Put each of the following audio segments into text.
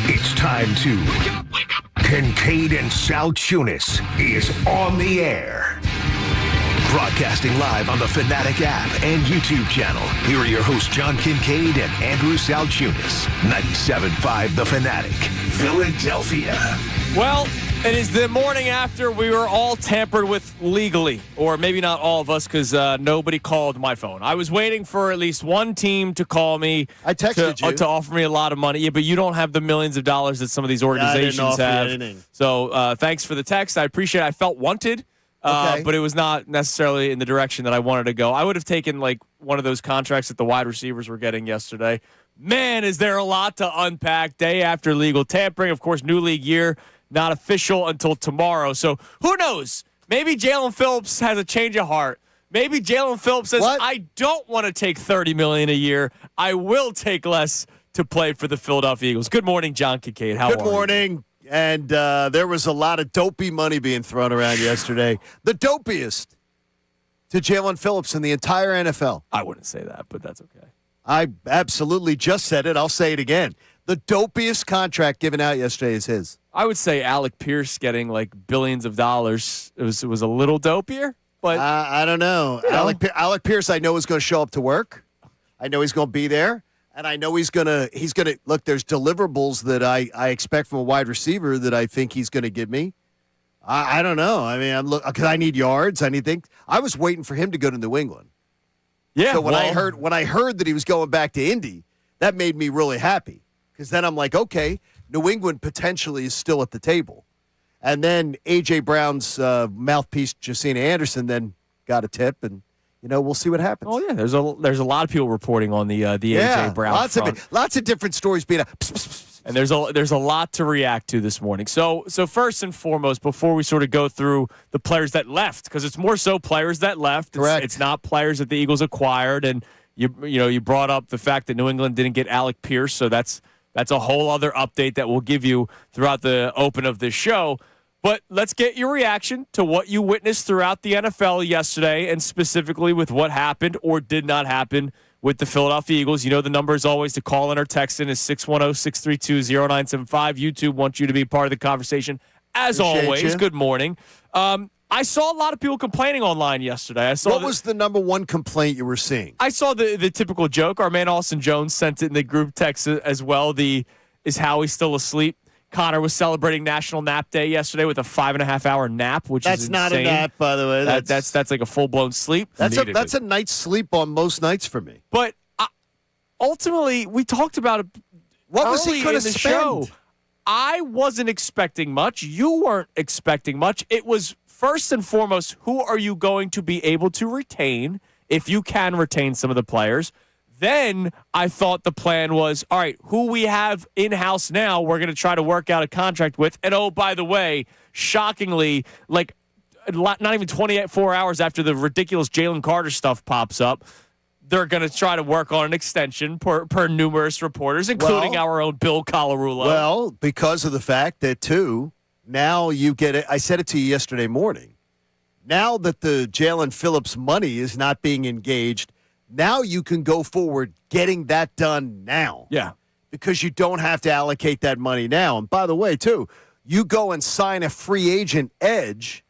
it's time to Kincade and Salciunas is on the air. Broadcasting live on the Fanatic app and YouTube channel. Here are your hosts, John Kincade and Andrew Salciunas. 97.5 The Fanatic, Philadelphia. Well, it is the morning after we were all tampered with legally, or maybe not all of us, because nobody called my phone. I was waiting for at least one team to call me. I texted you to offer me a lot of money. Yeah, but you don't have the millions of dollars that some of these organizations have. So thanks for the text. I appreciate it. I felt wanted. But it was not necessarily in the direction that I wanted to go. I would have taken like one of those contracts that the wide receivers were getting yesterday. Man, is there a lot to unpack day after legal tampering. Of course, new league year, not official until tomorrow. So who knows? Maybe Jalen Phillips has a change of heart. Maybe Jalen Phillips says, I don't want to take $30 million a year. I will take less to play for the Philadelphia Eagles. Good morning, John Kincade. How are you? Good morning. And there was a lot of dopey money being thrown around yesterday. The dopiest to Jalen Phillips in the entire NFL. I wouldn't say that, but that's okay. I absolutely just said it. I'll say it again. The dopiest contract given out yesterday is his. I would say Alec Pierce getting like billions of dollars. It was a little dopier, but I don't know. Alec Pierce, I know is going to show up to work. I know he's going to be there. And I know he's gonna look. There's deliverables that I expect from a wide receiver that I think he's gonna give me. I don't know. I mean, because I need yards. I need things. I was waiting for him to go to New England. Yeah. So when I heard that he was going back to Indy, that made me really happy because then I'm like, okay, New England potentially is still at the table. And then A.J. Brown's mouthpiece, Jacina Anderson, then got a tip and. You know, we'll see what happens. Oh yeah, there's a lot of people reporting on the A.J. Brown lots of different stories being and there's a lot to react to this morning. So first and foremost, before we sort of go through the players that left, because it's more so players that left. Correct. It's not players that the Eagles acquired, and you brought up the fact that New England didn't get Alec Pierce, so that's a whole other update that we'll give you throughout the open of this show. But let's get your reaction to what you witnessed throughout the NFL yesterday, and specifically with what happened or did not happen with the Philadelphia Eagles. You know the number is always to call in or text in is 610-632-0975. YouTube wants you to be part of the conversation. As always, good morning. I saw a lot of people complaining online yesterday. What was the number one complaint you were seeing? I saw the typical joke. Our man Austin Jones sent it in the group text as well. Is Howie still asleep? Connor was celebrating National Nap Day yesterday with a 5.5-hour nap, which is insane. That's not a nap, by the way. That's like a full-blown sleep. That's a night's sleep on most nights for me. But ultimately, we talked about it. What was he going to spend? Show. I wasn't expecting much. You weren't expecting much. It was first and foremost, who are you going to be able to retain if you can retain some of the players? Then I thought the plan was, all right, who we have in-house now, we're going to try to work out a contract with. And, oh, by the way, shockingly, like not even 24 hours after the ridiculous Jalen Carter stuff pops up, they're going to try to work on an extension per numerous reporters, including our own Bill Colarulo. Well, because of the fact that, too, now you get it. I said it to you yesterday morning. Now that the Jalen Phillips money is not being engaged, now you can go forward getting that done now. Yeah. Because you don't have to allocate that money now. And by the way, too, you go and sign a free agent edge,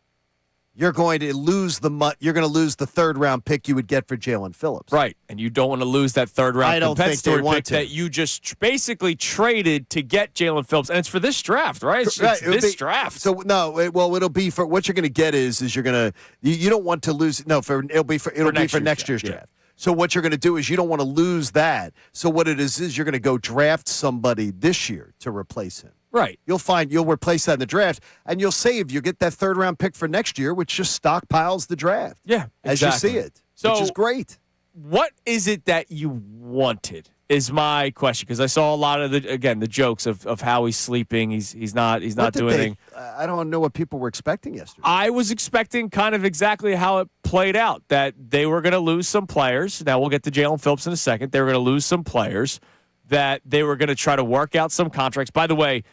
you're going to lose the third-round pick you would get for Jalen Phillips. Right. And you don't want to lose that third-round compensatory pick that you just basically traded to get Jalen Phillips. And it's for this draft, right? It's this draft. So, no, it'll be for what you're going to get is you're going to – you don't want to lose – no, it'll be for next year's draft. So what you're going to do is you don't want to lose that. So what it is you're going to go draft somebody this year to replace him. Right. You'll replace that in the draft, and you'll save. You get that third-round pick for next year, which just stockpiles the draft. Yeah, exactly. As you see it, which is great. What is it that you wanted is my question, because I saw a lot of the jokes of how he's sleeping. He's not doing anything. I don't know what people were expecting yesterday. I was expecting kind of exactly how it played out, that they were going to lose some players. Now we'll get to Jalen Phillips in a second. They were going to lose some players, that they were going to try to work out some contracts. By the way,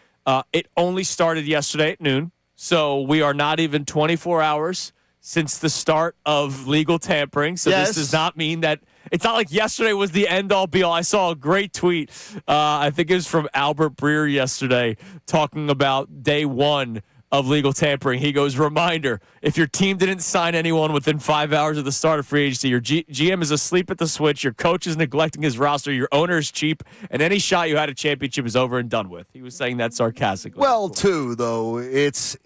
it only started yesterday at noon, so we are not even 24 hours since the start of legal tampering. So This does not mean that It's not like yesterday was the end-all, be-all. I saw a great tweet. I think it was from Albert Breer yesterday talking about day one of legal tampering. He goes, reminder, if your team didn't sign anyone within 5 hours of the start of free agency, your GM is asleep at the switch, your coach is neglecting his roster, your owner is cheap, and any shot you had at championship is over and done with. He was saying that sarcastically. Well, too, though, it's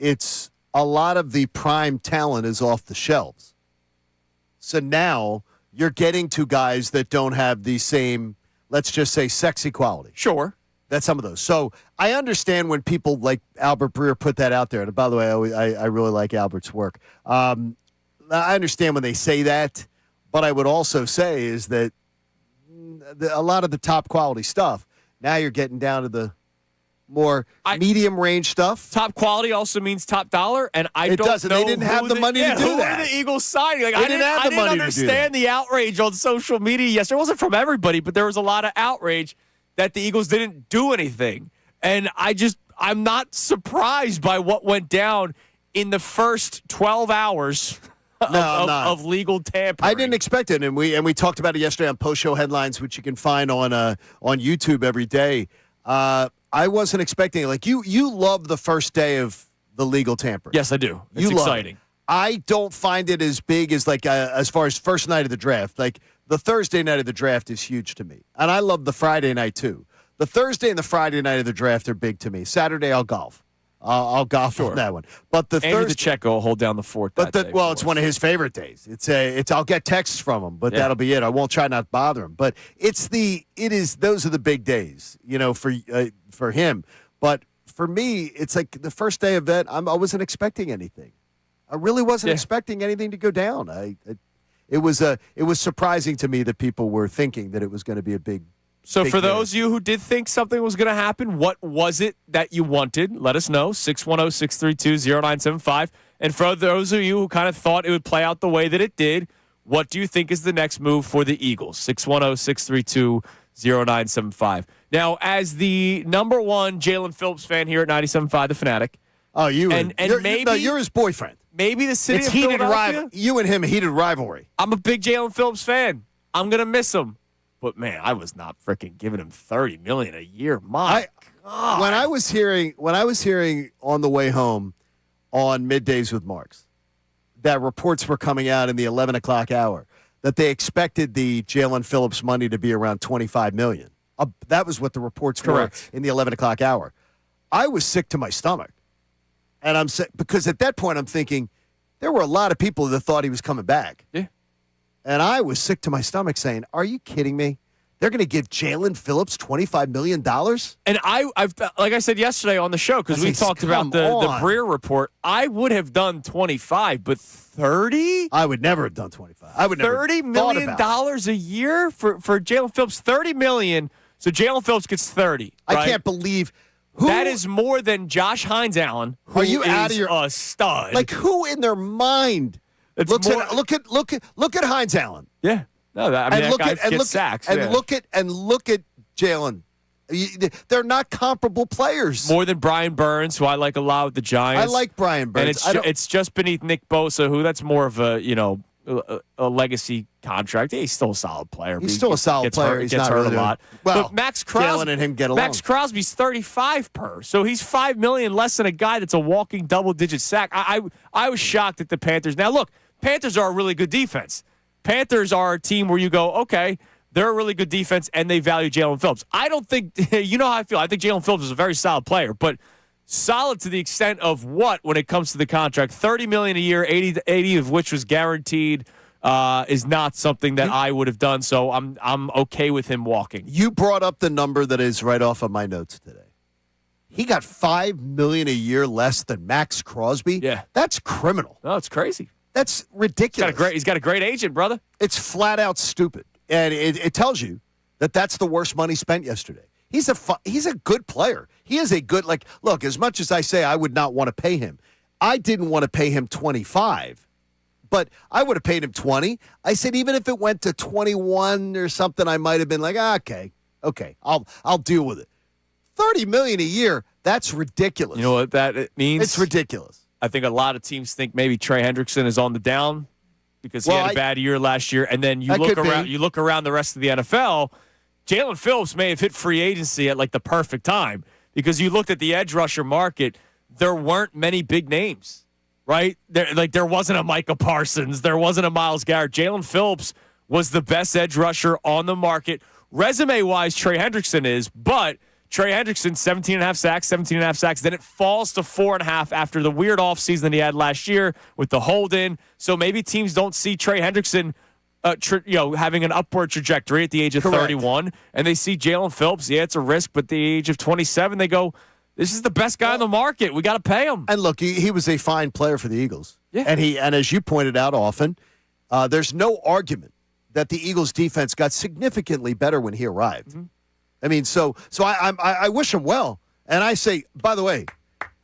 a lot of the prime talent is off the shelves. So now you're getting to guys that don't have the same, let's just say, sexy quality. Sure. That's some of those. So I understand when people like Albert Breer put that out there. And by the way, I really like Albert's work. I understand when they say that, but I would also say is that a lot of the top quality stuff, now you're getting down to the more medium range stuff. Top quality also means top dollar, and it don't doesn't. know They didn't have the money to do who that. Were the Eagles signing? Like, I didn't understand the outrage on social media yesterday. It wasn't from everybody, but there was a lot of outrage that the Eagles didn't do anything. And I'm not surprised by what went down in the first 12 hours of legal tampering. I didn't expect it, and we talked about it yesterday on post-show headlines, which you can find on YouTube every day. I wasn't expecting it. Like, you love the first day of the legal tampering. Yes, I do. It's exciting. I don't find it as big as as far as first night of the draft. Like, the Thursday night of the draft is huge to me. And I love the Friday night, too. The Thursday and the Friday night of the draft are big to me. Saturday, I'll golf. I'll golf on that one. But the Andrew Pacheco will hold down the fort that day. Well, it's one of his favorite days. I'll get texts from him, but that'll be it. I won't try not to bother him. But those are the big days, for him. But for me, it's like the first day of that, I wasn't expecting anything. I really wasn't expecting anything to go down. It was surprising to me that people were thinking that it was going to be a big. So for those of you who did think something was going to happen, what was it that you wanted? Let us know, 610-632-0975. And for those of you who kind of thought it would play out the way that it did, what do you think is the next move for the Eagles? 610-632-0975. Now, as the number one Jalen Phillips fan here at 97.5 The Fanatic. Oh, you're his boyfriend. Maybe the city it's of heated Philadelphia. You and him, heated rivalry. I'm a big Jalen Phillips fan. I'm going to miss him. But, man, I was not freaking giving him $30 million a year. My God. When I was hearing on the way home on Middays with Marks that reports were coming out in the 11 o'clock hour that they expected the Jalen Phillips money to be around $25 million. That was what the reports were in the 11 o'clock hour. I was sick to my stomach. And I'm sick because at that point I'm thinking there were a lot of people that thought he was coming back. Yeah. And I was sick to my stomach saying, are you kidding me? They're going to give Jalen Phillips $25 million? And I've like I said yesterday on the show, because we talked about the Breer report, I would have done 25, but 30? I would never have done 25. I would never $30 million a year for Jalen Phillips? $30 million. So Jalen Phillips gets 30. Right? I can't believe that is more than Josh Hines Allen, who are you out is of your a stud. Like, who in their mind look at Hines Allen? Yeah. No, that guy gets sacks. Look at Jalen. They're not comparable players. More than Brian Burns, who I like a lot with the Giants. I like Brian Burns. And it's just beneath Nick Bosa, who that's more of a legacy contract. He's still a solid player. He's still a solid player. He gets hurt a lot. Well, but Max Crosby, Jalen and him get along. Max Crosby's 35 per, so he's $5 million less than a guy that's a walking double-digit sack. I was shocked at the Panthers. Now look, Panthers are a really good defense. Panthers are a team where you go, okay, they're a really good defense, and they value Jalen Phillips. I don't think you know how I feel. I think Jalen Phillips is a very solid player, but solid to the extent of what when it comes to the contract? $30 million a year, 80 of which was guaranteed. Is not something that I would have done, so I'm okay with him walking. You brought up the number that is right off of my notes today. He got $5 million a year less than Max Crosby. Yeah, that's criminal. No, it's crazy. That's ridiculous. He's got a great agent, brother. It's flat out stupid, and it tells you that that's the worst money spent yesterday. He's a good player. He is a good look. As much as I say I would not want to pay him, I didn't want to pay him 25. But I would have paid him 20. I said even if it went to 21 or something, I might have been like, okay, I'll deal with it. $30 million a year, that's ridiculous. You know what that means? It's ridiculous. I think a lot of teams think maybe Trey Hendrickson is on the down because he had a bad year last year. And then you look around the rest of the NFL, Jalen Phillips may have hit free agency at like the perfect time because you looked at the edge rusher market, there weren't many big names, right? There wasn't a Micah Parsons, there wasn't a Myles Garrett. Jalen Phillips was the best edge rusher on the market. Resume-wise, Trey Hendrickson is, but Trey Hendrickson, 17.5 sacks. Then it falls to 4.5 after the weird offseason that he had last year with the hold-in. So maybe teams don't see Trey Hendrickson having an upward trajectory at the age of 31, and they see Jalen Phillips. Yeah, it's a risk, but at the age of 27, they go, this is the best guy on the market. We got to pay him. And look, he was a fine player for the Eagles. Yeah. And as you pointed out often, there's no argument that the Eagles defense got significantly better when he arrived. Mm-hmm. I mean, so I wish him well. And I say, by the way,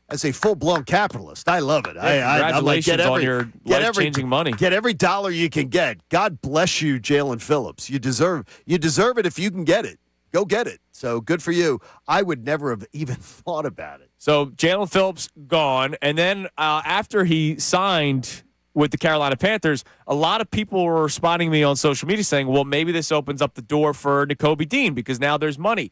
as a full-blown capitalist, I love it. Congratulations on your life-changing money. Get every dollar you can get. God bless you, Jalen Phillips. You deserve it if you can get it. Go get it. So good for you. I would never have even thought about it. So Jalen Phillips gone. And then after he signed with the Carolina Panthers, a lot of people were responding to me on social media saying, well, maybe this opens up the door for Nico Dean because now there's money.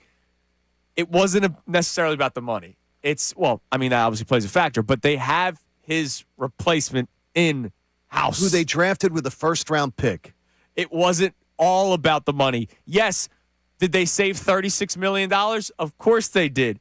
It wasn't necessarily about the money. That obviously plays a factor, but they have his replacement in-house. Who they drafted with a first-round pick. It wasn't all about the money. Yes, did they save $36 million? Of course they did.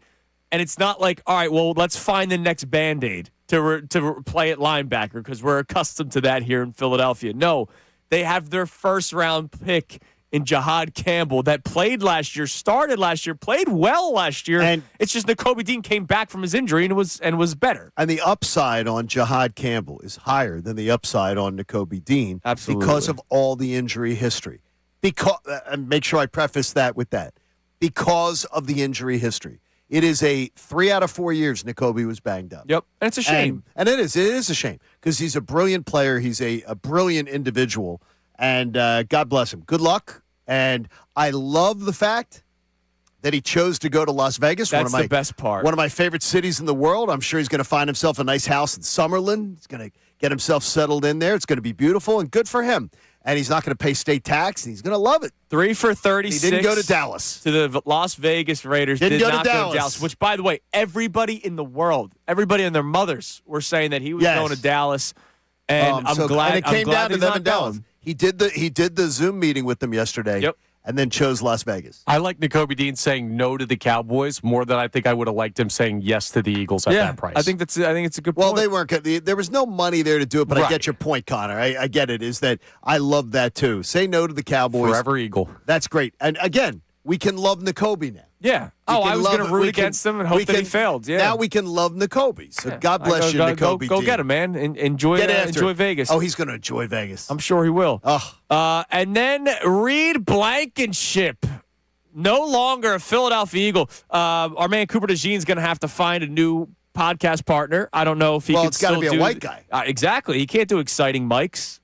And it's not like, all right, well, let's find the next Band-Aid to play at linebacker because we're accustomed to that here in Philadelphia. No, they have their first-round pick in Jahad Campbell that played last year, started last year, played well last year. And it's just Nico Dean came back from his injury and was better. And the upside on Jahad Campbell is higher than the upside on Nico Dean. Absolutely. Because of all the injury history. Make sure I preface that with that. Because of the injury history. It is 3 out of 4 years Nicobe was banged up. Yep, and it's a shame. And it is a shame because he's a brilliant player. He's a brilliant individual, and God bless him. Good luck, and I love the fact that he chose to go to Las Vegas. That's the best part. One of my favorite cities in the world. I'm sure he's going to find himself a nice house in Summerlin. He's going to get himself settled in there. It's going to be beautiful, and good for him. And he's not going to pay state tax, and he's going to love it. 3 for 36. He didn't go to Dallas. To the Las Vegas Raiders. Did not go to Dallas. Which, by the way, everybody in the world, everybody and their mothers were saying that he was going to Dallas. And I'm glad. And it came down to them in Dallas. Going. He did the Zoom meeting with them yesterday. Yep. And then chose Las Vegas. I like Nico Dean saying no to the Cowboys more than I think I would have liked him saying yes to the Eagles at that price. I think it's a good point. Well, they weren't. There was no money there to do it, but I get your point, Connor. I get it. Is that I love that too. Say no to the Cowboys. Forever Eagle. That's great. And again, we can love Nicobe now. Yeah. I was going to root against him and hope that he failed. Yeah. Now we can love Nicobe. So God bless you, Nicobe. Go get him, man. Enjoy Vegas. Oh, he's going to enjoy Vegas. I'm sure he will. Oh. And then Reed Blankenship, no longer a Philadelphia Eagle. Our man Cooper DeJean is going to have to find a new podcast partner. I don't know if he can still do. Well, it's got to be a white guy. Exactly. He can't do exciting mics.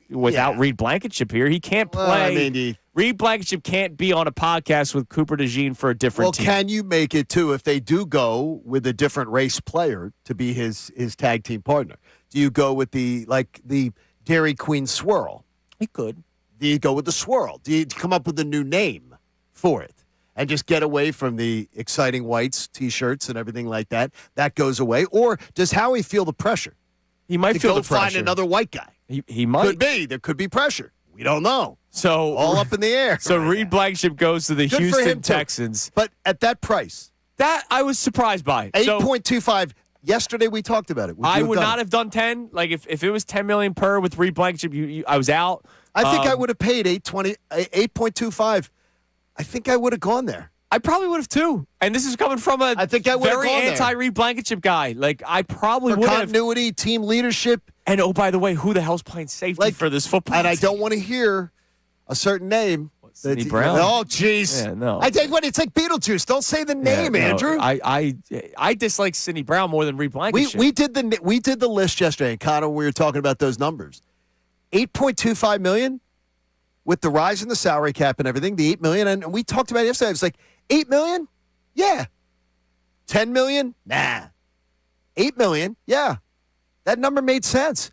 Without Reed Blankenship here, he can't play. Reed Blankenship can't be on a podcast with Cooper DeJean for a different team. Well, can you make it too if they do go with a different race player to be his tag team partner? Do you go with the Dairy Queen swirl? He could. Do you go with the swirl? Do you come up with a new name for it and just get away from the exciting whites, T-shirts, and everything like that? That goes away, or does Howie feel the pressure? He might feel the pressure. Find another white guy. He might. Could be. There could be pressure. We don't know. So all up in the air. So Reed Blankenship goes to the Houston Texans. But at that price. That I was surprised by. 8.25. Yesterday we talked about it. I would not have done 10. Like if it was $10 million per with Reed Blankenship, I was out. I think I would have paid 8.25. I think I would have gone there. I probably would have too. And this is coming from a very anti-Reed Blankenship guy. Like I probably would have. Continuity, team leadership. And oh, by the way, who the hell's playing safety for this football team? And I don't want to hear a certain name. Sidney Brown? Oh, jeez. Yeah, no. I think it's like Beetlejuice. Don't say the name, Andrew. I dislike Sidney Brown more than Reed Blankenship. We did the list yesterday, and Connor, we were talking about those numbers. $8.25 million with the rise in the salary cap and everything, the $8 million, and we talked about it yesterday. It was like, $8 million? Yeah. $10 million? Nah. $8 million? Yeah. That number made sense.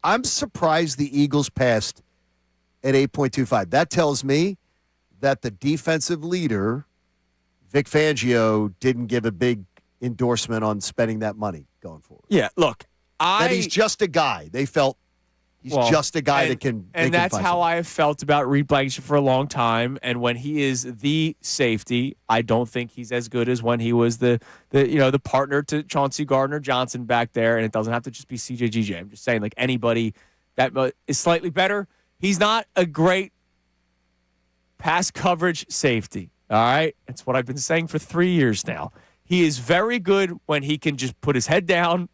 I'm surprised the Eagles passed at 8.25. That tells me that the defensive leader, Vic Fangio, didn't give a big endorsement on spending that money going forward. Yeah, look, that he's just a guy. They felt he's just a guy that can. And that's how I have felt about Reed Blankenship for a long time. And when he is the safety, I don't think he's as good as when he was the partner to Chauncey Gardner-Johnson back there. And it doesn't have to just be CJGJ. I'm just saying, like, anybody that is slightly better. He's not a great pass coverage safety. All right, it's what I've been saying for 3 years now. He is very good when he can just put his head down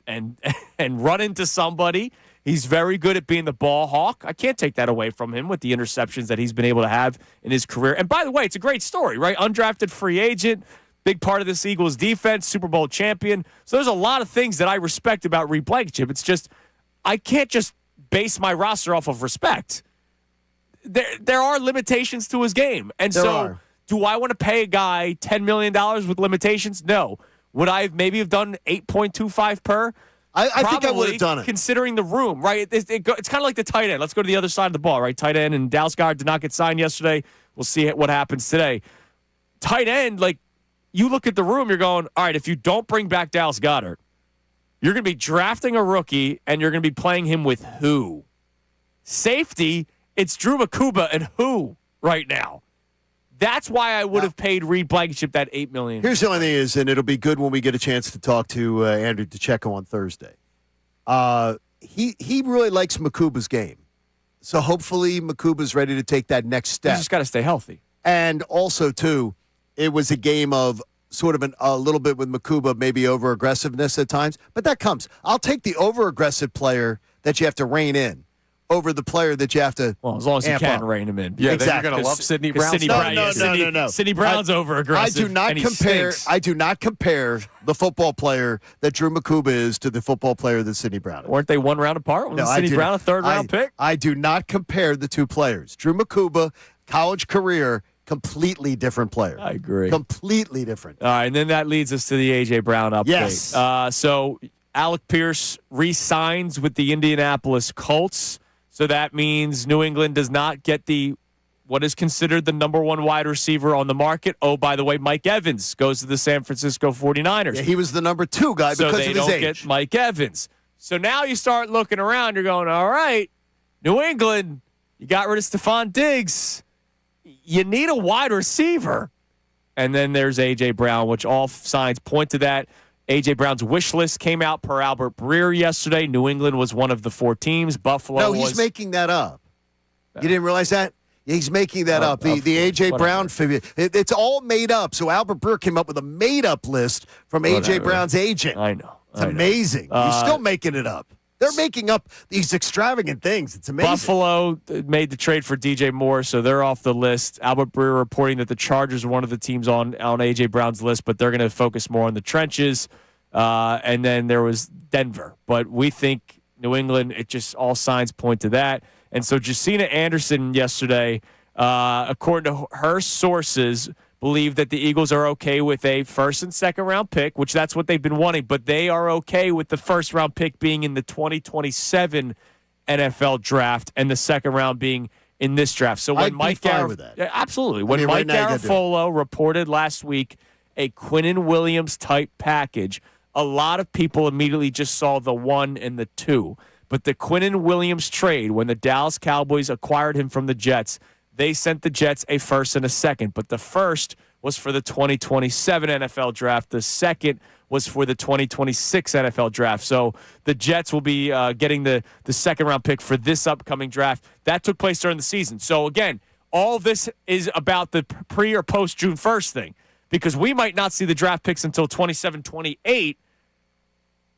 and run into somebody. He's very good at being the ball hawk. I can't take that away from him with the interceptions that he's been able to have in his career. And by the way, it's a great story, right? Undrafted free agent, big part of this Eagles defense, Super Bowl champion. So there's a lot of things that I respect about Reed Blankenship. It's just I can't just base my roster off of respect. There are limitations to his game. And do I want to pay a guy $10 million with limitations? No. Would I maybe have done 8.25 per? I think I would have done it. Considering the room, right? It's kind of like the tight end. Let's go to the other side of the ball, right? Tight end and Dallas Goedert did not get signed yesterday. We'll see what happens today. Tight end, like, you look at the room, you're going, all right, if you don't bring back Dallas Goedert, you're going to be drafting a rookie and you're going to be playing him with who? Safety, it's Drew Makuba and who right now? That's why I would have paid Reed Blankenship that $8 million. Here's the only thing is, and it'll be good when we get a chance to talk to Andrew DeCecco on Thursday. He really likes Makuba's game. So hopefully Makuba's ready to take that next step. He's just got to stay healthy. And also, too, it was a game of sort of a little bit with Makuba, maybe over-aggressiveness at times. But that comes. I'll take the over-aggressive player that you have to rein in over the player that you have to as long as you can up. Rein him in. Yeah, exactly. then you're going to love Sidney Brown. No. Sidney Brown's over-aggressive. I do not compare the football player that Drew Makuba is to the football player that Sidney Brown is. Weren't they one round apart? Was Sidney Brown a third-round pick? I do not compare the two players. Drew Makuba, college career, completely different player. I agree. Completely different. All right, and then that leads us to the A.J. Brown update. Yes. So Alec Pierce re-signs with the Indianapolis Colts. So that means New England does not get what is considered the number one wide receiver on the market. Oh, by the way, Mike Evans goes to the San Francisco 49ers. Yeah, he was the number 2 guy because of his age. So they don't get Mike Evans. So now you start looking around. You're going, all right, New England, you got rid of Stephon Diggs. You need a wide receiver. And then there's A.J. Brown, which all signs point to that. A.J. Brown's wish list came out per Albert Breer yesterday. New England was one of the 4 teams. Buffalo No, he's making that up. You didn't realize that? He's making that up. The A.J. Brown figure. It's all made up. So Albert Breer came up with a made-up list from A.J. Brown's agent. I know. It's amazing. He's still making it up. They're making up these extravagant things. It's amazing. Buffalo made the trade for DJ Moore, so they're off the list. Albert Breer reporting that the Chargers are one of the teams on A.J. Brown's list, but they're going to focus more on the trenches. And then there was Denver. But we think New England, it just all signs point to that. And so Jacina Anderson yesterday, according to her sources, believe that the Eagles are okay with a first and second round pick, which that's what they've been wanting, but they are okay with the first round pick being in the 2027 NFL draft and the second round being in this draft. So when Mike absolutely. When Mike Garafolo reported last week a Quinnen Williams type package, a lot of people immediately just saw the 1 and the 2. But the Quinnen Williams trade, when the Dallas Cowboys acquired him from the Jets, they sent the Jets a first and a second, but the first was for the 2027 NFL draft. The second was for the 2026 NFL draft. So the Jets will be getting the second-round pick for this upcoming draft. That took place during the season. So, again, all this is about the pre- or post-June 1st thing because we might not see the draft picks until 27, 28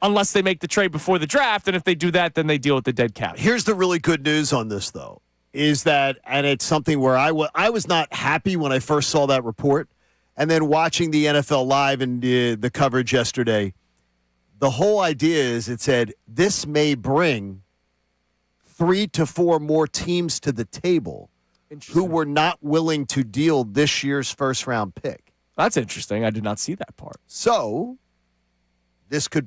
unless they make the trade before the draft, and if they do that, then they deal with the dead cap. Here's the really good news on this, though. Is that, and it's something where I was not happy when I first saw that report, and then watching the NFL Live and the coverage yesterday, the whole idea is it said this may bring 3 to 4 more teams to the table who were not willing to deal this year's first-round pick. That's interesting. I did not see that part. So this could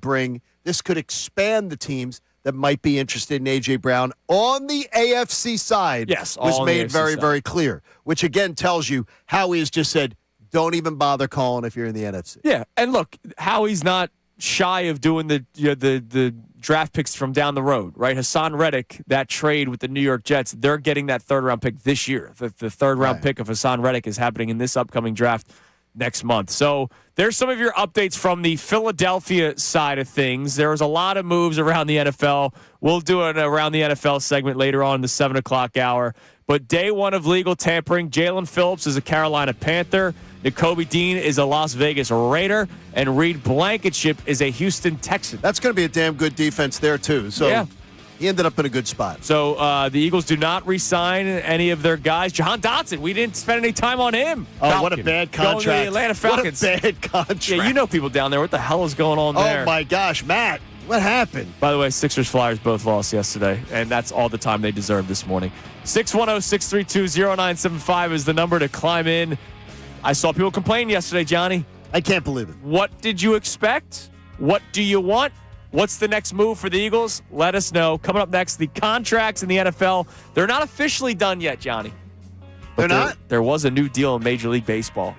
expand the teams that might be interested in A.J. Brown on the AFC side was made very, very clear, which again tells you Howie has just said, don't even bother calling if you're in the NFC. Yeah, and look, Howie's not shy of doing the draft picks from down the road, right? Hassan Reddick, that trade with the New York Jets, they're getting that third-round pick this year. The third-round pick of Hassan Reddick is happening in this upcoming draft next month. So there's some of your updates from the Philadelphia side of things. There was a lot of moves around the NFL. We'll do an Around the NFL segment later on in the 7 o'clock hour. But day one of legal tampering, Jalen Phillips is a Carolina Panther. Nico Dean is a Las Vegas Raider. And Reed Blankenship is a Houston Texan. That's going to be a damn good defense there, too. So he ended up in a good spot. So the Eagles do not re-sign any of their guys. Jahan Dotson, we didn't spend any time on him. Oh, Falcon. What a bad contract. Going to the Atlanta Falcons. What a bad contract. Yeah, you know people down there. What the hell is going on there? Oh, my gosh, Matt. What happened? By the way, Sixers Flyers both lost yesterday, and that's all the time they deserve this morning. 610-632-0975 is the number to climb in. I saw people complain yesterday, Johnny. I can't believe it. What did you expect? What do you want? What's the next move for the Eagles? Let us know. Coming up next, the contracts in the NFL. They're not officially done yet, Johnny. They're not? There was a new deal in Major League Baseball,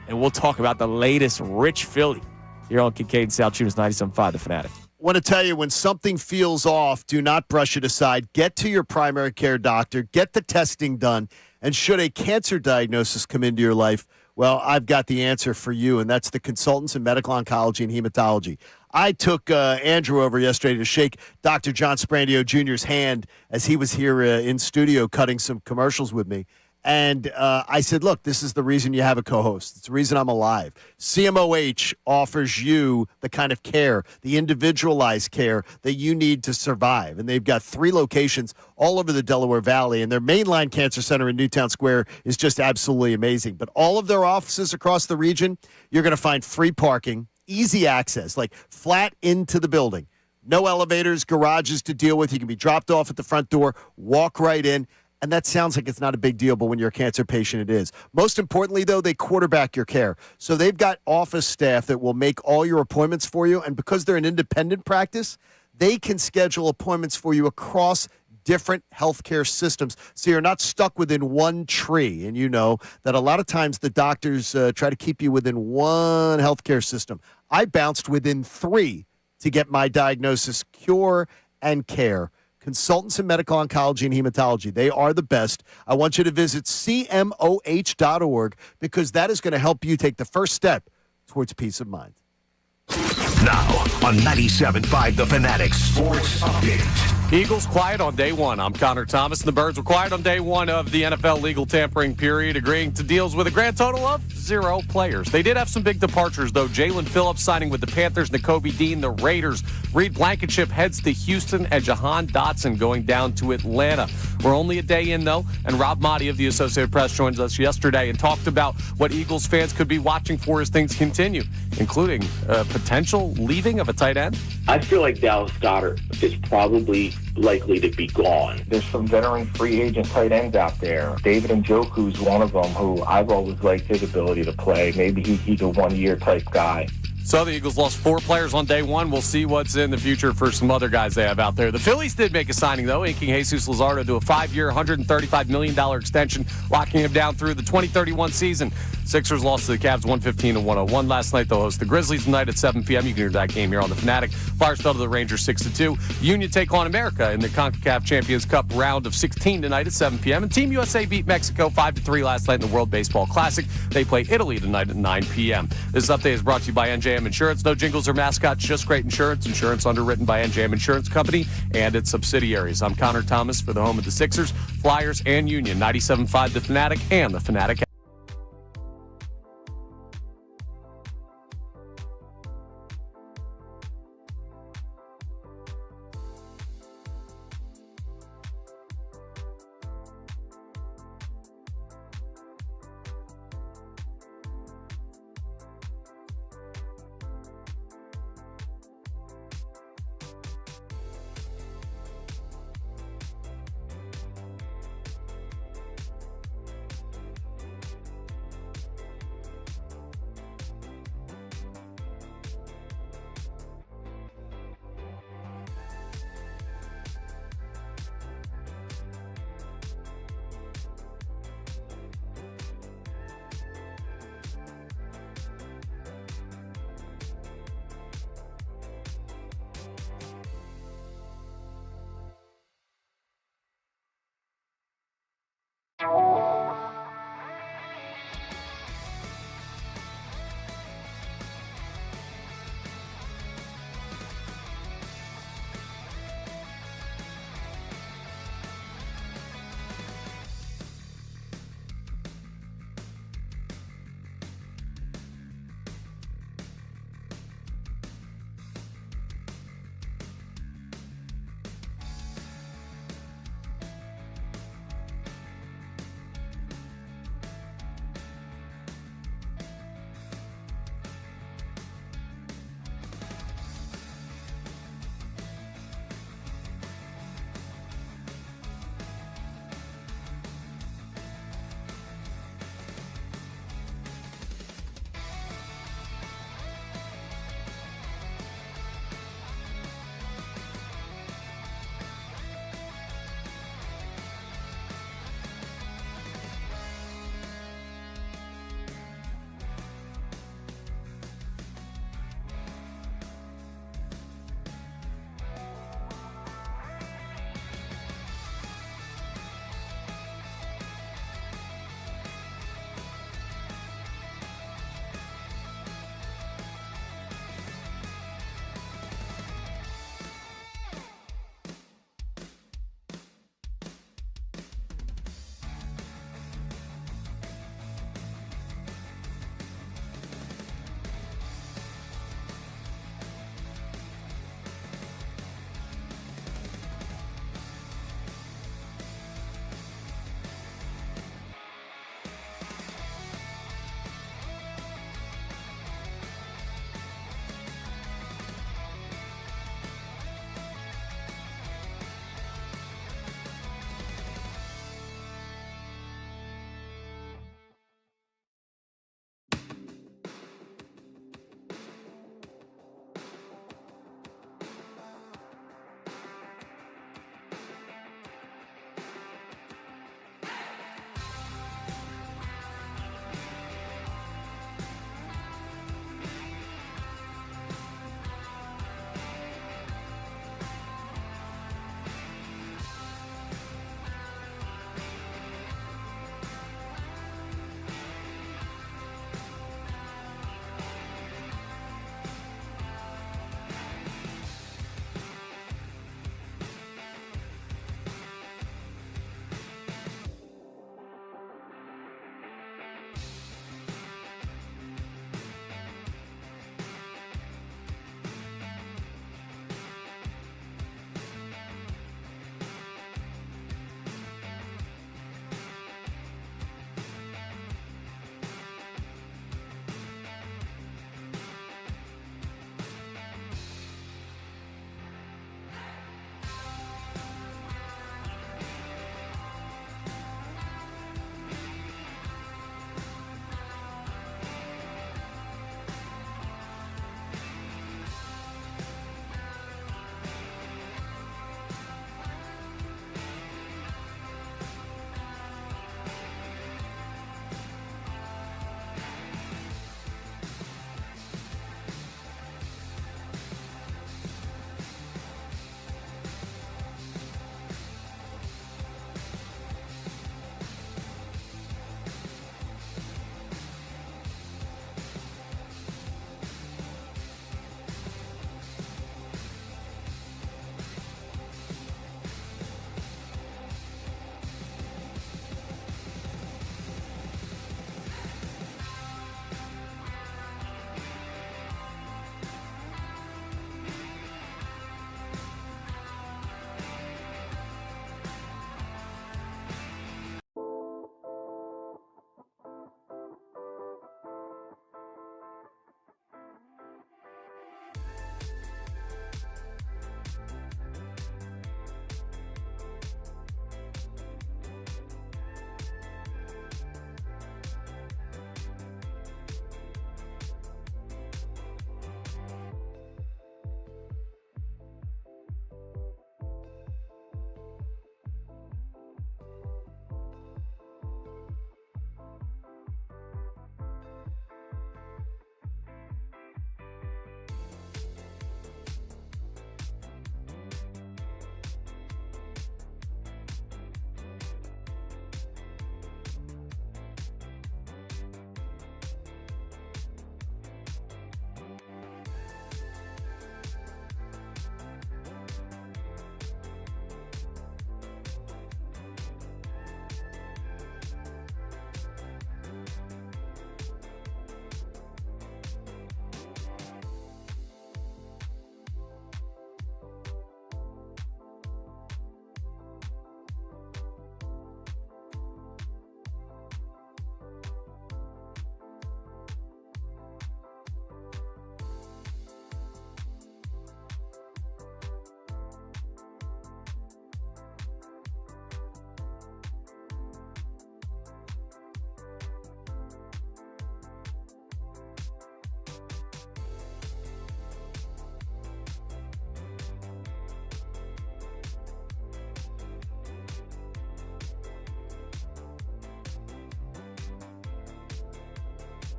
and we'll talk about the latest rich Philly here on Kincade Salciunas 97.5, The Fanatic. I want to tell you, when something feels off, do not brush it aside. Get to your primary care doctor. Get the testing done. And should a cancer diagnosis come into your life, well, I've got the answer for you, and that's the consultants in medical oncology and hematology. I took Andrew over yesterday to shake Dr. John Sprandio Jr.'s hand as he was here in studio cutting some commercials with me. And I said, look, this is the reason you have a co-host. It's the reason I'm alive. CMOH offers you the kind of care, the individualized care that you need to survive. And they've got 3 locations all over the Delaware Valley. And their mainline cancer center in Newtown Square is just absolutely amazing. But all of their offices across the region, you're going to find free parking, easy access, like flat into the building. No elevators, garages to deal with. You can be dropped off at the front door, walk right in. And that sounds like it's not a big deal, but when you're a cancer patient, it is. Most importantly, though, they quarterback your care. So they've got office staff that will make all your appointments for you. And because they're an independent practice, they can schedule appointments for you across different healthcare systems. So you're not stuck within one tree. And you know that a lot of times the doctors try to keep you within one healthcare system. I bounced within 3 to get my diagnosis, cure, and care. Consultants in medical oncology and hematology. They are the best. I want you to visit cmoh.org because that is going to help you take the first step towards peace of mind. Now on 97.5 The Fanatic Sports Update. Eagles quiet on day one. I'm Connor Thomas, and the Birds were quiet on day one of the NFL legal tampering period, agreeing to deals with a grand total of 0 players. They did have some big departures, though. Jalen Phillips signing with the Panthers, Nico Dean, the Raiders. Reed Blankenship heads to Houston, and Jahan Dotson going down to Atlanta. We're only a day in, though, and Rob Motti of the Associated Press joins us yesterday and talked about what Eagles fans could be watching for as things continue, including potential leaving of a tight end. I feel like Dallas Goedert is probably likely to be gone. There's some veteran free agent tight ends out there. David Njoku's one of them who I've always liked his ability to play. Maybe he's a one-year type guy. So the Eagles lost 4 players on day one. We'll see what's in the future for some other guys they have out there. The Phillies did make a signing, though, inking Jesus Lazardo to a 5-year, $135 million extension, locking him down through the 2031 season. Sixers lost to the Cavs 115-101 last night. They'll host the Grizzlies tonight at 7 p.m. You can hear that game here on the Fanatic. Flyers fell to the Rangers 6-2. Union take on America in the CONCACAF Champions Cup round of 16 tonight at 7 p.m. And Team USA beat Mexico 5-3 last night in the World Baseball Classic. They play Italy tonight at 9 p.m. This update is brought to you by NJM Insurance. No jingles or mascots, just great insurance. Insurance underwritten by NJM Insurance Company and its subsidiaries. I'm Connor Thomas for the home of the Sixers, Flyers, and Union. 97.5 The Fanatic and the Fanatic app.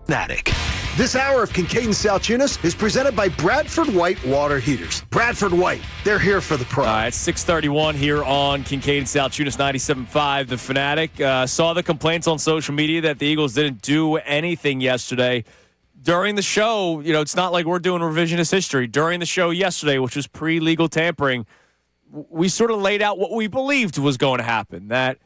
Fanatic. This hour of Kincade Salciunas is presented by Bradford White Water Heaters. Bradford White, they're here for the pro. All right, it's 6:31 here on Kincade Salciunas 97.5. The Fanatic saw the complaints on social media that the Eagles didn't do anything yesterday. During the show, it's not like we're doing revisionist history. During the show yesterday, which was pre-legal tampering, we sort of laid out what we believed was going to happen, that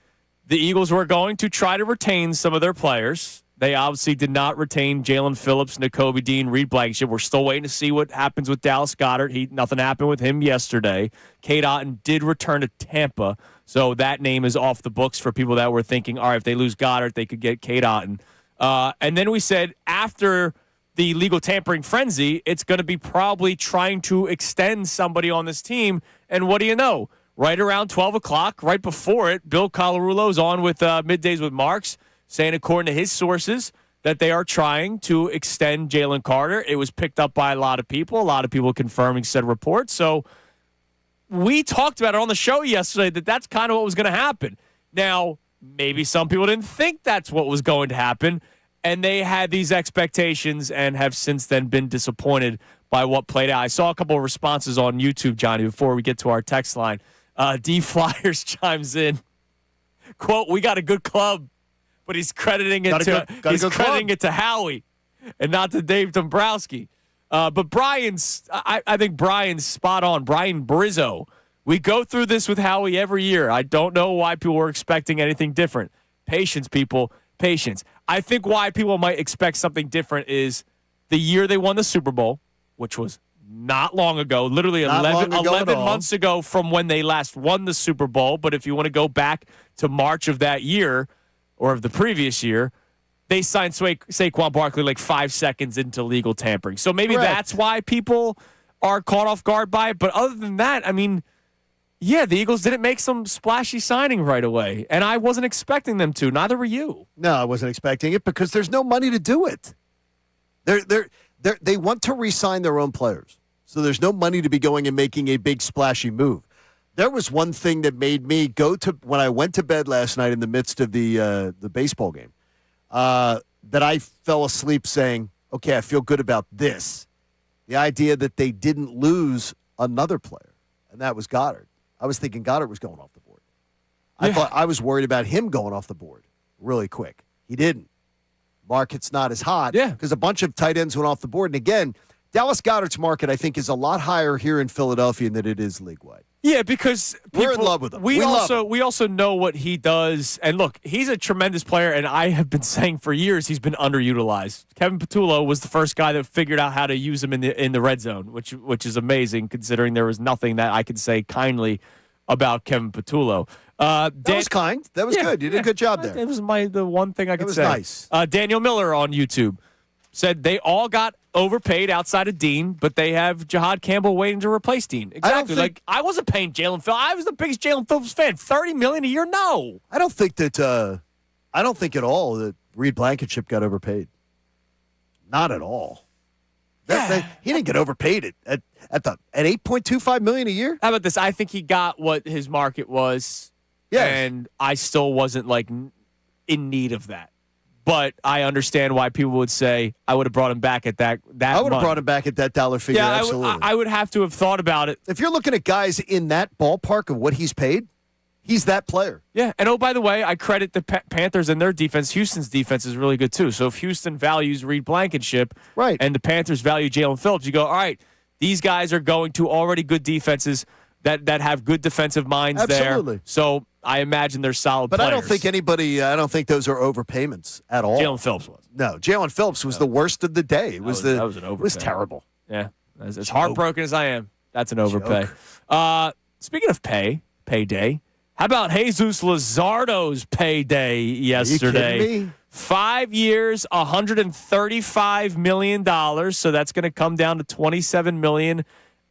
the Eagles were going to try to retain some of their players. They obviously did not retain Jalen, Phillips, Nico Dean, Reed Blankenship. We're still waiting to see what happens with Dallas Goedert. Nothing happened with him yesterday. Cade Otton did return to Tampa, so that name is off the books for people that were thinking, all right, if they lose Goedert, they could get Cade Otton. And then we said after the legal tampering frenzy, it's going to be probably trying to extend somebody on this team. And what do you know? Right around 12 o'clock, right before it, Bill Colarulo's on with Middays with Marks, saying, according to his sources, that they are trying to extend Jalen Carter. It was picked up by a lot of people confirming said reports. So we talked about it on the show yesterday that that's kind of what was going to happen. Now, maybe some people didn't think that's what was going to happen, and they had these expectations and have since then been disappointed by what played out. I saw a couple of responses on YouTube, Johnny, before we get to our text line. D Flyers chimes in, quote, "We got a good club," but he's crediting it to Howie and not to Dave Dombrowski. But I think Brian's spot on. Brian Brizzo. We go through this with Howie every year. I don't know why people were expecting anything different. Patience, people. Patience. I think why people might expect something different is the year they won the Super Bowl, which was not long ago, literally 11 months ago from when they last won the Super Bowl. But if you want to go back to March of that year or of the previous year, they signed Saquon Barkley like 5 seconds into legal tampering. So maybe that's why people are caught off guard by it. But other than that, I mean, yeah, the Eagles didn't make some splashy signing right away, and I wasn't expecting them to. Neither were you. No, I wasn't expecting it because there's no money to do it. They want to re-sign their own players, so there's no money to be going and making a big splashy move. There was one thing that made me go to when I went to bed last night in the midst of the baseball game, that I fell asleep saying, "Okay, I feel good about this." The idea that they didn't lose another player, and that was Goddard. I was thinking Goddard was going off the board. I was worried about him going off the board really quick. He didn't. Market's not as hot because a bunch of tight ends went off the board. And again, Dallas Goedert's market, I think, is a lot higher here in Philadelphia than it is league-wide. Yeah, because we're in love with him. We also know what he does. And look, he's a tremendous player, and I have been saying for years he's been underutilized. Kevin Patullo was the first guy that figured out how to use him in the red zone, which is amazing considering there was nothing that I could say kindly about Kevin Patullo. That was kind. That was good. You did a good job there. It was the one thing I could say. That was nice. Daniel Miller on YouTube said they all got overpaid outside of Dean, but they have Jahad Campbell waiting to replace Dean. Exactly. I wasn't paying Jalen Phillips. I was the biggest Jalen Phillips fan. $30 million a year? No. I don't think at all that Reed Blankenship got overpaid. Not at all. He didn't get overpaid at $8.25 million a year. How about this? I think he got what his market was. Yes. And I still wasn't in need of that. But I understand why people would say I would have brought him back at that I would have brought him back at that dollar figure, absolutely. I would have to have thought about it. If you're looking at guys in that ballpark of what he's paid, he's that player. Yeah, and oh, by the way, I credit the Panthers and their defense. Houston's defense is really good, too. So if Houston values Reed Blankenship and the Panthers value Jalen Phillips, you go, all right, these guys are going to already good defenses that have good defensive minds there. So I imagine they're solid players. But I don't think those are overpayments at all. Jalen Phillips was. No, Jalen Phillips was the worst of the day. That was an overpay. It was terrible. Yeah. As heartbroken as I am, that's an overpay. Speaking of payday, how about Jesus Lazardo's payday yesterday? Are you kidding me? 5 years, $135 million. So that's going to come down to $27 million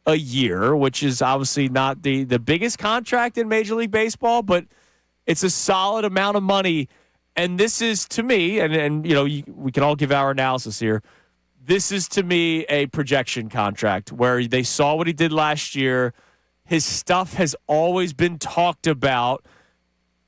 a year, which is obviously not the biggest contract in Major League Baseball, but it's a solid amount of money. And this is, to me, and we can all give our analysis here, this is, to me, a projection contract where they saw what he did last year. His stuff has always been talked about.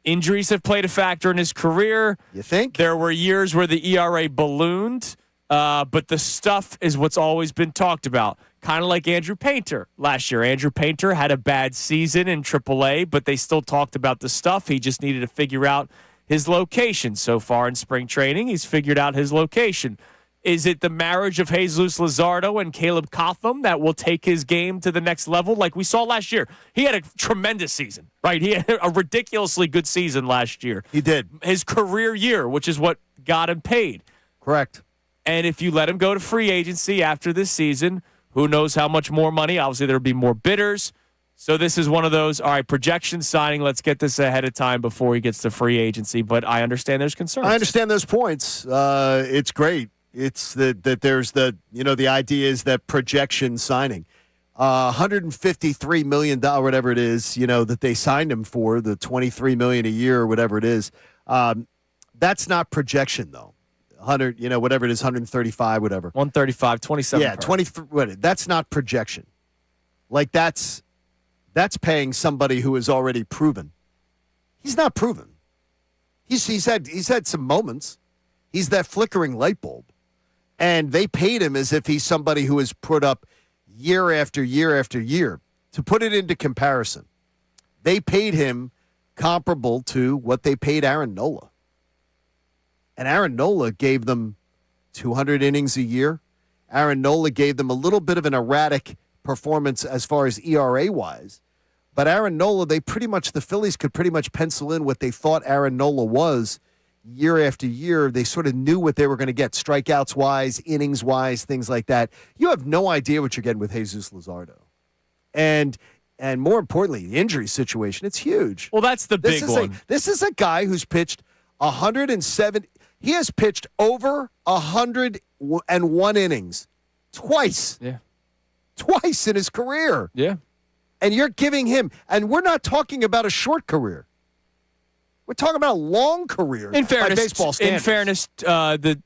Injuries have played a factor in his career. You think? There were years where the ERA ballooned. But the stuff is what's always been talked about. Kind of like Andrew Painter last year. Andrew Painter had a bad season in AAA, but they still talked about the stuff. He just needed to figure out his location. So far in spring training, he's figured out his location. Is it the marriage of Jesus Lazardo and Caleb Cotham that will take his game to the next level? Like we saw last year. He had a tremendous season, right? He had a ridiculously good season last year. He did. His career year, which is what got him paid. Correct. And if you let him go to free agency after this season, who knows how much more money? Obviously, there'll be more bidders. So this is one of those, all right, projection signing, let's get this ahead of time before he gets to free agency. But I understand there's concerns. I understand those points. It's great. It's that there's the idea is that projection signing. $153 million, whatever it is, that they signed him for, the $23 million a year or whatever it is. That's not projection, though. 100, whatever it is, 135, whatever. 135, 27. Yeah, 23. That's not projection. Like that's paying somebody who is already proven. He's not proven. He's had some moments. He's that flickering light bulb, and they paid him as if he's somebody who has put up year after year after year. To put it into comparison, they paid him comparable to what they paid Aaron Nola. And Aaron Nola gave them 200 innings a year. Aaron Nola gave them a little bit of an erratic performance as far as ERA-wise. But Aaron Nola, the Phillies could pretty much pencil in what they thought Aaron Nola was year after year. They sort of knew what they were going to get, strikeouts-wise, innings-wise, things like that. You have no idea what you're getting with Jesus Lazardo. And more importantly, the injury situation, it's huge. Well, that's the big one. This is a guy who's pitched 107. He has pitched over 101 innings twice. Yeah. Twice in his career. Yeah. And you're giving him, and we're not talking about a short career. We're talking about a long career. In fairness, by baseball standards.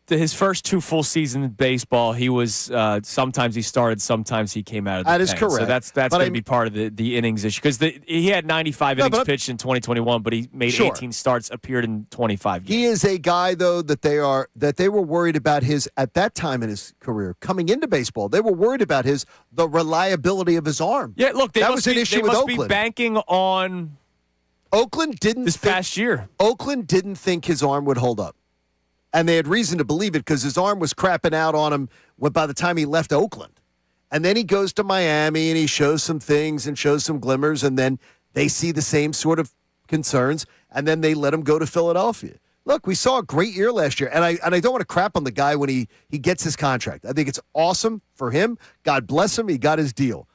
His first 2 full seasons in baseball, he was sometimes he started, sometimes he came out of the pen. That is correct. So that's going to be part of the innings issue because he had 95 innings pitched in 2021, but he made 18 starts, appeared in 25 games. He is a guy though that they were worried about his at that time in his career coming into baseball. They were worried about the reliability of his arm. Yeah, look, that was an issue with Oakland. They must be banking on. Oakland didn't past year. Oakland didn't think his arm would hold up. And they had reason to believe it because his arm was crapping out on him by the time he left Oakland. And then he goes to Miami and he shows some things and shows some glimmers, and then they see the same sort of concerns, and then they let him go to Philadelphia. Look, we saw a great year last year, and I don't want to crap on the guy when he gets his contract. I think it's awesome for him. God bless him. He got his deal.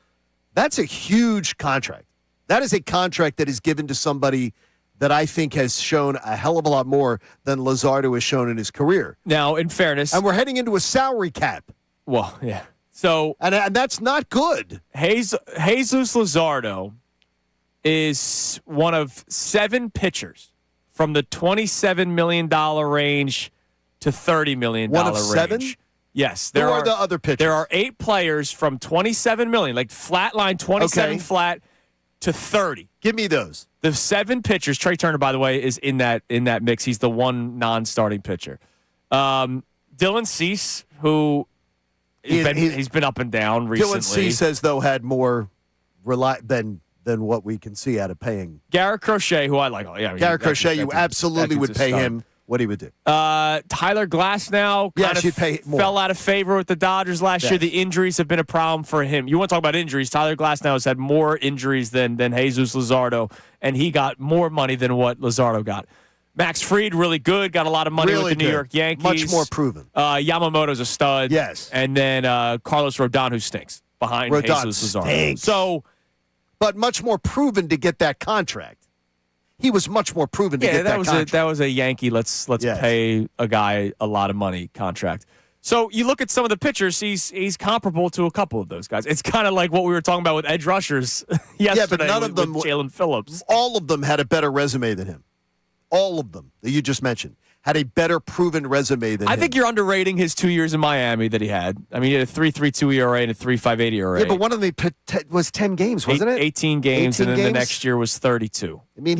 That's a huge contract. That is a contract that is given to somebody that I think has shown a hell of a lot more than Lazardo has shown in his career. Now, in fairness. And we're heading into a salary cap. Well, yeah. So and that's not good. Jesus Lazardo is one of 7 pitchers from the $27 million range to $30 million range. One of 7? Yes. Who are the other pitchers? There are 8 players from $27 million, like flat line, 27 flat to 30. Give me those. The 7 pitchers. Trey Turner, by the way, is in that mix. He's the one non-starting pitcher. Dylan Cease, who he's been up and down recently. Dylan Cease has though had more than what we can see out of paying. Garrett Crochet, who I like. Garrett Crochet, you absolutely would pay him what he would do. Tyler Glasnow fell out of favor with the Dodgers last year. The injuries have been a problem for him. You want to talk about injuries? Tyler Glasnow has had more injuries than Jesus Lazardo, and he got more money than what Lazardo got. Max Fried, really good, got a lot of money with the New York Yankees. Much more proven. Yamamoto's a stud. Yes. And then Carlos Rodon, who stinks behind Jesus Lazardo. So, but much more proven to get that contract. He was much more proven to get that contract. That was a Yankee, let's pay a guy a lot of money contract. So you look at some of the pitchers, he's comparable to a couple of those guys. It's kind of like what we were talking about with edge rushers yesterday but none of them, with Jalen Phillips. All of them had a better resume than him. All of them that you just mentioned had a better proven resume than him. I think you're underrating his 2 years in Miami that he had. I mean, he had a 3.32 ERA and a 3.58 ERA. Yeah, but one of them was 10 games, wasn't it? 18 games, and then the next year was 32. I mean,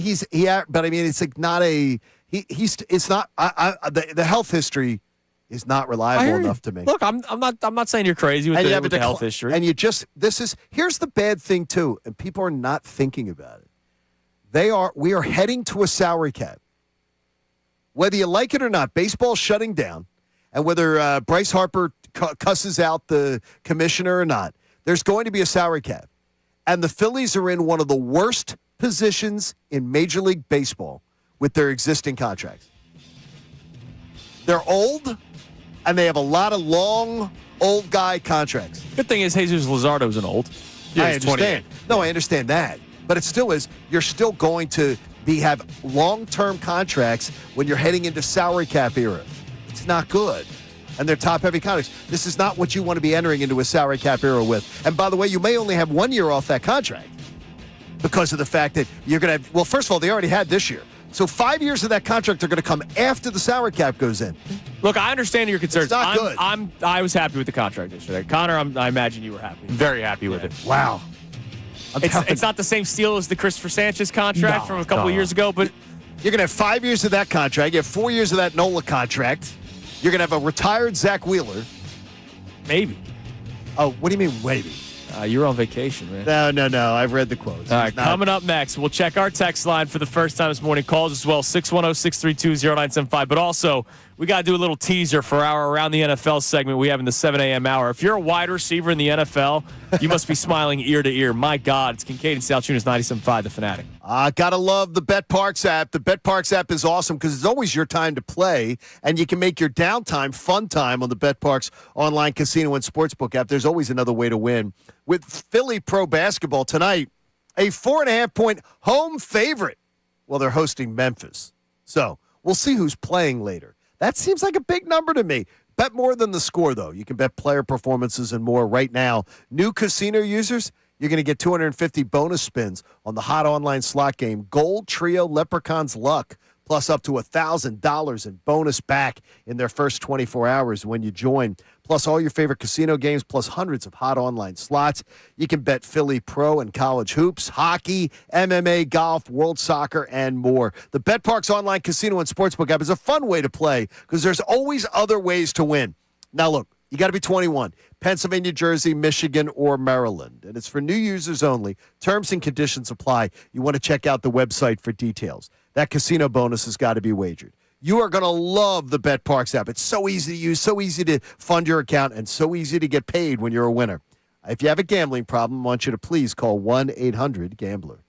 but I mean, it's like not a it's not. The health history is not reliable enough to me. Look, I'm not saying you're crazy with the health history. And here's the bad thing too, and people are not thinking about it. We are heading to a salary cap. Whether you like it or not, baseball's shutting down, and whether Bryce Harper cusses out the commissioner or not, there's going to be a salary cap. And the Phillies are in one of the worst positions in Major League Baseball with their existing contracts. They're old, and they have a lot of long, old guy contracts. Good thing is Jesus Lazardo isn't old. Yeah, I understand. No, I understand that. But it still is, you're still going to have long-term contracts when you're heading into salary cap era. It's not good. And they're top-heavy contracts. This is not what you want to be entering into a salary cap era with. And by the way, you may only have 1 year off that contract because of the fact that you're going to have, well, first of all, they already had this year. So 5 years of that contract are going to come after the salary cap goes in. Look, I understand your concerns. It's not good. I was happy with the contract yesterday. Connor, I imagine you were happy. Very happy with it. Wow. It's not the same steal as the Christopher Sanchez contract from a couple of years ago, but you're going to have 5 years of that contract. You have 4 years of that Nola contract. You're going to have a retired Zach Wheeler. Maybe. Oh, what do you mean, maybe? You're on vacation, man. No. I've read the quotes. All right, coming up next, we'll check our text line for the first time this morning. Calls as well, 610-632-0975. But also, we got to do a little teaser for our Around the NFL segment we have in the 7 a.m. hour. If you're a wide receiver in the NFL, you must be smiling ear to ear. My God, it's Kincade and Salciunas, 97.5, The Fanatic. Gotta love the BetParks app. The BetParks app is awesome because it's always your time to play, and you can make your downtime fun time on the BetParks online casino and sportsbook app. There's always another way to win. With Philly Pro Basketball tonight, a 4.5-point home favorite. Well, they're hosting Memphis. So we'll see who's playing later. That seems like a big number to me. Bet more than the score, though. You can bet player performances and more right now. New casino users, you're going to get 250 bonus spins on the hot online slot game Gold Trio Leprechaun's Luck, plus up to $1,000 in bonus back in their first 24 hours when you join. Plus all your favorite casino games, plus hundreds of hot online slots. You can bet Philly Pro and college hoops, hockey, MMA, golf, world soccer, and more. The BetParks online casino and sportsbook app is a fun way to play because there's always other ways to win. Now, look, you got to be 21. Pennsylvania, Jersey, Michigan, or Maryland. And it's for new users only. Terms and conditions apply. You want to check out the website for details. That casino bonus has got to be wagered. You are going to love the BetParks app. It's so easy to use, so easy to fund your account, and so easy to get paid when you're a winner. If you have a gambling problem, I want you to please call 1-800-GAMBLER.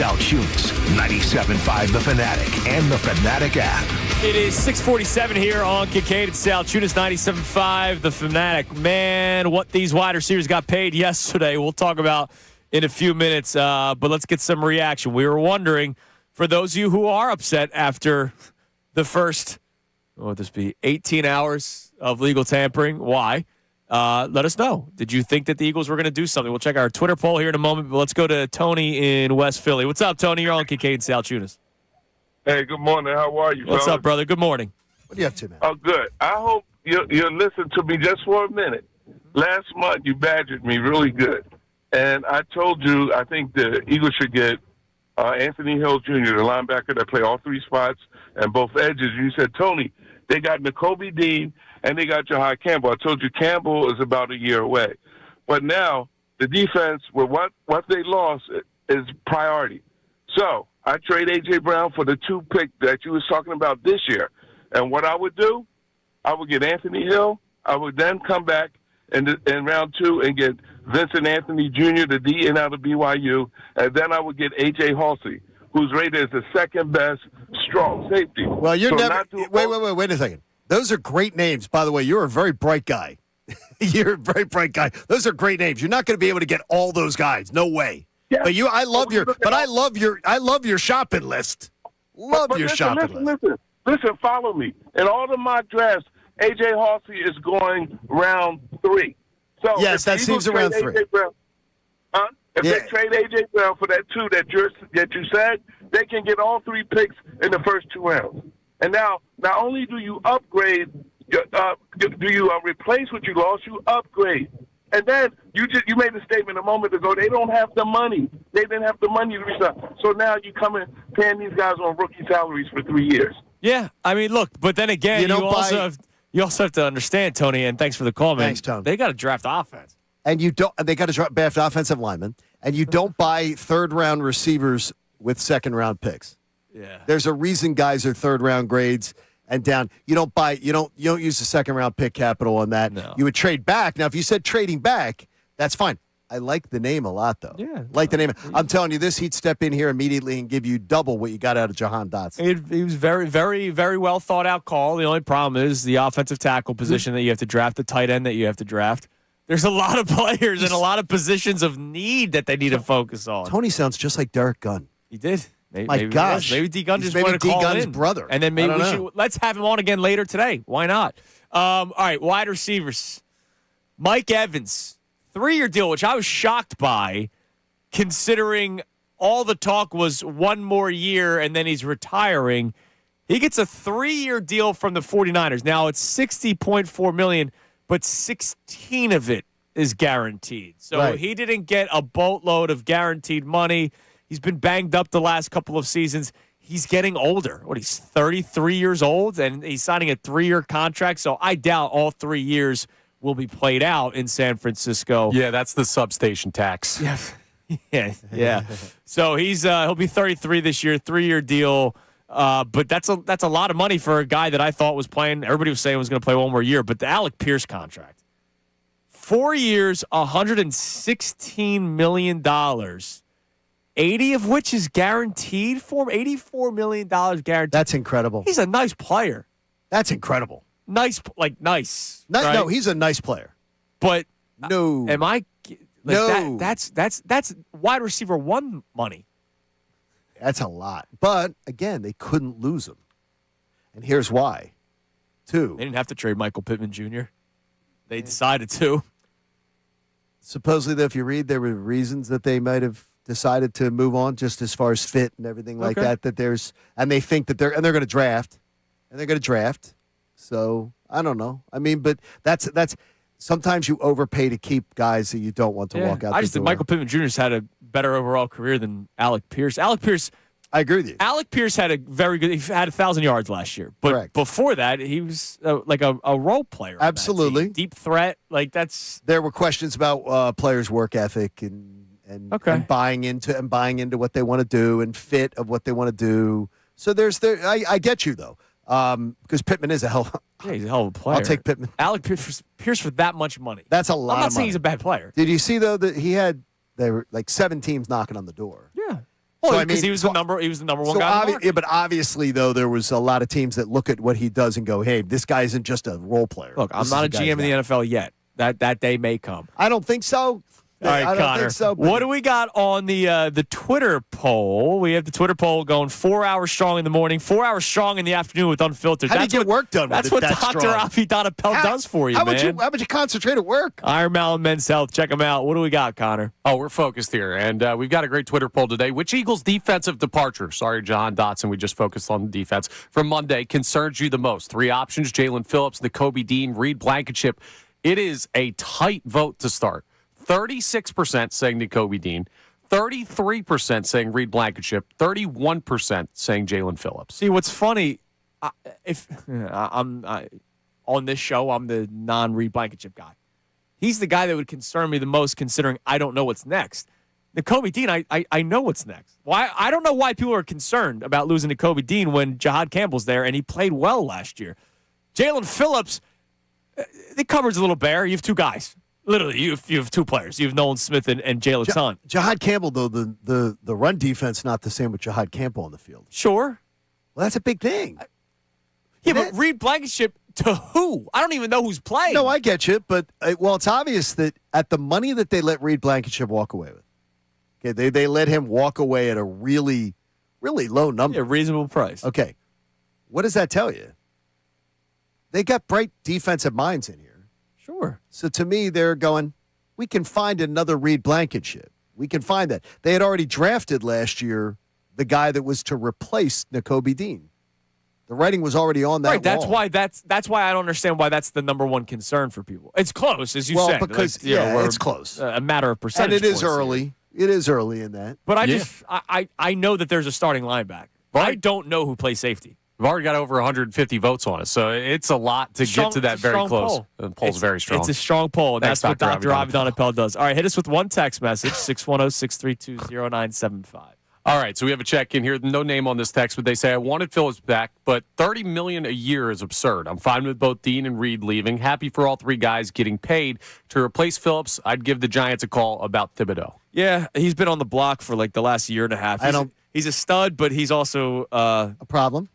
Salciunas, 97.5 The Fanatic and the Fanatic app. It is 6:47 here on Kincade Salciunas, 97.5 The Fanatic. Man, what these wide receivers got paid yesterday, we'll talk about in a few minutes. But let's get some reaction. We were wondering, for those of you who are upset after the first, what would this be, 18 hours of legal tampering, why? Let us know. Did you think that the Eagles were going to do something? We'll check our Twitter poll here in a moment, but let's go to Tony in West Philly. What's up, Tony? You're on Kincade Salciunas. Hey, good morning. How are you, What's fellas? up, brother? Good morning. What are you up to, man? Oh, good. I hope you'll listen to me just for a minute. Last month, you badgered me really good. And I told you I think the Eagles should get Anthony Hill Jr., the linebacker that play all three spots and both edges. You said, Tony, they got Nico Dean and they got Jahai Campbell. I told you Campbell is about a year away. But now the defense, with what they lost, is priority. So I trade A.J. Brown for the 2 pick that you was talking about this year. And what I would do, I would get Anthony Hill. I would then come back in round 2 and get Vincent Anthony Jr., the DN out of BYU. And then I would get A.J. Halsey, who's rated as the second best strong safety. Well, you're never – wait a second. Those are great names. By the way, you're a very bright guy. You're a very bright guy. Those are great names. You're not going to be able to get all those guys. No way. Yeah. But I love your shopping list. Shopping list. Listen, follow me. In all the mock drafts, A.J. Halsey is going round 3. So yes, that seems around 3. If they trade A.J. Brown for that 2 that you said, they can get all 3 picks in the first 2 rounds. And now, not only do you upgrade, do you replace what you lost, you upgrade. And then you made a statement a moment ago. They don't have the money. They didn't have the money to resign. So now you come in paying these guys on rookie salaries for 3 years. Yeah, I mean, look, but then again, you also have to understand, Tony, and thanks for the call, man. Thanks, Tony. They got to draft offense. And they got to draft offensive linemen, and you don't buy third-round receivers with second-round picks. Yeah. There's a reason guys are third-round grades and down. You don't use the second-round pick capital on that. No. You would trade back. Now, if you said trading back, that's fine. I like the name a lot, though. Yeah. Like the name. I'm telling you this, he'd step in here immediately and give you double what you got out of Jahan Dotson. He was very, very, very well thought out call. The only problem is the offensive tackle position that you have to draft, the tight end that you have to draft. There's a lot of players and a lot of positions of need that they need to focus on. Tony sounds just like Derek Gunn. He did. My gosh. Maybe D. Gunn just wanted to call Gunn's in. brother. And then maybe let's have him on again later today. Why not? All right, wide receivers. Mike Evans, 3-year deal, which I was shocked by, considering all the talk was 1 more year and then he's retiring. He gets a 3-year deal from the 49ers. Now it's $60.4 million, but 16 of it is guaranteed. So He didn't get a boatload of guaranteed money. He's been banged up the last couple of seasons. He's getting older. He's 33 years old, and he's signing a 3-year contract. So I doubt all 3 years will be played out in San Francisco. Yeah, that's the substation tax. Yeah. So he'll be 33 this year, 3-year deal. But that's a lot of money for a guy that I thought was playing. Everybody was saying was going to play 1 more year. But the Alec Pierce contract, 4 years, $116 million. 80 of which is guaranteed for him. $84 million guaranteed. That's incredible. He's a nice player. That's incredible. Nice. Right? No, he's a nice player. But no. Am I? No. That's wide receiver 1 money. That's a lot. But, again, they couldn't lose him. And here's why. 2. They didn't have to trade Michael Pittman Jr. They decided to. Supposedly, though, if you read, there were reasons that they might have decided to move on just as far as fit and everything like that and they think that they're going to draft. So, I don't know. I mean, but that's sometimes you overpay to keep guys that you don't want to walk out. I just think Michael Pittman Jr.'s had a better overall career than Alec Pierce. I agree with you. Alec Pierce had he had 1,000 yards last year. But Correct. Before that, he was like a role player. Absolutely. Deep threat. There were questions about players' work ethic and buying into what they want to do and fit of what they want to do. So I get you though. Because Pittman is he's a hell of a player. I'll take Pittman. Alec Pierce for that much money. That's a lot. I'm not saying he's a bad player. Did you see though that there were like 7 teams knocking on the door? Yeah. Well, because he was the number one guy. But obviously, though, there was a lot of teams that look at what he does and go, "Hey, this guy isn't just a role player." Look, I'm not a GM in the NFL yet. That day may come. I don't think so. All right, I don't Connor. think so, what do we got on the Twitter poll? We have the Twitter poll going 4 hours strong in the morning, 4 hours strong in the afternoon with Unfiltered. How do you get work done with That's what Dr. Avi Donapel does for you, man. How would you concentrate at work? Iron Mountain Men's Health. Check them out. What do we got, Connor? Oh, we're focused here, and we've got a great Twitter poll today. Which Eagles defensive departure, sorry, John Dotson, we just focused on the defense, from Monday concerns you the most? 3 options, Jalen Phillips, Nico Dean, Reed Blankenship. It is a tight vote to start. 36% saying Nico Dean, 33% saying Reed Blankenship, 31% saying Jalen Phillips. See, what's funny, I'm on this show, I'm the non-Reed Blankenship guy. He's the guy that would concern me the most, considering I don't know what's next. Nico Dean, I know what's next. Why? I don't know why people are concerned about losing Nico Dean when Jahad Campbell's there and he played well last year. Jalen Phillips, the cupboard's a little bare. You have 2 guys. Literally, you have 2 players. You have Nolan Smith and Jalen Son. Jahad Campbell, though, the run defense not the same with Jahad Campbell on the field. Sure. Well, that's a big thing. But Reed Blankenship to who? I don't even know who's playing. No, I get you, but it's obvious that at the money that they let Reed Blankenship walk away with, okay, they let him walk away at a really, really low number. Yeah, reasonable price. Okay, what does that tell you? They got bright defensive minds in here. Sure. So to me, they're going, we can find another Reed Blankenship. We can find that. They had already drafted last year the guy that was to replace Nico Dean. The writing was already on that right, that's wall. that's why I don't understand why that's the number one concern for people. It's close, as you said. Well, because it's close. A matter of percentage. And it is points early. Here. It is early in that. But I know that there's a starting linebacker. Right. I don't know who plays safety. We've already got over 150 votes on us, so it's a lot to get to that very close. Poll. The poll's very strong. It's a strong poll, and that's what Dr. Avi Donapel does. All right, hit us with one text message, 610-632-0975. All right, so we have a check-in here. No name on this text, but they say, I wanted Phillips back, but $30 million a year is absurd. I'm fine with both Dean and Reed leaving. Happy for all 3 guys getting paid. To replace Phillips, I'd give the Giants a call about Thibodeau. Yeah, he's been on the block for like the last year and a half. He's a stud, but he's also a problem.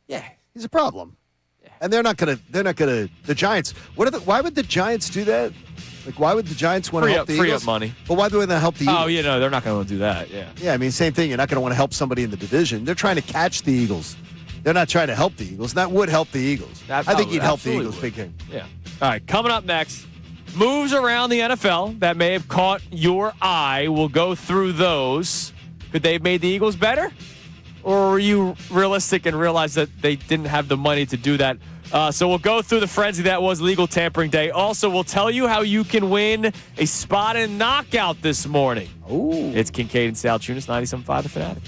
Yeah. He's a problem. Yeah. And they're not gonna the Giants. Why would the Giants do that? Like, why would the Giants want to help the Eagles? Free up money. But why do they help the Eagles? Oh, yeah, no, they're not going to do that, yeah. Yeah, I mean, same thing. You're not going to want to help somebody in the division. They're trying to catch the Eagles. They're not trying to help the Eagles. That would help the Eagles. I think he'd help the Eagles big time. Yeah. All right, coming up next, moves around the NFL that may have caught your eye. We'll go through those. Could they have made the Eagles better? Or were you realistic and realized that they didn't have the money to do that? So we'll go through the frenzy that was legal tampering day. Also, we'll tell you how you can win a spot in Knockout this morning. Ooh. It's Kincade Salciunas, 97.5 The Fanatic.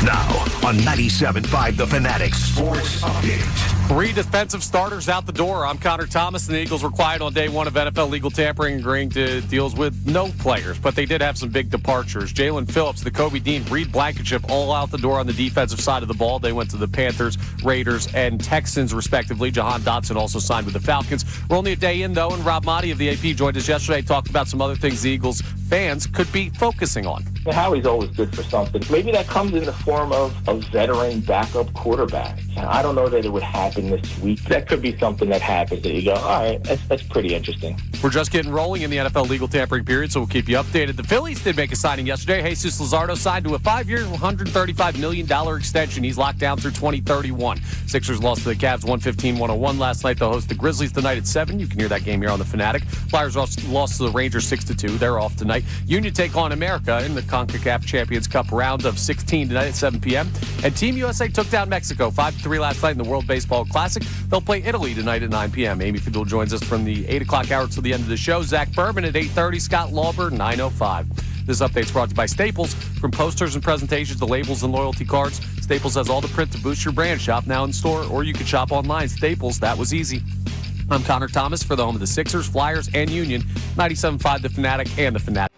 Now on 97.5 The Fanatic Sports Update. 3 defensive starters out the door. I'm Connor Thomas, and the Eagles were quiet on day 1 of NFL legal tampering, agreeing to deals with no players, but they did have some big departures. Jalen Phillips, Nico Dean, Reed Blankenship, all out the door on the defensive side of the ball. They went to the Panthers, Raiders, and Texans, respectively. Jahan Dotson also signed with the Falcons. We're only a day in, though, and Rob Motti of the AP joined us yesterday, talked about some other things the Eagles fans could be focusing on. Howie's always good for something. Maybe that comes in the form of a veteran backup quarterback. I don't know that it would happen this week. That could be something that happens that you go, all right, that's pretty interesting. We're just getting rolling in the NFL legal tampering period, so we'll keep you updated. The Phillies did make a signing yesterday. Jesus Lazardo signed to a 5-year, $135 million extension. He's locked down through 2031. Sixers lost to the Cavs 115-101 last night. They'll host the Grizzlies tonight at 7. You can hear that game here on the Fanatic. Flyers lost to the Rangers 6-2. They're off tonight. Union take on America in the CONCACAF Champions Cup round of 16 tonight at 7 p.m. And Team USA took down Mexico 5-3 last night in the World Baseball Classic. They'll play Italy tonight at 9 p.m. Amy Fidel joins us from the 8 o'clock hour to the end of the show. Zack Berman at 8:30. Scott Lawberg, 9:05. This update's brought to you by Staples. From posters and presentations to labels and loyalty cards, Staples has all the print to boost your brand. Shop now in store, or you can shop online. Staples, that was easy. I'm Connor Thomas for the home of the Sixers, Flyers, and Union. 97.5 The Fanatic and The Fanatic.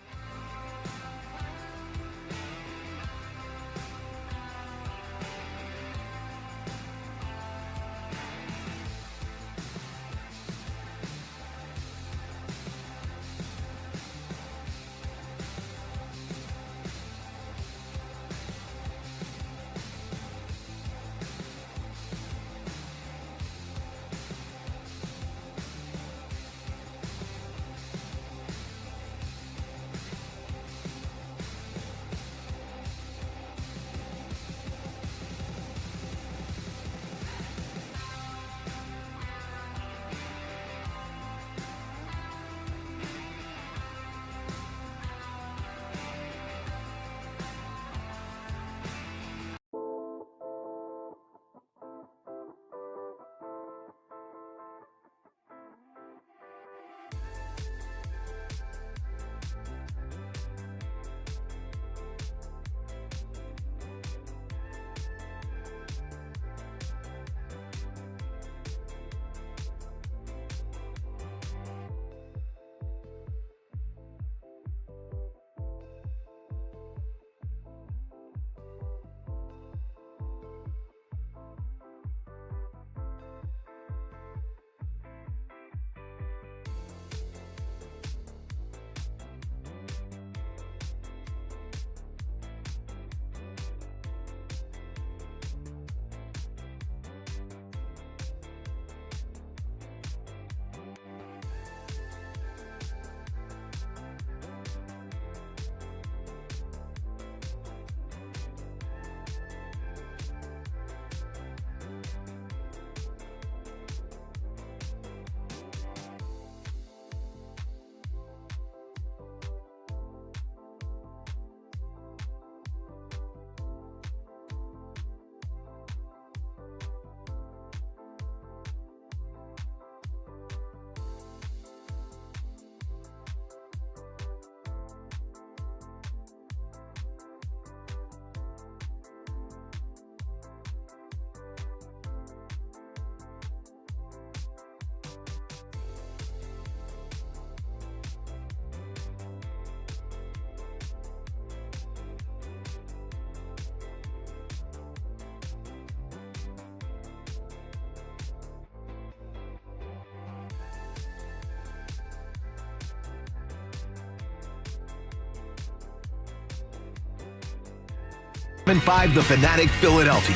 97.5 The Fanatic Philadelphia.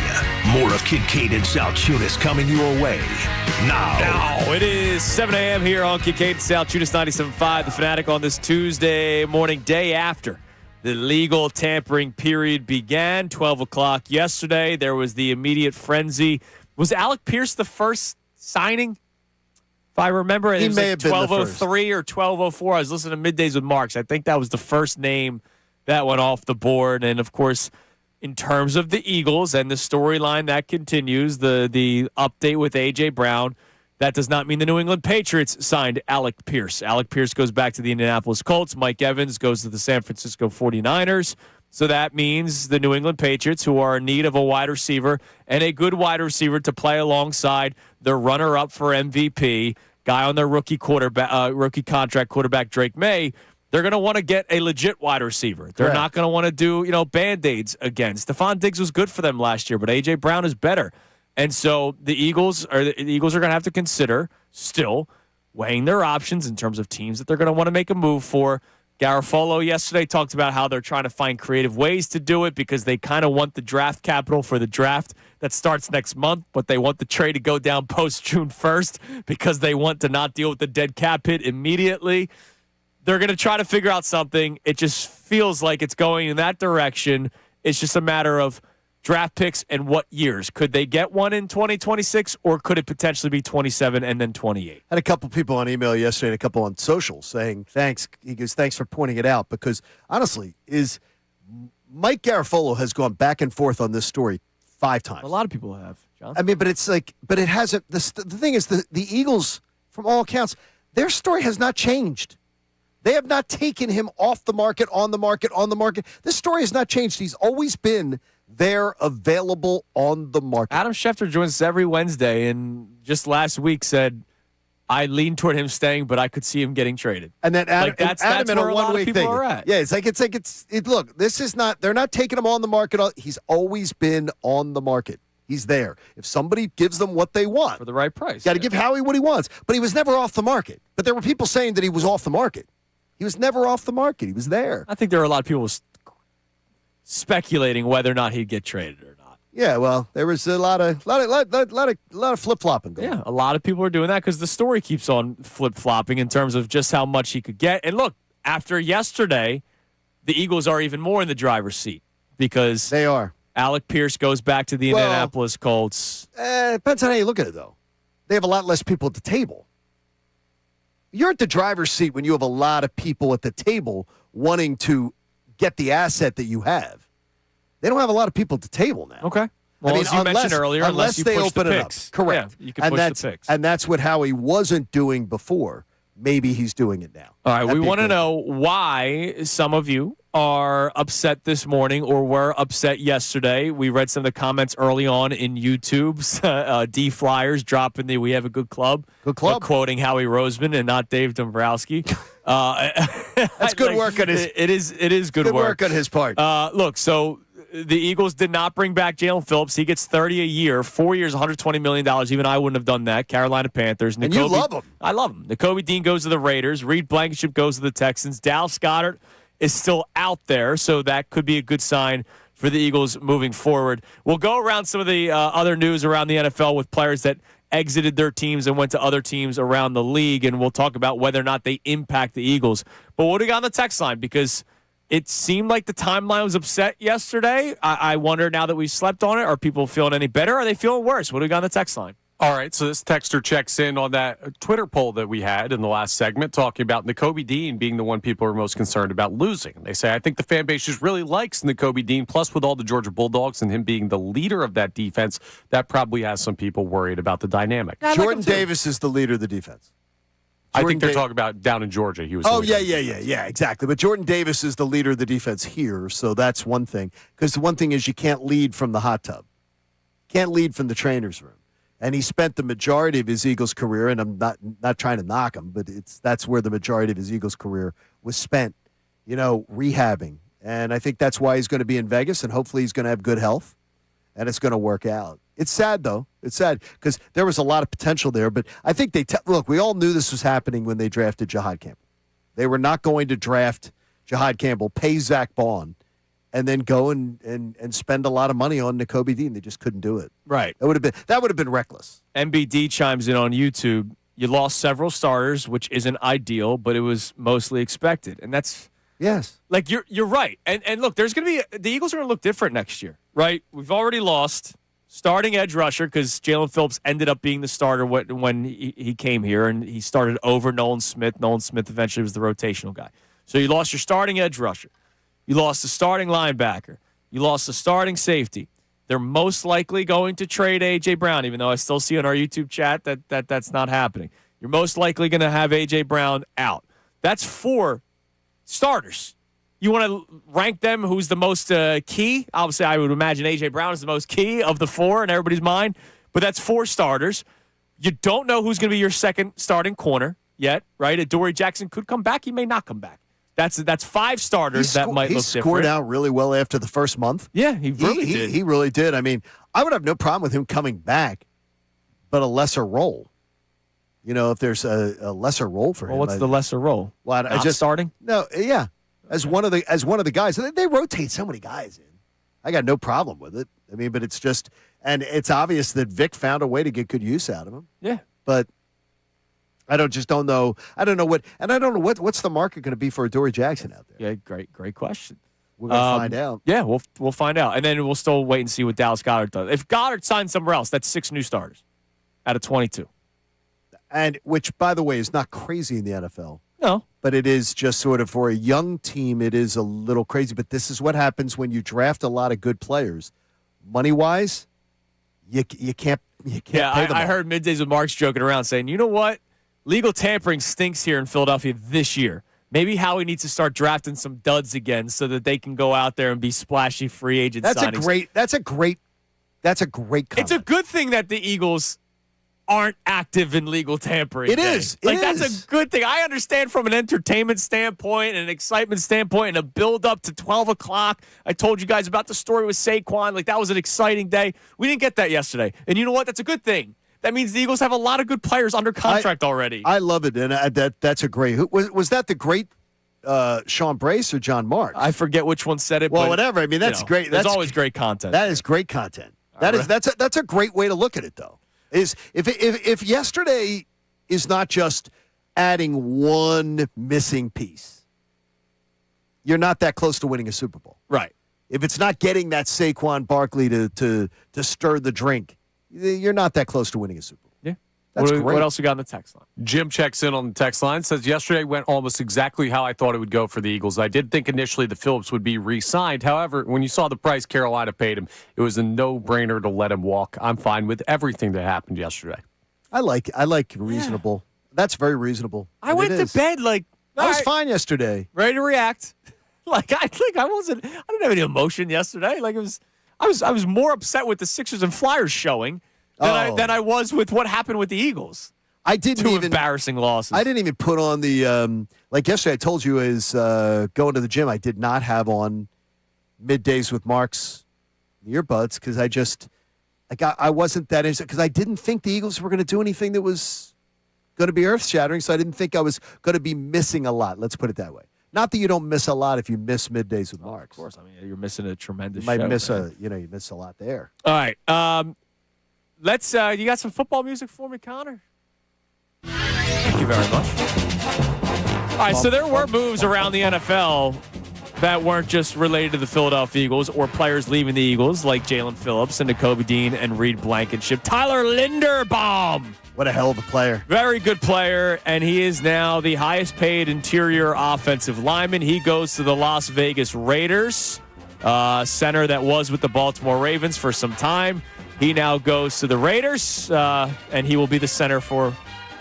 More of Kincade and Salciunas coming your way now. It is 7 a.m. here on Kincade Salciunas 97.5 The Fanatic on this Tuesday morning, day after the legal tampering period began. 12 o'clock yesterday. There was the immediate frenzy. Was Alec Pierce the first signing? If I remember, it was like 12:03 or 12:04. I was listening to Middays with Marks. I think that was the first name that went off the board. And, of course, in terms of the Eagles and the storyline that continues, the update with A.J. Brown, that does not mean the New England Patriots signed Alec Pierce. Alec Pierce goes back to the Indianapolis Colts. Mike Evans goes to the San Francisco 49ers. So that means the New England Patriots, who are in need of a wide receiver and a good wide receiver to play alongside their runner-up for MVP, guy on their rookie contract, quarterback Drake May, they're going to want to get a legit wide receiver. They're not going to want to do, Band-Aids again. Stephon Diggs was good for them last year, but A.J. Brown is better. And so the Eagles are going to have to consider still weighing their options in terms of teams that they're going to want to make a move for. Garofalo yesterday talked about how they're trying to find creative ways to do it because they kind of want the draft capital for the draft that starts next month, but they want the trade to go down post June 1st because they want to not deal with the dead cap hit immediately. They're going to try to figure out something. It just feels like it's going in that direction. It's just a matter of draft picks and what years. Could they get one in 2026, or could it potentially be 27 and then 28? I had a couple people on email yesterday and a couple on social saying thanks. He goes, thanks for pointing it out, because honestly, Mike Garofalo has gone back and forth on this story 5 times. A lot of people have, John. I mean, but it hasn't. The thing is, the Eagles, from all accounts, their story has not changed. They have not taken him off the market, on the market, on the market. This story has not changed. He's always been there, available on the market. Adam Schefter joins us every Wednesday, and just last week said, I lean toward him staying, but I could see him getting traded. And then Adam, that's in where a a lot of one-week people thing are at. Yeah, look, this is not, they're not taking him on the market. He's always been on the market. He's there. If somebody gives them what they want. For the right price. Got to give Howie what he wants. But he was never off the market. But there were people saying that he was off the market. He was never off the market. He was there. I think there are a lot of people speculating whether or not he'd get traded or not. Yeah, well, there was a lot of flip flopping going on. Yeah, a lot of people are doing that because the story keeps on flip flopping in terms of just how much he could get. And look, after yesterday, the Eagles are even more in the driver's seat because they are. Alec Pierce goes back to the Indianapolis Colts. Depends on how you look at it, though. They have a lot less people at the table. You're at the driver's seat when you have a lot of people at the table wanting to get the asset that you have. They don't have a lot of people at the table now. Okay. Well, as you mentioned earlier, unless you they push open the it picks. up. Correct. Yeah, you can push the picks. And that's what Howie wasn't doing before. Maybe he's doing it now. All right, we want to know why some of you are upset this morning or were upset yesterday. We read some of the comments early on in YouTube's D Flyers dropping the "We Have a Good Club," quoting Howie Roseman and not Dave Dombrowski. That's good work on his. It is good work on his part. Look, so the Eagles did not bring back Jalen Phillips. He gets $30 a year, 4 years, $120 million. Even I wouldn't have done that. Carolina Panthers. And you love him. I love him. Nico Dean goes to the Raiders. Reed Blankenship goes to the Texans. Dallas Goedert is still out there, so that could be a good sign for the Eagles moving forward. We'll go around some of the other news around the NFL with players that exited their teams and went to other teams around the league, and we'll talk about whether or not they impact the Eagles. But what do we got on the text line? Because it seemed like the timeline was upset yesterday. I wonder, now that we've slept on it, are people feeling any better? Or are they feeling worse? What do we got on the text line? All right, so this texter checks in on that Twitter poll that we had in the last segment, talking about Nico Dean being the one people are most concerned about losing. They say, I think the fan base just really likes Nico Dean, plus with all the Georgia Bulldogs and him being the leader of that defense, that probably has some people worried about the dynamic. Jordan Davis is the leader of the defense. I think they're talking about down in Georgia. He was. Yeah, exactly. But Jordan Davis is the leader of the defense here, so that's one thing. Because the one thing is you can't lead from the hot tub. Can't lead from the trainer's room. And he spent the majority of his Eagles career, and I'm not trying to knock him, but that's where the majority of his Eagles career was spent, rehabbing. And I think that's why he's going to be in Vegas, and hopefully he's going to have good health, and it's going to work out. It's sad, though. It's sad because there was a lot of potential there. But I think look, we all knew this was happening when they drafted Jahad Campbell. They were not going to draft Jahad Campbell, pay Zach Baun, and then go and spend a lot of money on Nico Dean. They just couldn't do it. Right. That would have been reckless. MBD chimes in on YouTube. You lost several starters, which isn't ideal, but it was mostly expected. And that's like you're right. And look, there's gonna be the Eagles are gonna look different next year, right? We've already lost starting edge rusher because Jalen Phillips ended up being the starter when he came here, and he started over Nolan Smith. Nolan Smith eventually was the rotational guy. So you lost your starting edge rusher. You lost the starting linebacker. You lost the starting safety. They're most likely going to trade A.J. Brown, even though I still see on our YouTube chat that's not happening. You're most likely going to have A.J. Brown out. That's 4 starters. You want to rank them who's the most key? Obviously, I would imagine A.J. Brown is the most key of the 4 in everybody's mind, but that's 4 starters. You don't know who's going to be your second starting corner yet, right? Adoree Jackson could come back. He may not come back. That's 5 starters that might look different. He scored out really well after the first month. Yeah, he really did. He really did. I mean, I would have no problem with him coming back, but a lesser role. You know, if there's a lesser role for him. Well, what's the lesser role? Well, I just starting? No, yeah. As one of the guys. They rotate so many guys in. I got no problem with it. I mean, but it's just, and it's obvious that Vic found a way to get good use out of him. Yeah. But I don't know what's the market going to be for Adoree Jackson out there. Yeah, great question. We're going to find out. Yeah, we'll find out. And then we'll still wait and see what Dallas Goedert does. If Goddard signs somewhere else, that's 6 new starters out of 22. And which, by the way, is not crazy in the NFL. No. But it is just sort of for a young team, it is a little crazy. But this is what happens when you draft a lot of good players. Money-wise, you can't pay them I all. heard Middays with Mark's joking around saying, you know what? Legal tampering stinks here in Philadelphia this year. Maybe Howie needs to start drafting some duds again so that they can go out there and be splashy free agent signings. That's a great comment. It's a good thing that the Eagles aren't active in legal tampering. It is. That's a good thing. I understand from an entertainment standpoint and an excitement standpoint and a build up to 12 o'clock. I told you guys about the story with Saquon. Like, that was an exciting day. We didn't get that yesterday. And you know what? That's a good thing. That means the Eagles have a lot of good players under contract already. I love it, and that's a great. Was that the great Sean Brace or John Marks? I forget which one said it. Well, but, whatever. I mean, that's great. There's always great content. That is great content. That's a great way to look at it, though. Is if yesterday is not just adding one missing piece, you're not that close to winning a Super Bowl, right? If it's not getting that Saquon Barkley to stir the drink, you're not that close to winning a Super Bowl. Yeah. That's great. What else we got on the text line? Jim checks in on the text line, says, yesterday went almost exactly how I thought it would go for the Eagles. I did think initially the Phillips would be re-signed. However, when you saw the price Carolina paid him, it was a no-brainer to let him walk. I'm fine with everything that happened yesterday. I like reasonable. Yeah. That's very reasonable. I went to bed I was fine yesterday. Ready to react. I didn't have any emotion yesterday. I was more upset with the Sixers and Flyers showing than I was with what happened with the Eagles. I didn't Two even embarrassing losses. I didn't even put on the like yesterday. I told you is going to the gym. I did not have on Middays with Mark's earbuds because I wasn't that interested because I didn't think the Eagles were going to do anything that was going to be earth shattering. So I didn't think I was going to be missing a lot. Let's put it that way. Not that you don't miss a lot if you miss Middays with Mark. Of course, I mean you're missing a tremendous. You might show, miss man. you miss a lot there. All right, let's. You got some football music for me, Connor? Thank you very much. All right, so there were moves around the NFL that weren't just related to the Philadelphia Eagles or players leaving the Eagles, like Jalen Phillips and Nico Dean and Reed Blankenship. Tyler Linderbaum. What a hell of a player. Very good player, and he is now the highest paid interior offensive lineman. He goes to the Las Vegas Raiders, center that was with the Baltimore Ravens for some time. He now goes to the Raiders, and he will be the center for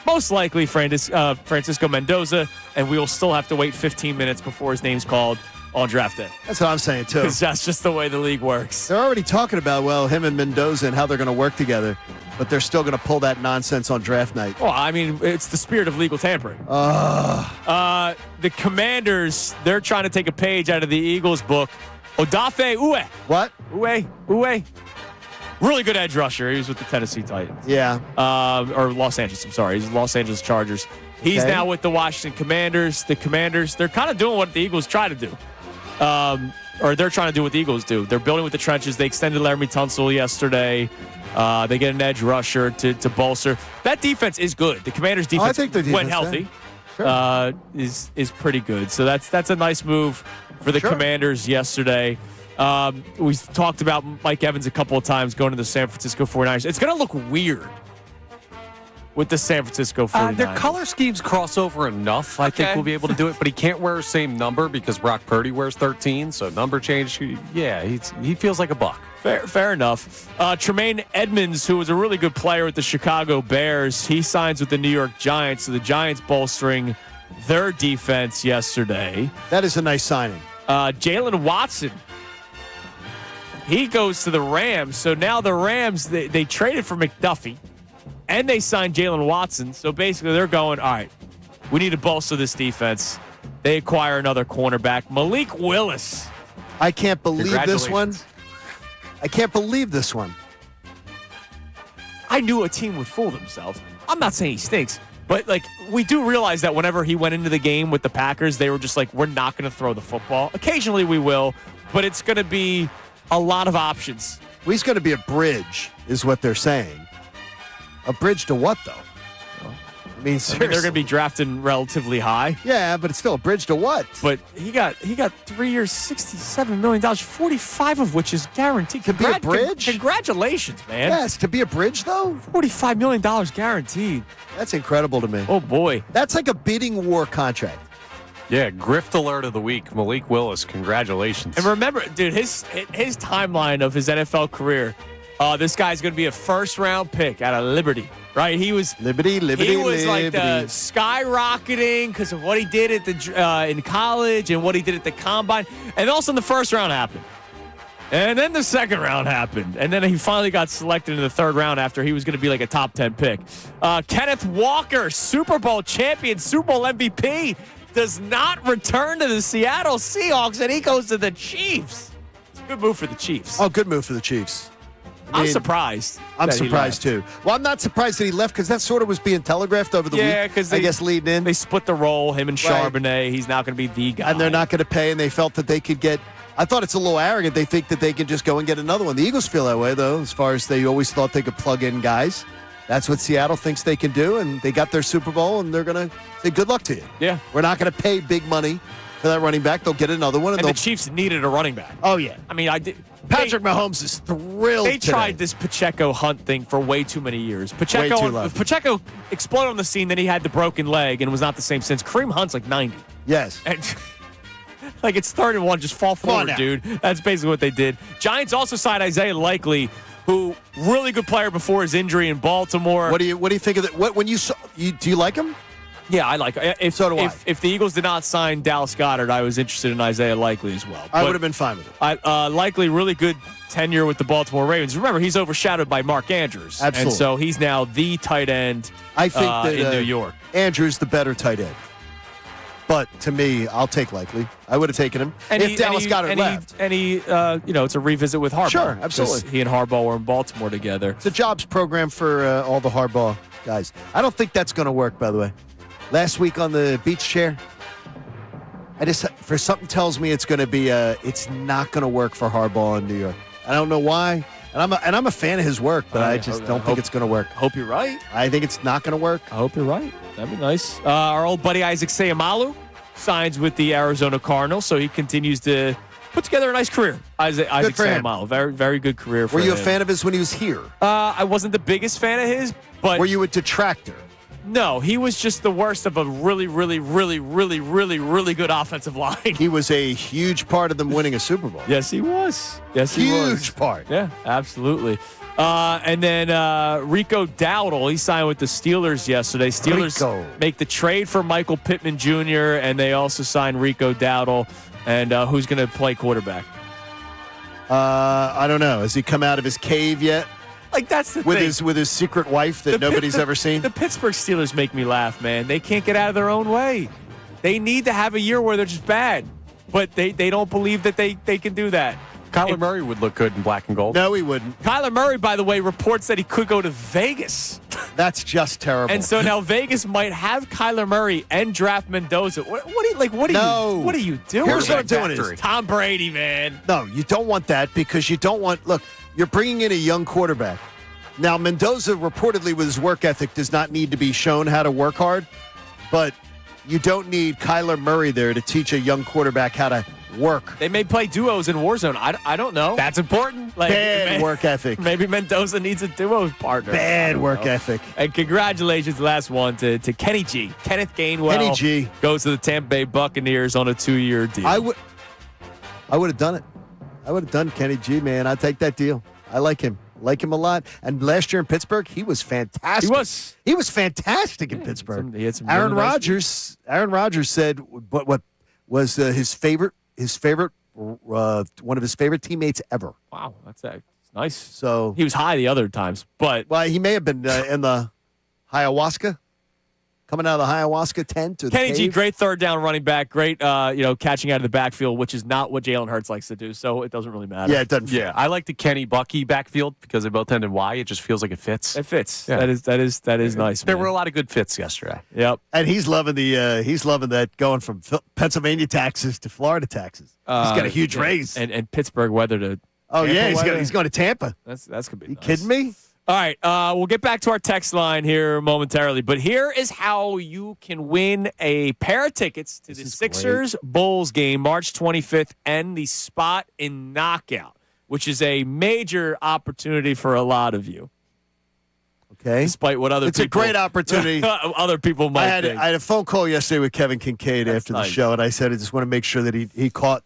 most likely Francisco Mendoza, and we will still have to wait 15 minutes before his name's called on draft day. That's what I'm saying, too. Because that's just the way the league works. They're already talking about, him and Mendoza and how they're going to work together, but they're still going to pull that nonsense on draft night. Well, I mean, it's the spirit of legal tampering. The Commanders, they're trying to take a page out of the Eagles' book. Odafe Uwe. What? Uwe. Really good edge rusher. He was with the Tennessee Titans. Yeah. Or Los Angeles, I'm sorry. He's Los Angeles Chargers. He's now with the Washington Commanders. The Commanders, they're kind of doing what the Eagles try to do. or they're trying to do what the Eagles do. They're building with the trenches. They extended Laramie Tunsil yesterday. They get an edge rusher to bolster. That defense is good. The Commanders' defense, I think the defense when healthy, is pretty good. So that's a nice move for the Commanders yesterday. We talked about Mike Evans a couple of times going to the San Francisco 49ers. It's going to look weird with the San Francisco 49ers. Their color schemes cross over enough. I think we'll be able to do it, but he can't wear the same number because Brock Purdy wears 13, so number change, yeah, he feels like a buck. Fair enough. Tremaine Edmonds, who was a really good player with the Chicago Bears, he signs with the New York Giants, so the Giants bolstering their defense yesterday. That is a nice signing. Jalen Watson, he goes to the Rams, so now the Rams, they traded for McDuffie, and they signed Jalen Watson. So basically they're going, all right, we need to bolster this defense. They acquire another cornerback, Malik Willis. I can't believe this one. I can't believe this one. I knew a team would fool themselves. I'm not saying he stinks, but like we do realize that whenever he went into the game with the Packers, they were just like, we're not going to throw the football. Occasionally we will, but it's going to be a lot of options. Well, he's going to be a bridge, is what they're saying. A bridge to what, though? I mean, seriously. They're going to be drafting relatively high. Yeah, but it's still a bridge to what? But he got 3 years, $67 million, 45 of which is guaranteed. To be a bridge? Congratulations, man. Yes, to be a bridge, though? $45 million guaranteed. That's incredible to me. Oh, boy. That's like a bidding war contract. Yeah, grift alert of the week, Malik Willis. Congratulations. And remember, dude, his timeline of his NFL career, this guy's going to be a first-round pick out of Liberty, right? He was Liberty. He was like skyrocketing because of what he did at the in college and what he did at the combine. And also the first round happened. And then the second round happened. And then he finally got selected in the third round after he was going to be like a top 10 pick. Kenneth Walker, Super Bowl champion, Super Bowl MVP, does not return to the Seattle Seahawks, and he goes to the Chiefs. It's a good move for the Chiefs. Oh, good move for the Chiefs. I'm surprised. I'm surprised, too. Well, I'm not surprised that he left because that sort of was being telegraphed over the week. Yeah, because I guess leading in. They split the role, him and Charbonnet. Right. He's not going to be the guy. And they're not going to pay, and they felt that they could get – I thought it's a little arrogant. They think that they can just go and get another one. The Eagles feel that way, though, as far as they always thought they could plug in guys. That's what Seattle thinks they can do, and they got their Super Bowl, and they're going to say good luck to you. Yeah. We're not going to pay big money for that running back. They'll get another one. And the Chiefs needed a running back. Oh, yeah. I mean, Patrick Mahomes is thrilled They tried this Pacheco Hunt thing for way too many years. Pacheco exploded on the scene, then he had the broken leg and was not the same since. Kareem Hunt's like 90. Yes. And like it's 3rd and 1, just fall forward, dude. That's basically what they did. Giants also signed Isaiah Likely, who really good player before his injury in Baltimore. What do you think of that? Do you like him? Yeah, I like it. So do I. If the Eagles did not sign Dallas Goedert, I was interested in Isaiah Likely as well. I would have been fine with it. Likely really good tenure with the Baltimore Ravens. Remember, he's overshadowed by Mark Andrews. Absolutely. And so he's now the tight end I think that, in New York. Andrews the better tight end. But to me, I'll take Likely. I would have taken him if Dallas Goedert left. It's a revisit with Harbaugh. Sure, absolutely. He and Harbaugh were in Baltimore together. It's a jobs program for all the Harbaugh guys. I don't think that's going to work, by the way. Last week on the beach chair, something tells me it's going to be it's not going to work for Harbaugh in New York. I don't know why. And I'm a fan of his work, but I just don't think it's going to work. Hope you're right. I think it's not going to work. I hope you're right. That'd be nice. Our old buddy Isaac Seumalo signs with the Arizona Cardinals, so he continues to put together a nice career. Isaac Seumalo, very, very good career for him. Were you a fan of his when he was here? I wasn't the biggest fan of his, but... Were you a detractor? No, he was just the worst of a really, really, really, really, really, really good offensive line. He was a huge part of them winning a Super Bowl. Yes, he was. Yes, he was. Huge part. Yeah, absolutely. And then Rico Dowdle, he signed with the Steelers yesterday. Steelers make the trade for Michael Pittman Jr., and they also signed Rico Dowdle. And who's going to play quarterback? I don't know. Has he come out of his cave yet? Like, that's the thing. With his secret wife that nobody's ever seen? The Pittsburgh Steelers make me laugh, man. They can't get out of their own way. They need to have a year where they're just bad. But they don't believe that they can do that. Kyler Murray would look good in black and gold. No, he wouldn't. Kyler Murray, by the way, reports that he could go to Vegas. That's just terrible. And so now Vegas might have Kyler Murray and draft Mendoza. What are you doing? Here's what I'm doing is Tom Brady, man. No, you don't want that because you don't want. Look, you're bringing in a young quarterback. Now, Mendoza reportedly with his work ethic does not need to be shown how to work hard, but you don't need Kyler Murray there to teach a young quarterback how to work. They may play duos in Warzone. I don't know. That's important. Bad work ethic. Maybe Mendoza needs a duo partner. Bad work ethic. And congratulations, last one, to Kenny G. Kenneth Gainwell. Kenny G. Goes to the Tampa Bay Buccaneers on a 2-year deal. I would have done it. I would have done Kenny G, man. I'd take that deal. I like him. Like him a lot. And last year in Pittsburgh, he was fantastic. He was fantastic in Pittsburgh. He had some Aaron really Rodgers said what was his favorite one of his favorite teammates ever. Wow, that's nice. So he was high the other times, but he may have been in the ayahuasca. Coming out of the ayahuasca tent or the Kenny cave. G, great third down running back, great catching out of the backfield, which is not what Jalen Hurts likes to do, so it doesn't really matter. Yeah, it doesn't fit. Yeah, I like the Kenny Bucky backfield because they both end in Y. It just feels like it fits. It fits. Yeah. That is nice. There man. were a lot of good fits yesterday. Yep. And he's loving that going from Pennsylvania taxes to Florida taxes. He's got a huge raise. And Pittsburgh weather to he's going to Tampa. That's gonna be You nice. kidding me? All right, we'll get back to our text line here momentarily, but here is how you can win a pair of tickets to the Sixers-Bulls game, March 25th, and the spot in Knockout, which is a major opportunity for a lot of you. Okay. Despite what It's a great opportunity. other people might think. I had a phone call yesterday with Kevin Kincade after the show, and I said I just want to make sure that he caught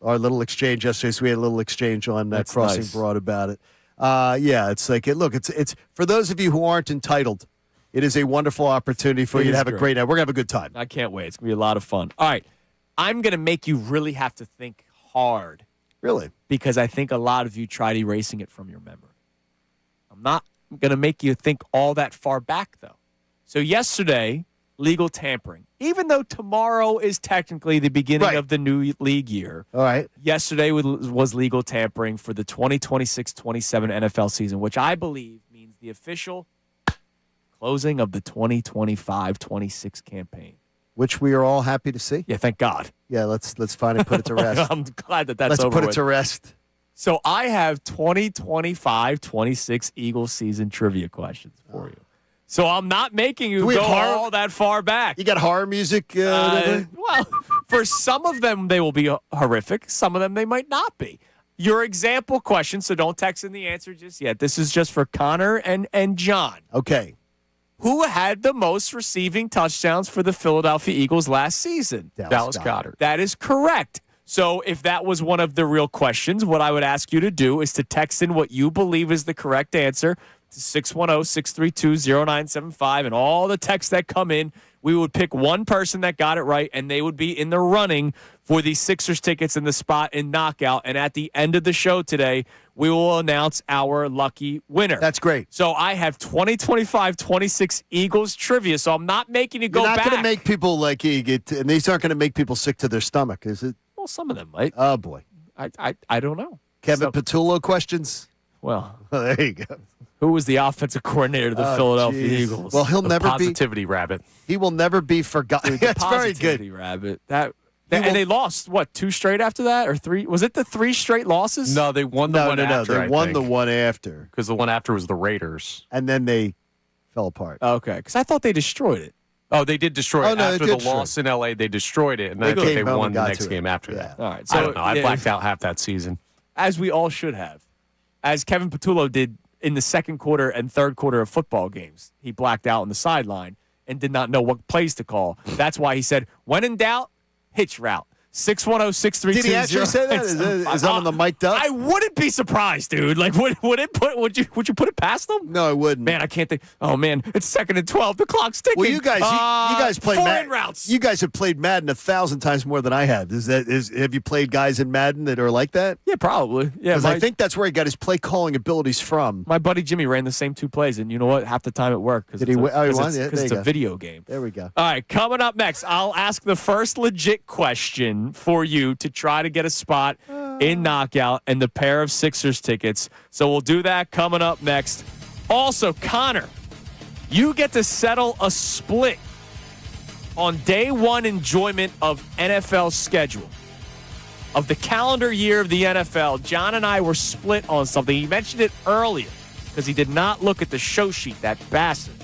our little exchange yesterday, so we had a little exchange on Crossing Broad about it. It's like, look, it's for those of you who aren't entitled, it is a wonderful opportunity for you to have a great night. We're going to have a good time. I can't wait. It's going to be a lot of fun. All right. I'm going to make you really have to think hard. Really? Because I think a lot of you tried erasing it from your memory. I'm not going to make you think all that far back, though. So yesterday, legal tampering. Even though tomorrow is technically the beginning of the new league year. All right. Yesterday was legal tampering for the 2026-27 NFL season, which I believe means the official closing of the 2025-26 campaign. Which we are all happy to see. Yeah, thank God. Yeah, let's finally put it to rest. I'm glad that's let's over put it with. to rest. So I have 2025-26 Eagles season trivia questions for you. So I'm not making you go all that far back. You got horror music? Well, for some of them, they will be horrific. Some of them, they might not be. Your example question, so don't text in the answer just yet. This is just for Connor and John. Okay. Who had the most receiving touchdowns for the Philadelphia Eagles last season? Dallas Goedert. That is correct. So if that was one of the real questions, what I would ask you to do is to text in what you believe is the correct answer to 610-632-0975. And all the texts that come in, we would pick one person that got it right, and they would be in the running for the Sixers tickets in the spot in Knockout. And at the end of the show today, we will announce our lucky winner. That's great. So I have 2025-26 Eagles trivia, so I'm not making you go back. You're not going to make people like you get, and these aren't going to make people sick to their stomach, is it? Well, some of them might. Oh, boy. I don't know. Kevin Patullo questions? Well, there you go. Who was the offensive coordinator of the Philadelphia Eagles? Well, he'll never positivity rabbit. He will never be forgotten. That's very good. Rabbit. And they lost, 2 straight after that? Or 3? Was it the 3 straight losses? No, they won the one after. They won the one after. Because the one after was the Raiders. And then they fell apart. Okay, because I thought they destroyed it. Oh, they did destroy it. No, after the loss in L.A., they destroyed it. And I think they won the next game after that. All right. So, I don't know. I blacked out half that season. As we all should have. As Kevin Patullo did in the second quarter and third quarter of football games. He blacked out on the sideline and did not know what plays to call. That's why he said, when in doubt, hitch route. 610-632-0975. Did he actually say that? Is that on the mic'd up? I wouldn't be surprised, dude. Like, would you put it past them? No, I wouldn't. Man, I can't think. Oh man, it's 2nd and 12. The clock's ticking. Well, you guys played foreign routes. You guys have played Madden 1,000 times more than I have. Have you played guys in Madden that are like that? Yeah, probably. Yeah, because I think that's where he got his play calling abilities from. My buddy Jimmy ran the same 2 plays, and you know what? Half the time it worked because it's a video game. There we go. All right, coming up next, I'll ask the first legit question for you to try to get a spot in Knockout and the pair of Sixers tickets. So we'll do that coming up next. Also, Connor, you get to settle a split on day one enjoyment of NFL schedule. Of the calendar year of the NFL, John and I were split on something. He mentioned it earlier because he did not look at the show sheet, that bastard.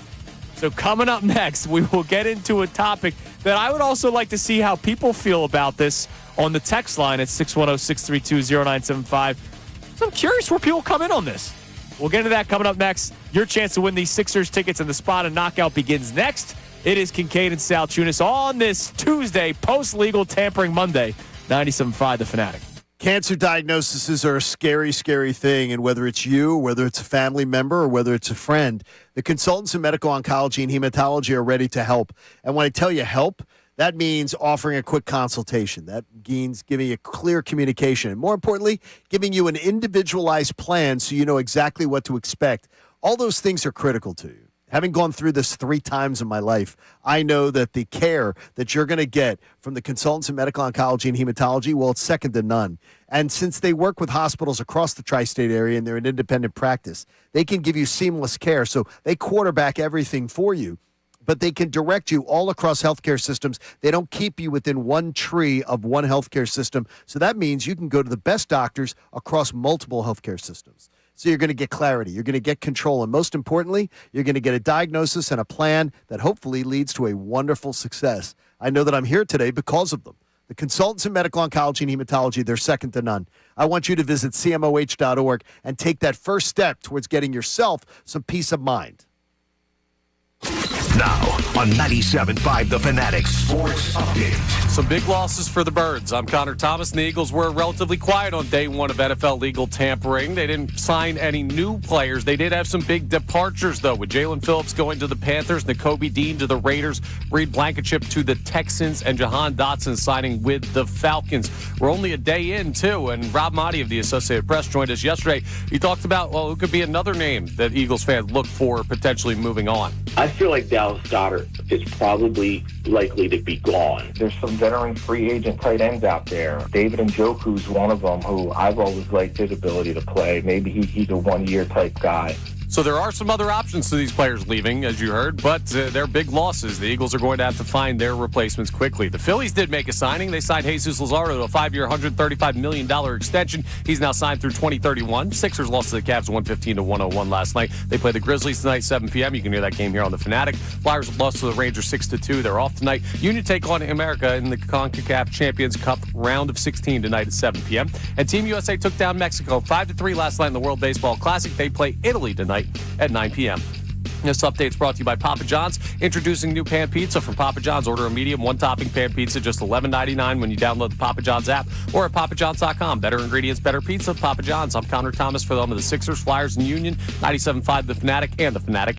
So coming up next, we will get into a topic that I would also like to see how people feel about this on the text line at 610-632-0975. So I'm curious where people come in on this. We'll get into that coming up next. Your chance to win these Sixers tickets and the spot and knockout begins next. It is Kincade and Salciunas on this Tuesday, post-legal tampering Monday, 97.5 The Fanatic. Cancer diagnoses are a scary, scary thing, and whether it's you, whether it's a family member, or whether it's a friend, the consultants in medical oncology and hematology are ready to help. And when I tell you help, that means offering a quick consultation. That means giving you clear communication. And more importantly, giving you an individualized plan so you know exactly what to expect. All those things are critical to you. Having gone through this 3 times in my life, I know that the care that you're going to get from the consultants in medical oncology and hematology, well, it's second to none. And since they work with hospitals across the tri-state area and they're an independent practice, they can give you seamless care. So they quarterback everything for you, but they can direct you all across healthcare systems. They don't keep you within one tree of one healthcare system. So that means you can go to the best doctors across multiple healthcare systems. So you're going to get clarity. You're going to get control. And most importantly, you're going to get a diagnosis and a plan that hopefully leads to a wonderful success. I know that I'm here today because of them. The consultants in medical oncology and hematology, they're second to none. I want you to visit cmoh.org and take that first step towards getting yourself some peace of mind. Now on 97.5 The Fanatic Sports Update. Some big losses for the Birds. I'm Connor Thomas. And the Eagles were relatively quiet on day one of NFL legal tampering. They didn't sign any new players. They did have some big departures, though, with Jalen Phillips going to the Panthers, Nico Dean to the Raiders, Reed Blankenship to the Texans, and Jahan Dotson signing with the Falcons. We're only a day in, too, and Rob Motti of the Associated Press joined us yesterday. He talked about, well, it could be another name that Eagles fans look for potentially moving on. I feel like Dallas Goedert is probably likely to be gone. There's some veteran free agent tight ends out there. David Njoku's one of them who I've always liked his ability to play. Maybe he's a one-year type guy. So there are some other options to these players leaving, as you heard, but they're big losses. The Eagles are going to have to find their replacements quickly. The Phillies did make a signing. They signed Jesus Lazardo to a 5-year, $135 million extension. He's now signed through 2031. Sixers lost to the Cavs 115-101 last night. They play the Grizzlies tonight, 7 p.m. You can hear that game here on The Fanatic. Flyers lost to the Rangers 6-2. They're off tonight. Union take on America in the CONCACAF Champions Cup round of 16 tonight at 7 p.m. And Team USA took down Mexico 5-3 last night in the World Baseball Classic. They play Italy tonight at 9 p.m. This update's brought to you by Papa John's. Introducing new pan pizza from Papa John's. Order a medium, one-topping pan pizza, just $11.99 when you download the Papa John's app or at papajohns.com. Better ingredients, better pizza. Papa John's. I'm Connor Thomas for the home of the Sixers, Flyers, and Union. 97.5 The Fanatic and The Fanatic.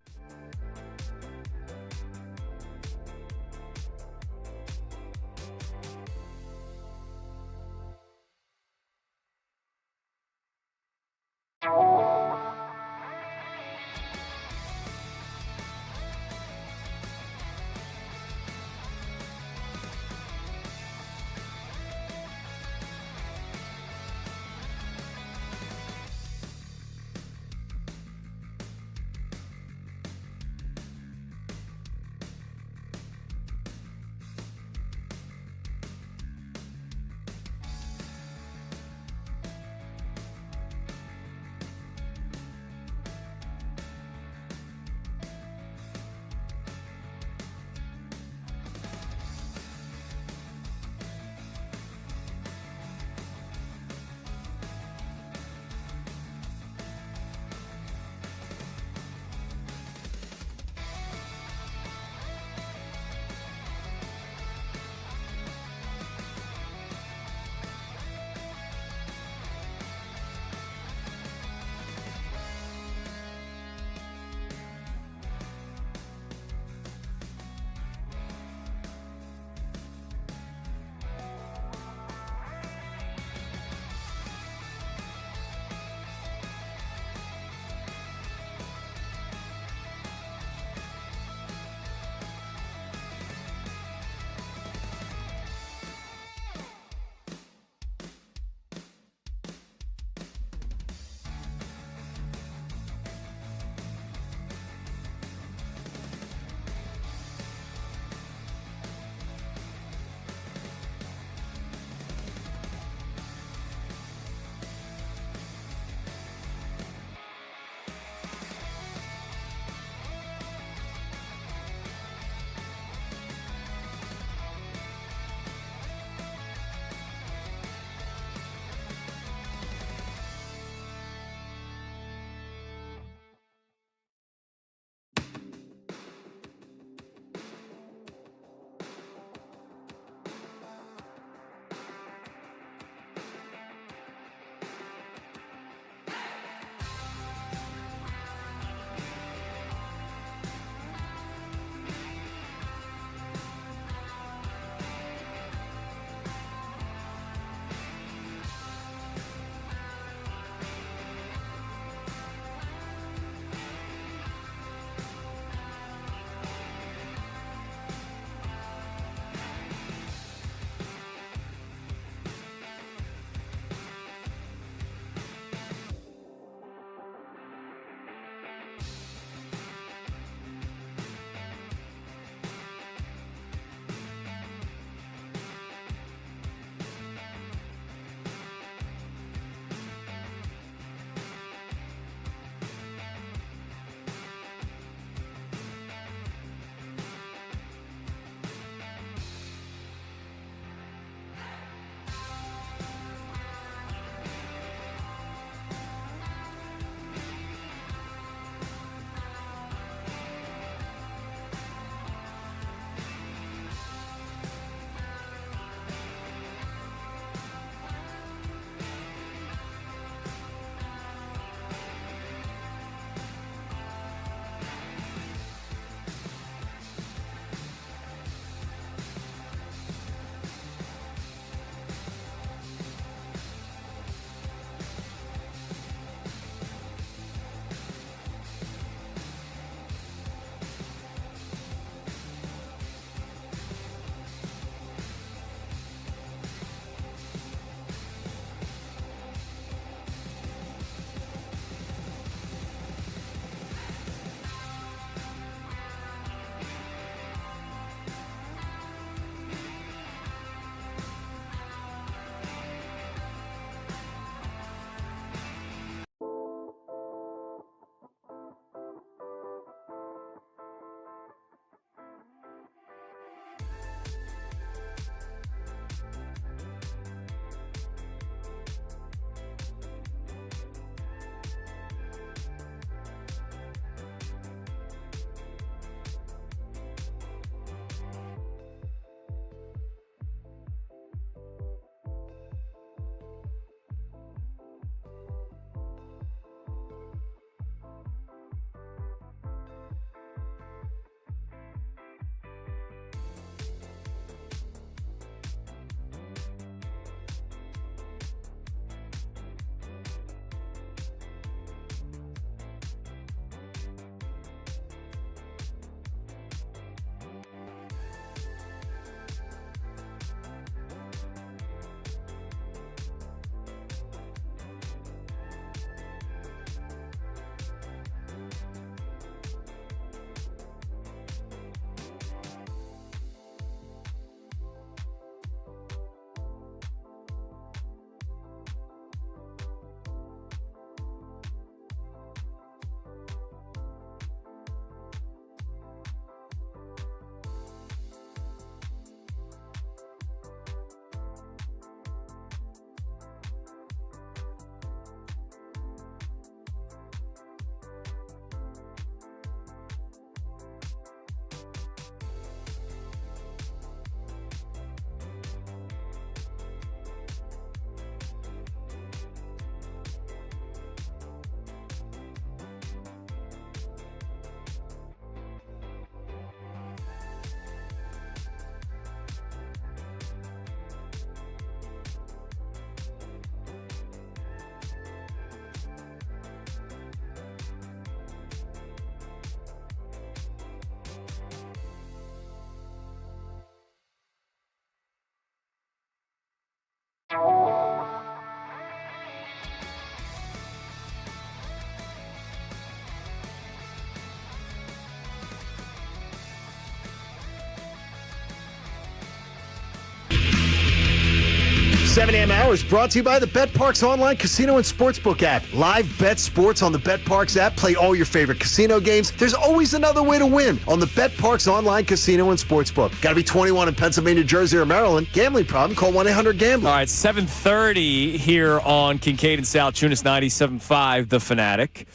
7 a.m. hour is brought to you by the BetParks online casino and sportsbook app. Live bet sports on the BetParks app. Play all your favorite casino games. There's always another way to win on the BetParks online casino and sportsbook. Got to be 21 in Pennsylvania, Jersey, or Maryland. Gambling problem? Call 1-800-GAMBLER. All right, 7:30 here on Kincade and Salciunas 97.5, The Fanatic.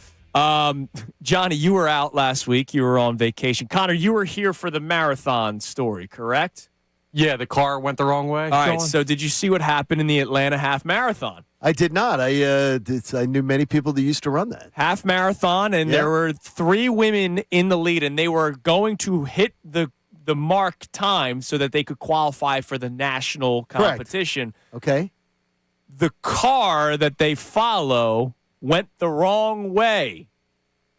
Johnny, you were out last week. You were on vacation. Connor, you were here for the marathon story, correct? Yeah, the car went the wrong way. All right, so did you see what happened in the Atlanta half marathon? I did not. I knew many people that used to run that. Half marathon, and there were 3 women in the lead, and they were going to hit the mark time so that they could qualify for the national competition. Correct. Okay. The car that they follow went the wrong way.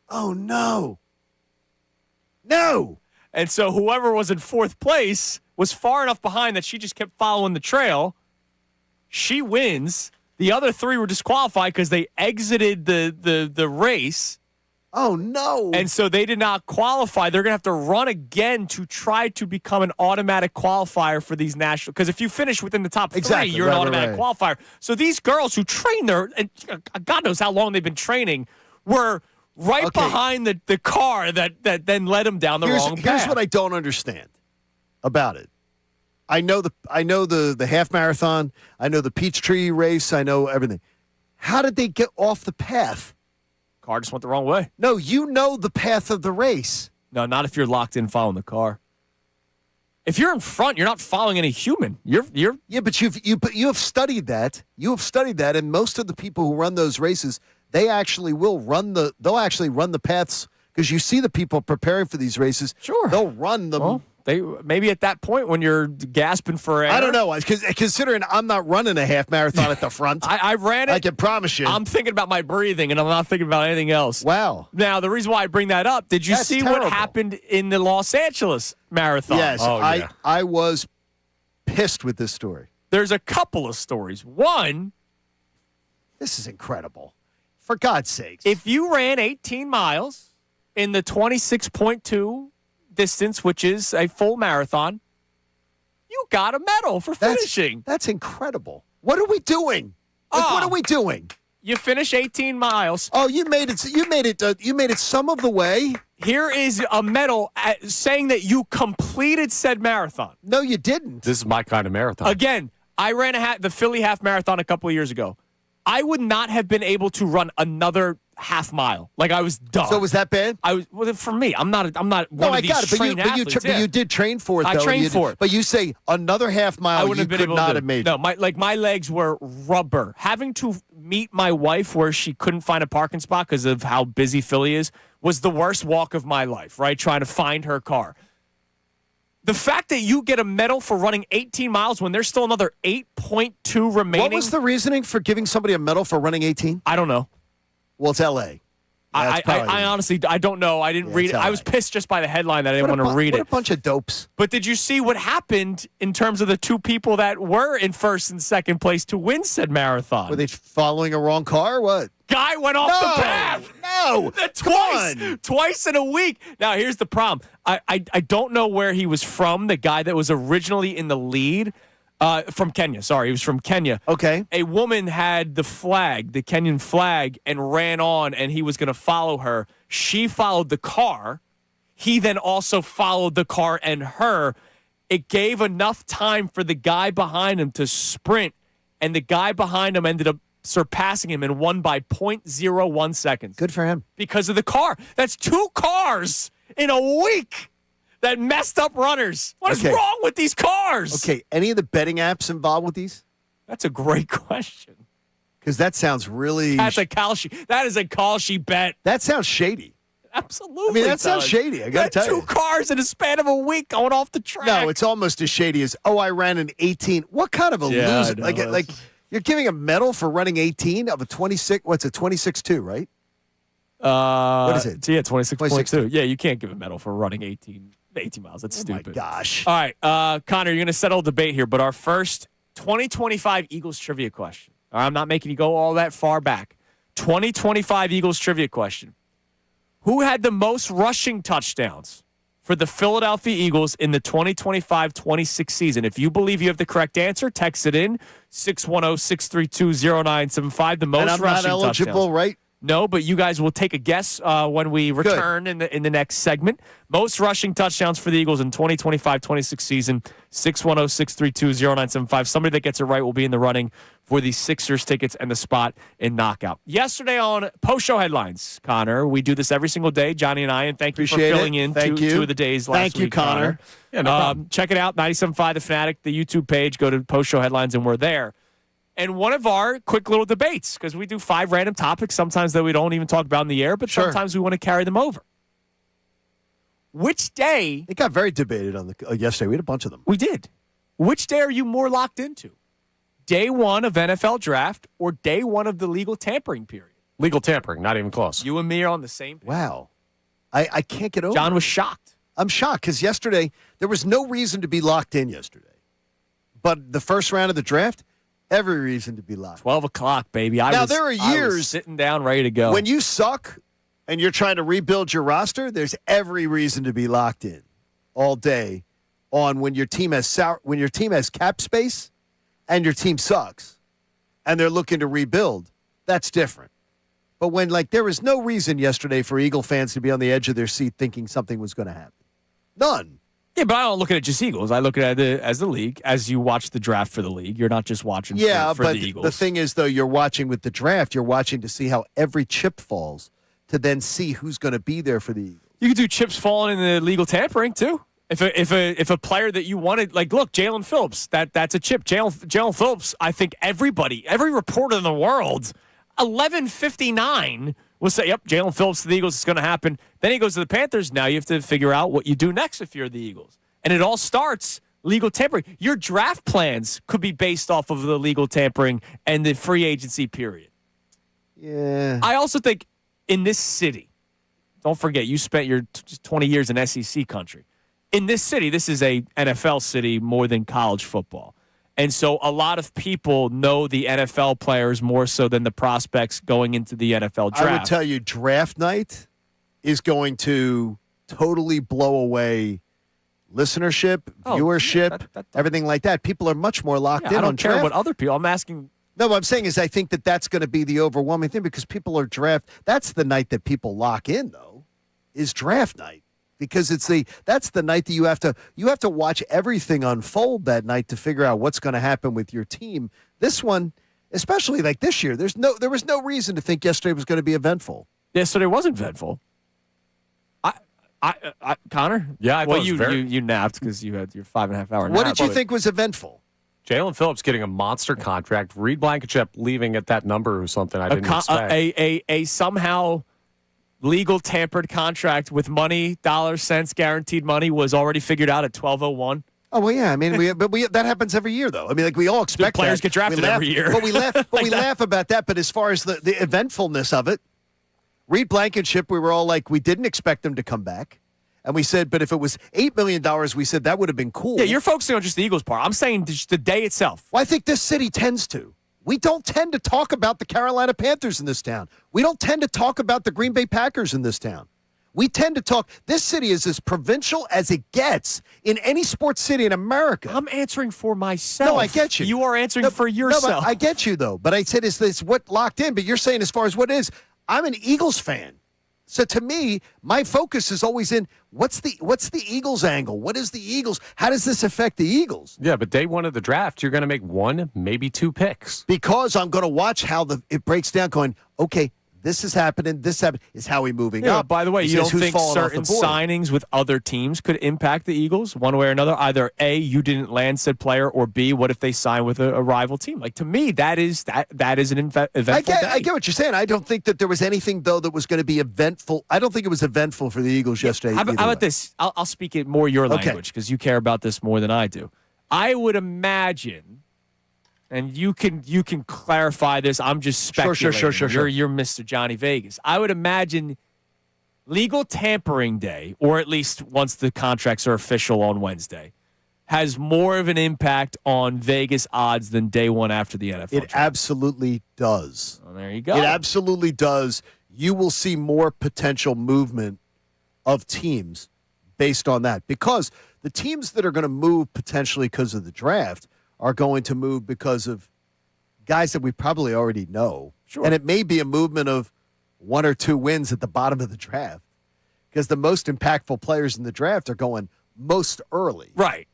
Oh, no. No. And so whoever was in 4th place was far enough behind that she just kept following the trail. She wins. The other 3 were disqualified because they exited the race. Oh, no. And so they did not qualify. They're going to have to run again to try to become an automatic qualifier for these national. Because if you finish within the top 3, you're an automatic qualifier. So these girls who train there, and God knows how long they've been training, were right behind the car that then led them down the wrong path. Here's what I don't understand about it. I know the half marathon. I know the Peachtree race. I know everything. How did they get off the path? Car just went the wrong way. No, you know the path of the race. No, not if you're locked in following the car. If you're in front, you're not following any human. You're Yeah, but you have studied that. You have studied that, and most of the people who run those races, they'll actually run the paths, because you see the people preparing for these races. Sure. They'll run them. Well, they maybe at that point when you're gasping for air. I don't know. Considering I'm not running a half marathon at the front. I ran it. I can promise you. I'm thinking about my breathing, and I'm not thinking about anything else. Wow. Now, the reason why I bring that up, did you see what happened in the Los Angeles marathon? Yes. I was pissed with this story. There's a couple of stories. One. This is incredible. For God's sakes. If you ran 18 miles in the 26.2 distance, which is a full marathon, you got a medal for finishing. That's incredible. What are we doing? What are we doing? You finish 18 miles. Oh, you made it. You made it some of the way. Here is a medal saying that you completed said marathon. No, you didn't. This is my kind of marathon. Again, I ran the Philly half marathon a couple of years ago. I would not have been able to run another half mile. Like, I was done. So was that bad? For me, I'm not one of these trained athletes. But you did train for it, though. I trained for it. But you say another half mile, you could not have made it. No, my legs were rubber. Having to meet my wife where she couldn't find a parking spot because of how busy Philly is was the worst walk of my life, right? Trying to find her car. The fact that you get a medal for running 18 miles when there's still another 8.2 remaining. What was the reasoning for giving somebody a medal for running 18? I don't know. Well, it's L.A. I honestly, I don't know. I didn't read it. I was pissed just by the headline that I didn't want to read it. What a bunch of dopes. But did you see what happened in terms of the 2 people that were in first and second place to win said marathon? Were they following a wrong car or what? Guy went off the path. No. Twice in a week. Now, here's the problem. I don't know where he was from, the guy that was originally in the lead. From Kenya. Sorry, he was from Kenya. Okay. A woman had the flag, the Kenyan flag, and ran on, and he was going to follow her. She followed the car. He then also followed the car and her. It gave enough time for the guy behind him to sprint, and the guy behind him ended up surpassing him and won by 0.01 seconds. Good for him. Because of the car. That's 2 cars in a week that messed up runners. What is wrong with these cars? Okay, any of the betting apps involved with these? That's a great question. Because that sounds really... That is a call she bet. That sounds shady. Absolutely. I mean, that sounds shady. I got to tell you. 2 cars in a span of a week going off the track. No, it's almost as shady as, I ran an 18. What kind of a loser? Like, you're giving a medal for running 18 of a 26, what's it, 26.2, right? What is it? Yeah, 26.2. Yeah, you can't give a medal for running 18 miles. That's stupid. Oh, my gosh. All right, Connor, you're going to settle a debate here, but our first 2025 Eagles trivia question. All right, I'm not making you go all that far back. 2025 Eagles trivia question. Who had the most rushing touchdowns for the Philadelphia Eagles in the 2025-26 season. If you believe you have the correct answer, text it in 610-632-0975. The most and I'm rushing not eligible, touchdowns. right? No, but you guys will take a guess when we return in the next segment. Most rushing touchdowns for the Eagles in 2025-26 season, 610-632-0975. Somebody that gets it right will be in the running for the Sixers tickets and the spot in Knockout. Yesterday on Post-Show Headlines, Connor, we do this every single day, Johnny and I, and thank you for filling in two of the days last week, Thank you, Connor. Yeah, no problem. Check it out, 97.5 The Fanatic, the YouTube page. Go to Post-Show Headlines, and we're there. And one of our quick little debates, because we do 5 random topics sometimes that we don't even talk about in the air, but sometimes we want to carry them over. Which day? It got very debated on the yesterday. We had a bunch of them. We did. Which day are you more locked into? Day 1 of NFL draft or day 1 of the legal tampering period? Legal tampering, not even close. You and me are on the same page. Wow. I can't get over John it. was shocked. I'm shocked because yesterday, there was no reason to be locked in yesterday. But the first round of the draft, every reason to be locked. 12 o'clock, baby. There are I years was sitting down ready to go. when you suck and you're trying to rebuild your roster, there's every reason to be locked in all day on when your team has cap space and your team sucks and they're looking to rebuild. That's different. But when there was no reason yesterday for Eagle fans to be on the edge of their seat thinking something was going to happen. None. Yeah, but I don't look at it just Eagles. I look at it as the league. As you watch the draft for the league, you're not just watching for the Eagles. The thing is, though, you're watching with the draft. You're watching to see how every chip falls to then see who's going to be there for the Eagles. You could do chips falling in the legal tampering, too. If a player that you wanted, look, Jalen Phillips, that's a chip. Jalen Phillips, I think every reporter in the world, 11:59 will say, yep, Jalen Phillips to the Eagles is going to happen. Then he goes to the Panthers. Now you have to figure out what you do next if you're the Eagles. And it all starts legal tampering. Your draft plans could be based off of the legal tampering and the free agency period. Yeah. I also think in this city, don't forget, you spent your 20 years in SEC country. In this city, this is a NFL city more than college football. And so a lot of people know the NFL players more so than the prospects going into the NFL draft. I would tell you draft night is going to totally blow away listenership, viewership, everything like that. People are much more locked in on draft. I don't care what other people. I'm asking. No, what I'm saying is I think that's going to be the overwhelming thing because people are draft. That's the night that people lock in, though, is draft night. Because that's the night that you have to watch everything unfold that night to figure out what's going to happen with your team. This one, especially this year, there was no reason to think yesterday was going to be eventful. Yesterday wasn't eventful. Connor? Yeah, I thought you napped because you had your 5.5 hour nap. What did you think was eventful? Jalen Phillips getting a monster contract. Reed Blankenship leaving at that number or something I didn't expect. A somehow legal tampered contract with money, dollars, cents, guaranteed money was already figured out at 12:01. Oh well, yeah. I mean, that happens every year, though. I mean, we all expect players get drafted every year. But we laugh about that. But as far as the eventfulness of it, Reed Blankenship, we were all like, we didn't expect him to come back, and we said, but if it was $8 million, we said that would have been cool. Yeah, you're focusing on just the Eagles part. I'm saying just the day itself. Well, I think this city tends to. We don't tend to talk about the Carolina Panthers in this town. We don't tend to talk about the Green Bay Packers in this town. We tend to talk. This city is as provincial as it gets in any sports city in America. I'm answering for myself. No, I get you. You are answering for yourself. No, I get you, though. But I said, is this what locked in? But you're saying as far as what is. I'm an Eagles fan. So to me, my focus is always in what's the Eagles angle? What is the Eagles? How does this affect the Eagles? Yeah, but day 1 of the draft, you're going to make 1, maybe 2 picks. Because I'm going to watch how it breaks down going, okay, this is happening, this happened. Is Howie moving up? By the way, you don't think certain signings with other teams could impact the Eagles one way or another? Either A, you didn't land said player, or B, what if they sign with a rival team? To me, that is an eventful day. I get what you're saying. I don't think that there was anything, though, that was going to be eventful. I don't think it was eventful for the Eagles yesterday. How about this? I'll speak it more your language because you care about this more than I do. I would imagine, and you can clarify this. I'm just speculating. Sure. You're Mr. Johnny Vegas. I would imagine legal tampering day, or at least once the contracts are official on Wednesday, has more of an impact on Vegas odds than day 1 after the NFL draft. It absolutely does. Well, there you go. It absolutely does. You will see more potential movement of teams based on that, because the teams that are going to move potentially because of the draft are going to move because of guys that we probably already know. Sure. And it may be a movement of 1 or 2 wins at the bottom of the draft, because the most impactful players in the draft are going most early. Right.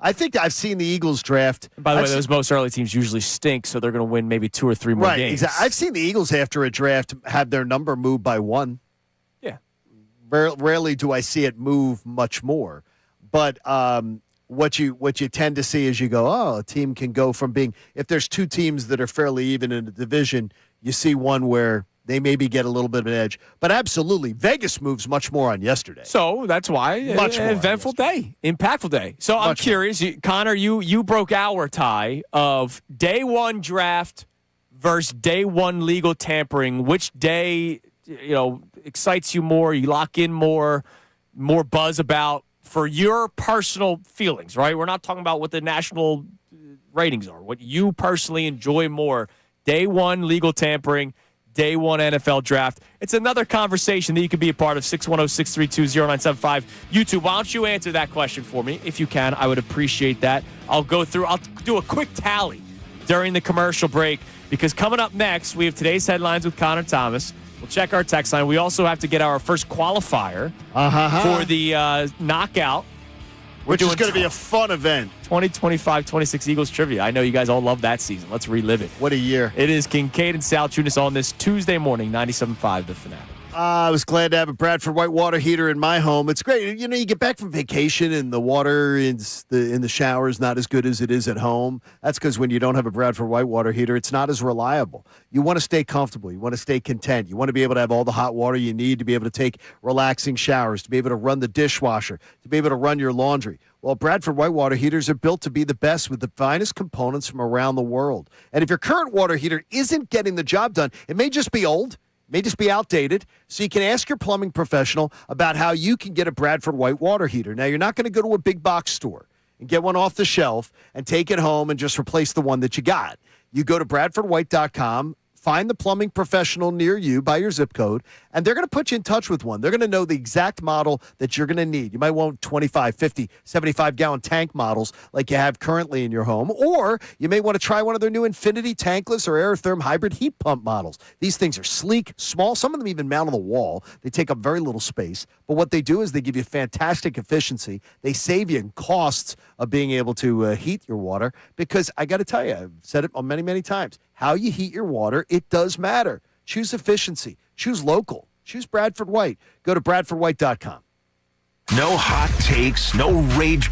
I think I've seen the Eagles draft. By the way, those most early teams usually stink, so they're going to win maybe 2 or 3 more games. Exactly. I've seen the Eagles after a draft have their number moved by 1. Yeah. Rarely do I see it move much more. But what you tend to see is you go, a team can go from being, if there's 2 teams that are fairly even in the division, you see one where they maybe get a little bit of an edge. But absolutely, Vegas moves much more on yesterday. So that's why eventful day, impactful day. So I'm curious, Connor, you broke our tie of day 1 draft versus day 1 legal tampering. Which day, excites you more? You lock in more buzz about for your personal feelings, right? We're not talking about what the national ratings are. What you personally enjoy more, day 1 legal tampering, day 1 NFL draft. It's another conversation that you can be a part of. 610-632-0975. YouTube, why don't you answer that question for me? If you can, I would appreciate that. I'll do a quick tally during the commercial break, because coming up next, we have today's headlines with Connor Thomas. We'll check our text line. We also have to get our first qualifier for the knockout. Which is going to be a fun event. 2025-26 Eagles trivia. I know you guys all love that season. Let's relive it. What a year. It is Kincade and Salciunas on this Tuesday morning, 97.5 The Fanatic. I was glad to have a Bradford white water heater in my home. It's great. You get back from vacation and the water in the shower is not as good as it is at home. That's because when you don't have a Bradford white water heater, it's not as reliable. You want to stay comfortable. You want to stay content. You want to be able to have all the hot water you need to be able to take relaxing showers, to be able to run the dishwasher, to be able to run your laundry. Well, Bradford white water heaters are built to be the best with the finest components from around the world. And if your current water heater isn't getting the job done, it may just be old. May just be outdated, so you can ask your plumbing professional about how you can get a Bradford white water heater. Now, you're not going to go to a big box store and get one off the shelf and take it home and just replace the one that you got. You go to bradfordwhite.com, find the plumbing professional near you by your zip code, and they're going to put you in touch with one. They're going to know the exact model that you're going to need. You might want 25, 50, 75-gallon tank models like you have currently in your home, or you may want to try one of their new Infinity tankless or Aerotherm hybrid heat pump models. These things are sleek, small. Some of them even mount on the wall. They take up very little space, but what they do is they give you fantastic efficiency. They save you in costs of being able to heat your water, because I got to tell you, I've said it many, many times, how you heat your water, it does matter. Choose efficiency. Choose local. Choose Bradford White. Go to bradfordwhite.com. No hot takes, no rage.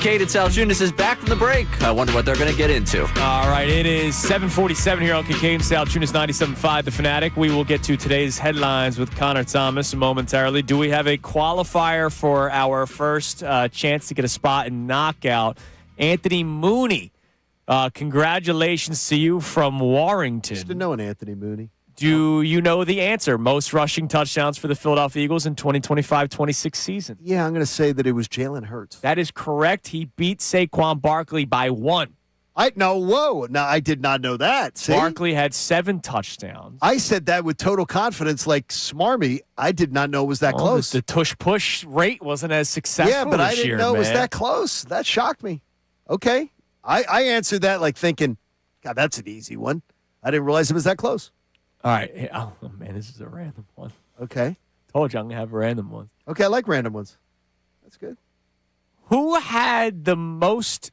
Kincade Salciunas is back from the break. I wonder what they're going to get into. All right, it is 7:47 here on Kincade Salciunas 97.5 The Fanatic. We will get to today's headlines with Connor Thomas momentarily. Do we have a qualifier for our first chance to get a spot in Knockout? Anthony Mooney, congratulations to you from Warrington. Used to know an Anthony Mooney. Do you know the answer? Most rushing touchdowns for the Philadelphia Eagles in 2025-26 season. Yeah, I'm going to say that it was Jalen Hurts. That is correct. He beat Saquon Barkley by 1. Whoa. No, I did not know that. See? Barkley had 7 touchdowns. I said that with total confidence, like smarmy. I did not know it was that close. The tush-push rate wasn't as successful Yeah, but I didn't know it was man. that close. That shocked me. Okay. I answered that like thinking, God, that's an easy one. I didn't realize it was that close. All right. Oh, man, this is a random one. Okay. Told you I'm going to have a random one. Okay, I like random ones. That's good. Who had the most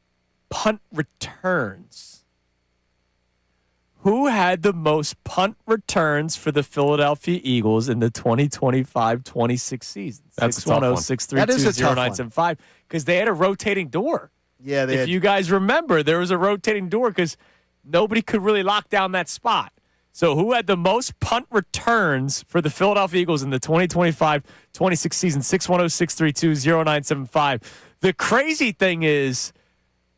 punt returns? Who had the most punt returns for the Philadelphia Eagles in the 2025-26 season? That's a tough one. 610-632-0975. Because they had a rotating door. Yeah, if you guys remember, there was a rotating door because nobody could really lock down that spot. So who had the most punt returns for the Philadelphia Eagles in the 2025-26 season? 610-632-0975. The crazy thing is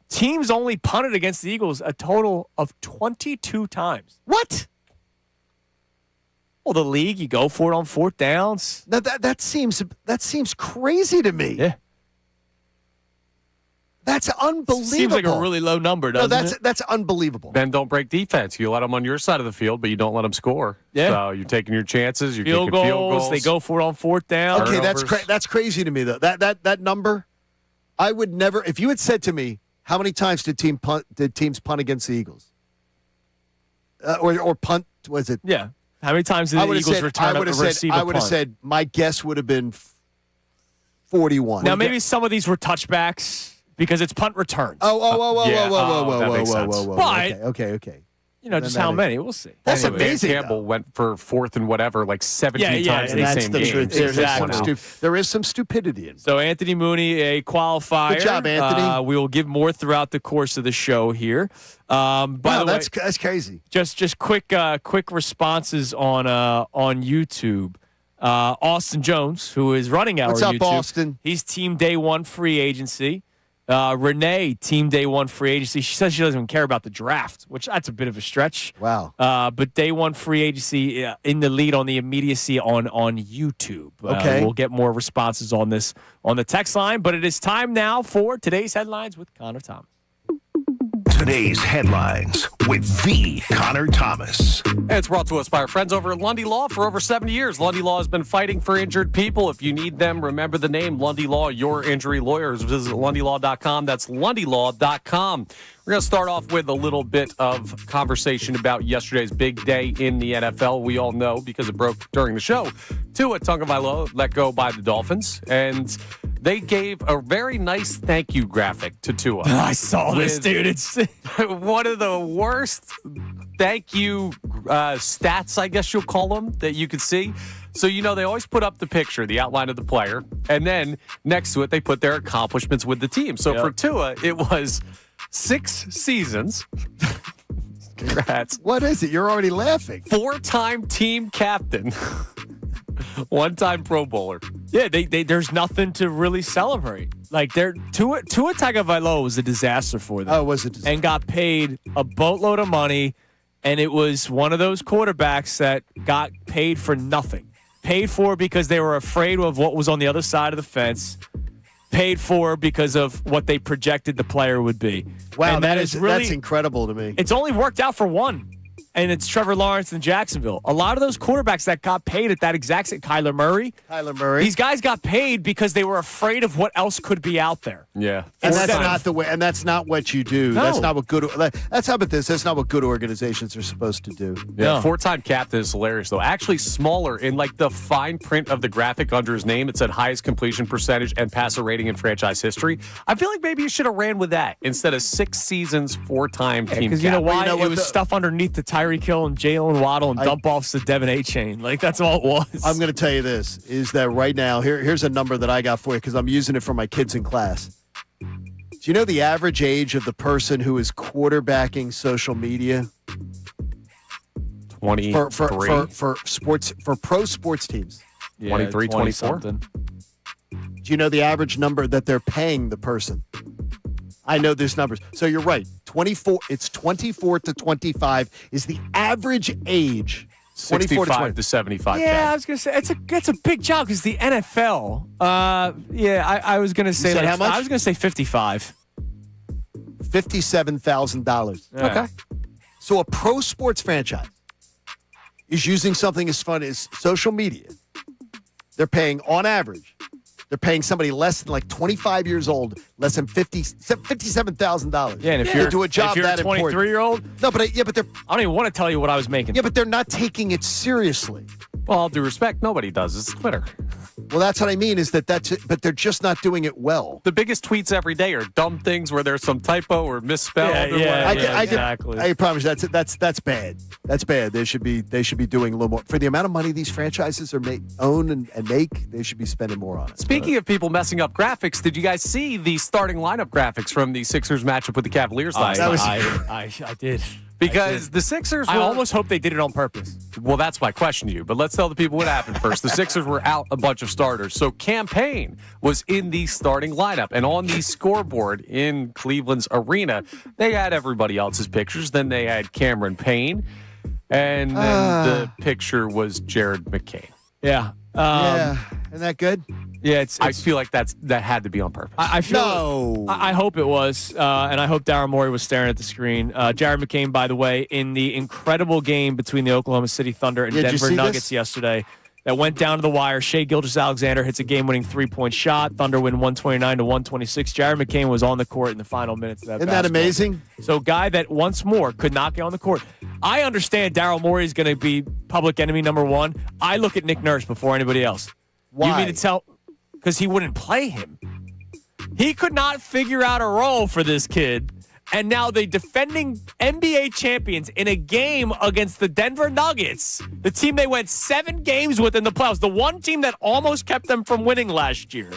teams only punted against the Eagles a total of 22 times. What? Well, the league, you go for it on 4th downs. Now that seems crazy to me. Yeah. That's unbelievable. Seems like a really low number, doesn't it? That's unbelievable. Then don't break defense. You let them on your side of the field, but you don't let them score. Yeah. So you're taking your chances. You're field kicking goals, field goals. They go for it on 4th down. Okay, Turnovers. that's crazy to me though. That number, I would never. If you had said to me, how many times did teams punt against the Eagles, or punt? Was it? Yeah. How many times did the Eagles return a receive a punt? I would have said my guess would have been 41. Now maybe some of these were touchbacks. Because it's punt returns. Whoa. But, Okay. You know, just how many? We'll see. That's Anyway, amazing. Campbell went for 4th and whatever, like 17 times in the that's same the game. truth. Exactly. There is some stupidity in it. So Anthony Mooney, a qualifier. Good job, Anthony. We will give more throughout the course of the show here. By the way, that's crazy. Just quick responses on YouTube. Austin Jones, who is running our What's up, YouTube. Austin? He's team day 1 free agency. Renee, team day 1 free agency. She says she doesn't even care about the draft, which that's a bit of a stretch. Wow. But day 1 free agency in the lead on the immediacy on YouTube. Okay. We'll get more responses on this on the text line, but it is time now for today's headlines with Connor Thomas. Today's headlines with the Connor Thomas. And it's brought to us by our friends over at Lundy Law for over 70 years. Lundy Law has been fighting for injured people. If you need them, remember the name Lundy Law, your injury lawyers. Visit LundyLaw.com. That's LundyLaw.com. We're going to start off with a little bit of conversation about yesterday's big day in the NFL. We all know, because it broke during the show, Tua Tagovailoa let go by the Dolphins, and they gave a very nice thank you graphic to Tua. I saw this, dude. It's one of the worst thank you stats, I guess you'll call them, that you could see. So, you know, they always put up the picture, the outline of the player, and then next to it, they put their accomplishments with the team. So for Tua, it was 6 seasons. Congrats. What is it? You're already laughing. 4-time team captain. 1-time Pro Bowler. Yeah, there's nothing to really celebrate. Like, Tua Tagovailoa was a disaster for them. Oh, was it? And got paid a boatload of money, and it was one of those quarterbacks that got paid for nothing. Paid for because they were afraid of what was on the other side of the fence. Paid for because of what they projected the player would be. Wow, and that's incredible to me. It's only worked out for one. And it's Trevor Lawrence in Jacksonville. A lot of those quarterbacks that got paid at that exact Kyler Murray. These guys got paid because they were afraid of what else could be out there. Yeah. And that's not the way. And that's not what you do. No. That's not what good. That's how about this. That's not what good organizations are supposed to do. Yeah. 4-time captain is hilarious, though. Actually, smaller in like the fine print of the graphic under his name. It said highest completion percentage and passer rating in franchise history. I feel like maybe you should have ran with that instead of 6 seasons, 4-time team captain. Because you know why? Well, you know it was stuff underneath the Tyreek Hill and Jalen Waddle and dump offs to Devin A. Chain. Like, that's all it was. I'm going to tell you this, is that right now, here's a number that I got for you because I'm using it for my kids in class. you know the average age of the person who is quarterbacking social media? 23 for pro sports teams. Yeah, 23, 24. Do you know the average number that they're paying the person? I know there's numbers. So you're right. 24. It's 24 to 25 is the average age. 65 to 75. Yeah, I was gonna say it's a big job because the NFL. I was gonna say how much? I was gonna say 55. $57,000. Yeah. Okay. So a pro sports franchise is using something as fun as social media. They're paying, on average, somebody less than like 25 years old, less than $57,000. Yeah, and if you're to a job if you're that a 23-year-old, no, but they're I don't even want to tell you what I was making. yeah, but they're not taking it seriously. Well, all due respect, nobody does. It's Twitter. Well, that's what I mean is that's it, but they're just not doing it well. The biggest tweets every day are dumb things where there's some typo or misspelled. Exactly. I promise you, that's bad. That's bad. They should be doing a little more for the amount of money these franchises are own and make. They should be spending more on it. Speaking of people messing up graphics, did you guys see the starting lineup graphics from the Sixers matchup with the Cavaliers last night? I did. Because the Sixers I almost hope they did it on purpose. Well, that's my question to you. But let's tell the people what happened first. The Sixers were out a bunch of starters. So Campaign was in the starting lineup. And on the scoreboard in Cleveland's arena, they had everybody else's pictures. Then they had Cameron Payne. And then the picture was Jared McCain. Yeah. Isn't that good? Yeah, I feel like that had to be on purpose. I feel. I hope it was, and I hope Daryl Morey was staring at the screen. Jared McCain, by the way, in the incredible game between the Oklahoma City Thunder and Denver Nuggets yesterday, that went down to the wire. Shai Gilgeous-Alexander hits a game-winning three-point shot. Thunder win 129-126. Jared McCain was on the court in the final minutes of that. Isn't that amazing? So, guy that once more could not get on the court. I understand Daryl Morey is going to be public enemy number one. I look at Nick Nurse before anybody else. Why? You mean to tell? Because he wouldn't play him. He could not figure out a role for this kid. And now the defending NBA champions in a game against the Denver Nuggets, the team they went 7 games with in the playoffs, the one team that almost kept them from winning last year,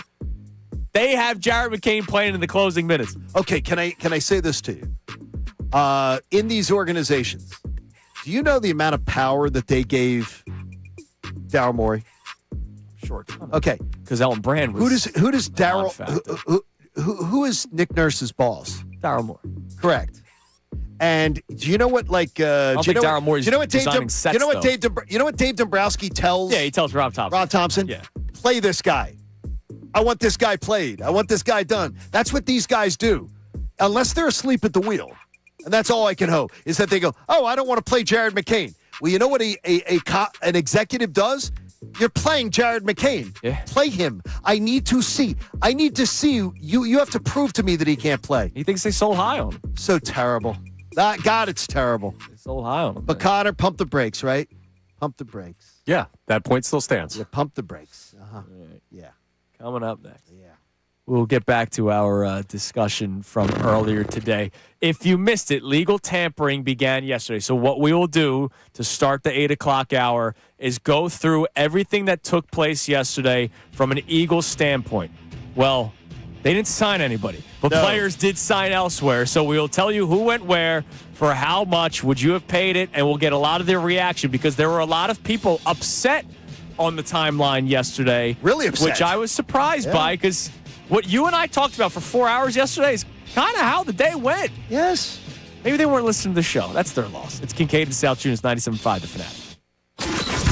they have Jared McCain playing in the closing minutes. Okay, can I say this to you? In these organizations, do you know the amount of power that they gave Daryl Morey? Short. Okay, because Ellen Brand was. Who does Daryl? Who is Nick Nurse's boss? Daryl Morey. Correct. And do you know what Daryl Morey's you know what Dave Dombrowski tells? Yeah, he tells Rob Thompson. Rob Thompson? Yeah. Play this guy. I want this guy played. I want this guy done. That's what these guys do. Unless they're asleep at the wheel. And that's all I can hope is that they go, "Oh, I don't want to play Jared McCain." Well, you know what an executive does? You're playing Jared McCain. Yeah. Play him. I need to see. You have to prove to me that he can't play. He thinks they sold high on him. So terrible. God, it's terrible. They sold high on him. But Connor, pump the brakes, right? Pump the brakes. Yeah, that point still stands. Yeah, pump the brakes. Uh-huh. Right. Yeah. Coming up next. Yeah. We'll get back to our discussion from earlier today. If you missed it, legal tampering began yesterday. So what we will do to start the 8 o'clock hour is go through everything that took place yesterday from an Eagles standpoint. Well, they didn't sign anybody, but players did sign elsewhere. So we'll tell you who went where, for how much, would you have paid it, and we'll get a lot of their reaction because there were a lot of people upset on the timeline yesterday. Really upset. Which I was surprised by because what you and I talked about for 4 hours yesterday is kind of how the day went. Yes. Maybe they weren't listening to the show. That's their loss. It's Kincade Salciunas, 97.5 The Fanatic.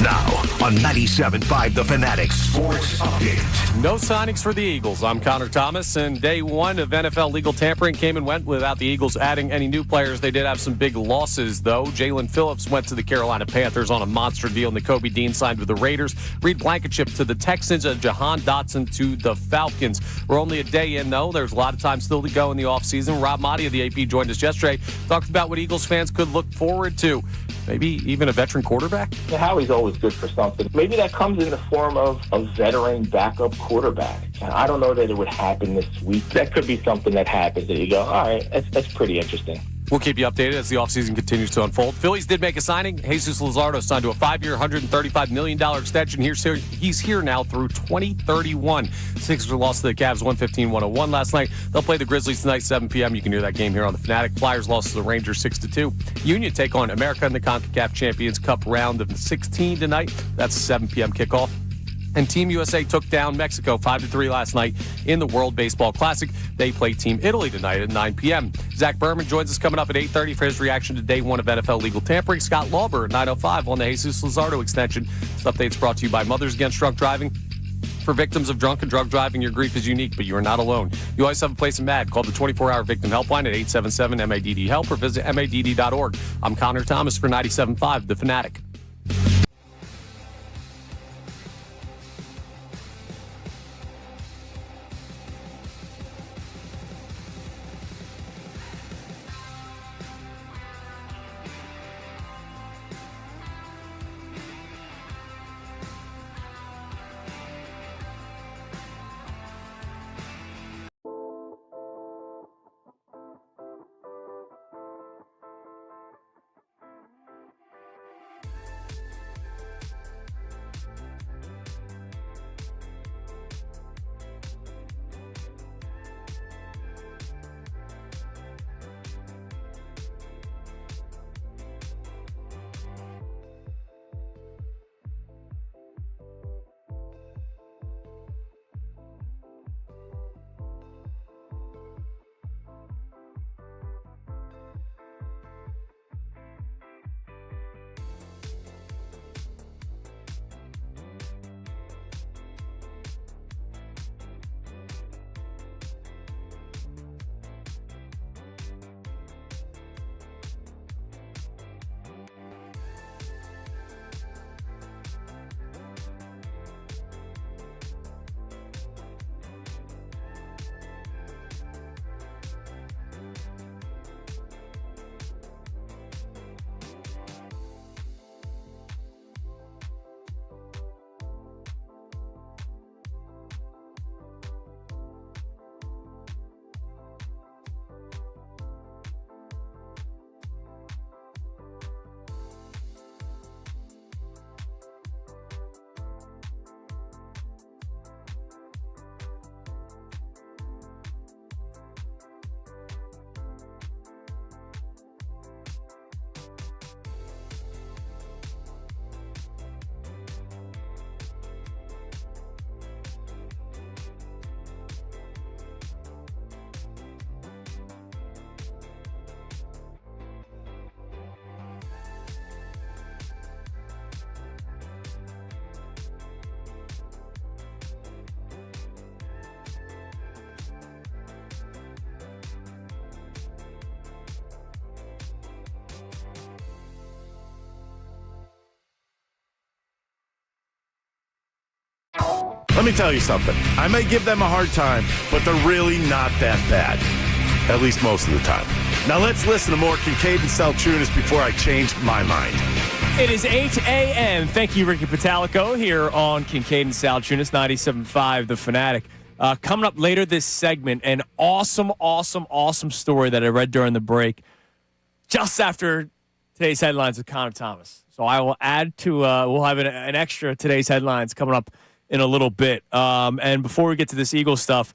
Now on 97.5 The Fanatic Sports Update. No signings for the Eagles. I'm Connor Thomas, and day one of NFL legal tampering came and went without the Eagles adding any new players. They did have some big losses, though. Jalen Phillips went to the Carolina Panthers on a monster deal. Nico Dean signed with the Raiders. Reed Blankenship to the Texans and Jahan Dotson to the Falcons. We're only a day in, though. There's a lot of time still to go in the offseason. Rob Motti of the AP joined us yesterday. Talked about what Eagles fans could look forward to. Maybe even a veteran quarterback? Yeah, Howie's always good for something. Maybe that comes in the form of a veteran backup quarterback. I don't know that it would happen this week. That could be something that happens that you go, all right, that's pretty interesting. We'll keep you updated as the offseason continues to unfold. Phillies did make a signing. Jesus Lazardo signed to a 5-year, $135 million extension. He's here now through 2031. Sixers lost to the Cavs 115-101 last night. They'll play the Grizzlies tonight, 7 p.m. You can hear that game here on the Fanatic. Flyers lost to the Rangers 6-2. Union take on America in the CONCACAF Champions Cup round of 16 tonight. That's a 7 p.m. kickoff. And Team USA took down Mexico 5-3 last night in the World Baseball Classic. They play Team Italy tonight at 9 p.m. Zack Berman joins us coming up at 8:30 for his reaction to day one of NFL legal tampering. Scott Lawberg at 9:05 on the Jesus Lazardo extension. This update's brought to you by Mothers Against Drunk Driving. For victims of drunk and drug driving, your grief is unique, but you are not alone. You always have a place in MAD. Call the 24-hour victim helpline at 877-MADD-HELP or visit MADD.org. I'm Connor Thomas for 97.5, The Fanatic. Let me tell you something. I may give them a hard time, but they're really not that bad. At least most of the time. Now let's listen to more Kincade and Salciunas before I change my mind. It is 8 a.m. Thank you, Ricky Patalico, here on Kincade and Salciunas, 97.5, The Fanatic. Coming up later this segment, an awesome story that I read during the break just after today's headlines with Connor Thomas. So I will add to, we'll have an extra today's headlines coming up in a little bit. And before we get to this Eagles stuff,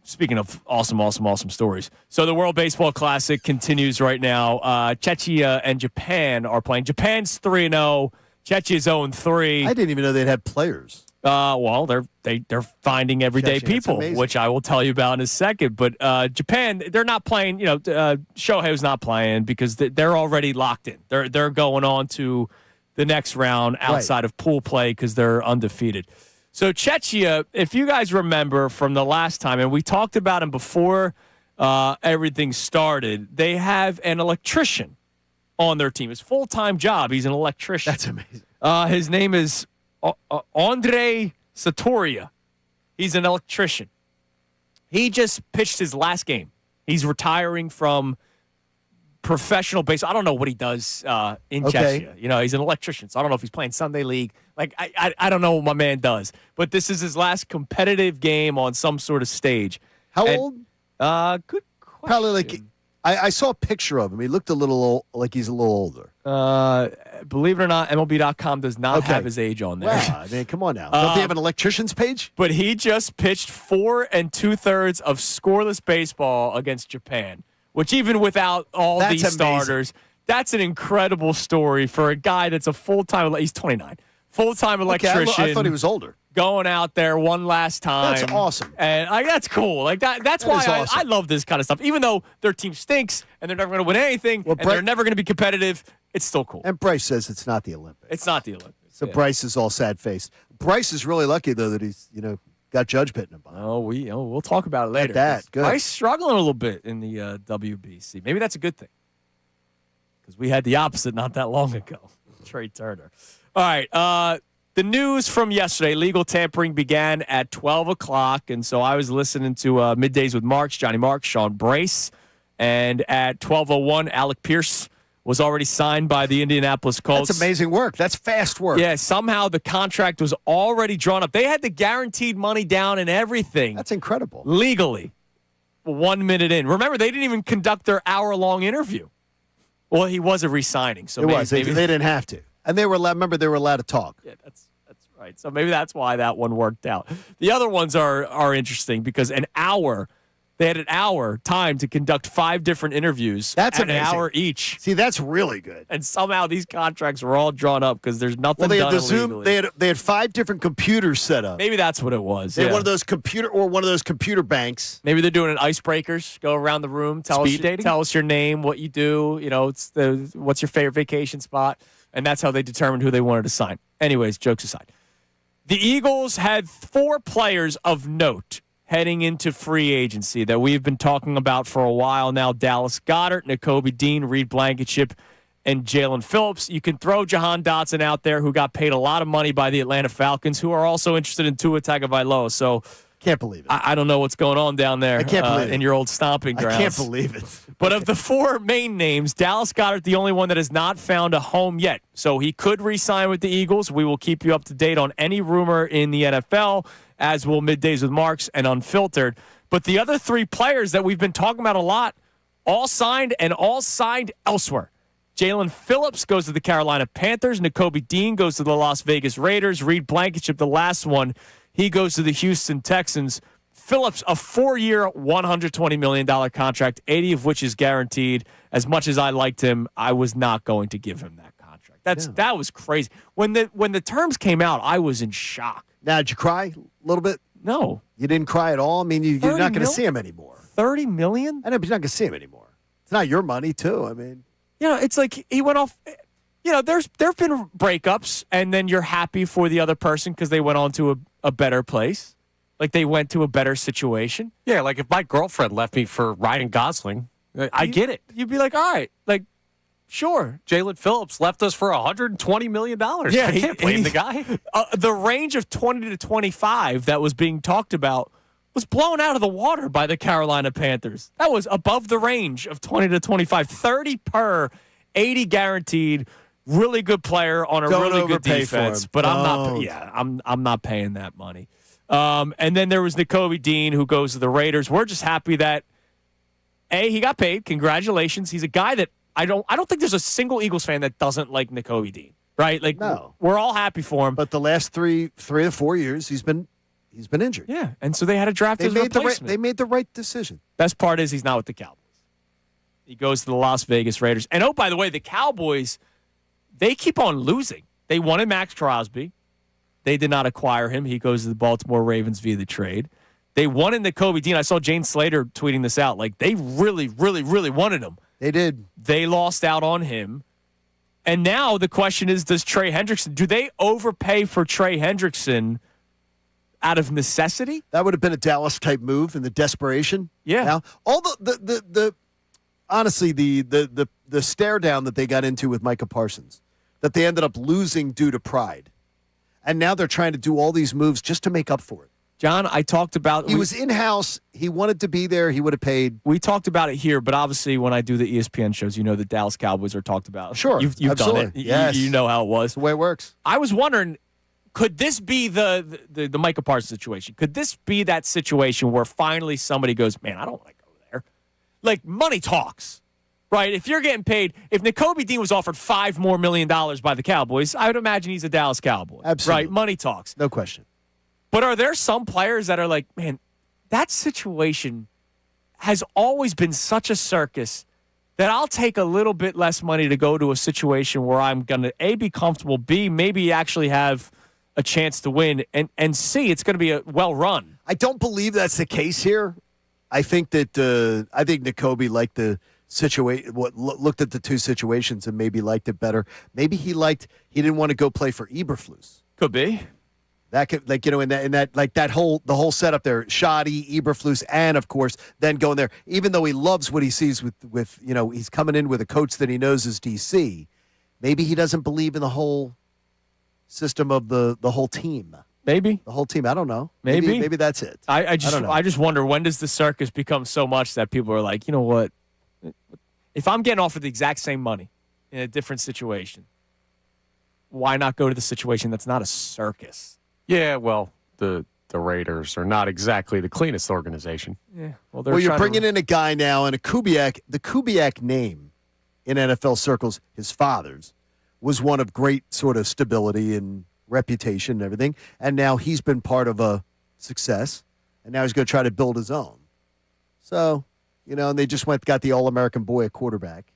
speaking of awesome stories. So the World Baseball Classic continues right now. Czechia and Japan are playing. Japan's 3-0. Czechia's 0-3. I didn't even know they'd had players. Well, they're finding everyday people, which I will tell you about in a second. But Japan, they're not playing. Shohei's not playing because they're already locked in. They're going on to the next round outside of pool play because they're undefeated. So Czechia, if you guys remember from the last time, and we talked about him before everything started, they have an electrician on their team. His full-time job, he's an electrician. That's amazing. His name is Andre Satoria. He's an electrician. He just pitched his last game. He's retiring from professional baseball. I don't know what he does in Czechia. He's an electrician, so I don't know if he's playing Sunday League. I don't know what my man does. But this is his last competitive game on some sort of stage. How old? Good question. Probably I saw a picture of him. He looked a little like he's a little older. Believe it or not, MLB.com does not have his age on there. Wow, I mean, come on now. Don't they have an electrician's page? But he just pitched 4 2/3 of scoreless baseball against Japan, which even without all these starters, that's an incredible story for a guy that's a full-time. He's 29, full-time electrician. I thought he was older. Going out there one last time. That's awesome. And that's cool. Like that's why awesome. I love this kind of stuff. Even though their team stinks and they're never going to win anything and they're never going to be competitive, it's still cool. And Bryce says it's not the Olympics. It's not the Olympics. So Bryce is all sad-faced. Bryce is really lucky, though, that he's, got Judge bitten him. We'll talk about it later. Good. Bryce struggling a little bit in the WBC. Maybe that's a good thing. Because we had the opposite not that long ago. Trey Turner. All right. The news from yesterday, legal tampering began at 12 o'clock, and so I was listening to Middays with Marks, Johnny Marks, Sean Brace, and at 12:01, Alec Pierce was already signed by the Indianapolis Colts. That's amazing work. That's fast work. Yeah, somehow the contract was already drawn up. They had the guaranteed money down and everything. That's incredible. Legally, 1 minute in. Remember, they didn't even conduct their hour-long interview. Well, he wasn't re-signing, so maybe they didn't have to. And they were allowed to talk. Yeah, that's right. So maybe that's why that one worked out. The other ones are interesting because they had an hour time to conduct 5 different interviews. That's an amazing. hour each. See, that's really good. And somehow these contracts were all drawn up because there's nothing they had done the Zoom. illegally. They had 5 different computers set up. Maybe that's what it was. They had one of those computer banks. Maybe they're doing an icebreakers. Go around the room. Tell us your name, what you do. What's your favorite vacation spot, and that's how they determined who they wanted to sign. Anyways, jokes aside, the Eagles had 4 players of note heading into free agency that we've been talking about for a while now. Dallas Goedert, Nico Dean, Reed Blankenship, and Jalen Phillips. You can throw Jahan Dotson out there, who got paid a lot of money by the Atlanta Falcons, who are also interested in Tua Tagovailoa. So can't believe it. I don't know what's going on down there. I can't believe it. In your old stomping grounds. I can't believe it. But of the 4 main names, Dallas Goedert, the only one that has not found a home yet. So he could re-sign with the Eagles. We will keep you up to date on any rumor in the NFL, as will Middays with Marks and Unfiltered. But the other 3 players that we've been talking about a lot, all signed elsewhere. Jalen Phillips goes to the Carolina Panthers. Nico Dean goes to the Las Vegas Raiders. Reed Blankenship, the last one, he goes to the Houston Texans. Phillips, a 4-year, $120 million contract, 80 of which is guaranteed. As much as I liked him, I was not going to give him that contract. That was crazy. When the terms came out, I was in shock. Now, did you cry a little bit? No. You didn't cry at all? I mean, you're not going to see him anymore. $30 million? I know, but you're not going to see him anymore. It's not your money, too. I mean, it's like he went off. There have been breakups, and then you're happy for the other person because they went on to a better place. Like they went to a better situation. Yeah, like if my girlfriend left me for Ryan Gosling, I get it. You'd be like, all right, like, sure. Jalen Phillips left us for $120 million. Yeah, I can't blame the guy. The range of 20 to 25 that was being talked about was blown out of the water by the Carolina Panthers. That was above the range of 20 to 25. 30 per, 80 guaranteed. Really good player on a really good defense. But I'm not paying that money. And then there was Nico Dean, who goes to the Raiders. We're just happy that he got paid. Congratulations. He's a guy that I don't think there's a single Eagles fan that doesn't like Nico Dean, right? Like, no. We're all happy for him. But the last three to 4 years, he's been injured. Yeah, and so they had to draft his replacement. They made the right decision. Best part is he's not with the Cowboys. He goes to the Las Vegas Raiders. And, oh, by the way, the Cowboys, they keep on losing. They wanted Max Crosby. They did not acquire him. He goes to the Baltimore Ravens via the trade. They wanted Nico Dean. I saw Jane Slater tweeting this out. Like, they really, really, really wanted him. They did. They lost out on him. And now the question is, does Trey Hendrickson, do they overpay for Trey Hendrickson out of necessity? That would have been a Dallas-type move in the desperation. Yeah. Now, all honestly, the stare down that they got into with Micah Parsons, that they ended up losing due to pride. And now they're trying to do all these moves just to make up for it. John, I talked about... He was in-house. He wanted to be there. He would have paid. We talked about it here, but obviously when I do the ESPN shows, you know the Dallas Cowboys are talked about. Sure. You've absolutely. done it. Yes. You know how it was. That's the way it works. I was wondering, could this be the Micah Parsons situation? Could this be that situation where finally somebody goes, man, I don't want to go there? like money talks, right? If you're getting paid, if Nico Dean was offered $5 more million by the Cowboys, I would imagine he's a Dallas Cowboy. Absolutely. Right? Money talks. No question. But are there some players that are like, man, that situation has always been such a circus that I'll take a little bit less money to go to a situation where I'm going to, A, be comfortable, B, maybe actually have a chance to win, and C, it's going to be a well-run. I don't believe that's the case here. I think that Nicobe liked the situation. Looked at the two situations and maybe liked it better. Maybe he didn't want to go play for Eberflus. Could be. That could, the whole setup there, Shoddy, Eberflus, and of course then going there. Even though he loves what he sees with he's coming in with a coach that he knows is DC. Maybe he doesn't believe in the whole system of the whole team. Maybe the whole team. I don't know. Maybe that's it. I just wonder, when does the circus become so much that people are like, you know what? If I'm getting offered the exact same money in a different situation, why not go to the situation that's not a circus? Yeah, well, the Raiders are not exactly the cleanest organization. Yeah. Well, you're bringing in a guy now, and the Kubiak name in NFL circles, his father's, was one of great sort of stability and reputation and everything. And now he's been part of a success, and now he's going to try to build his own. So, and they just got the All-American boy at quarterback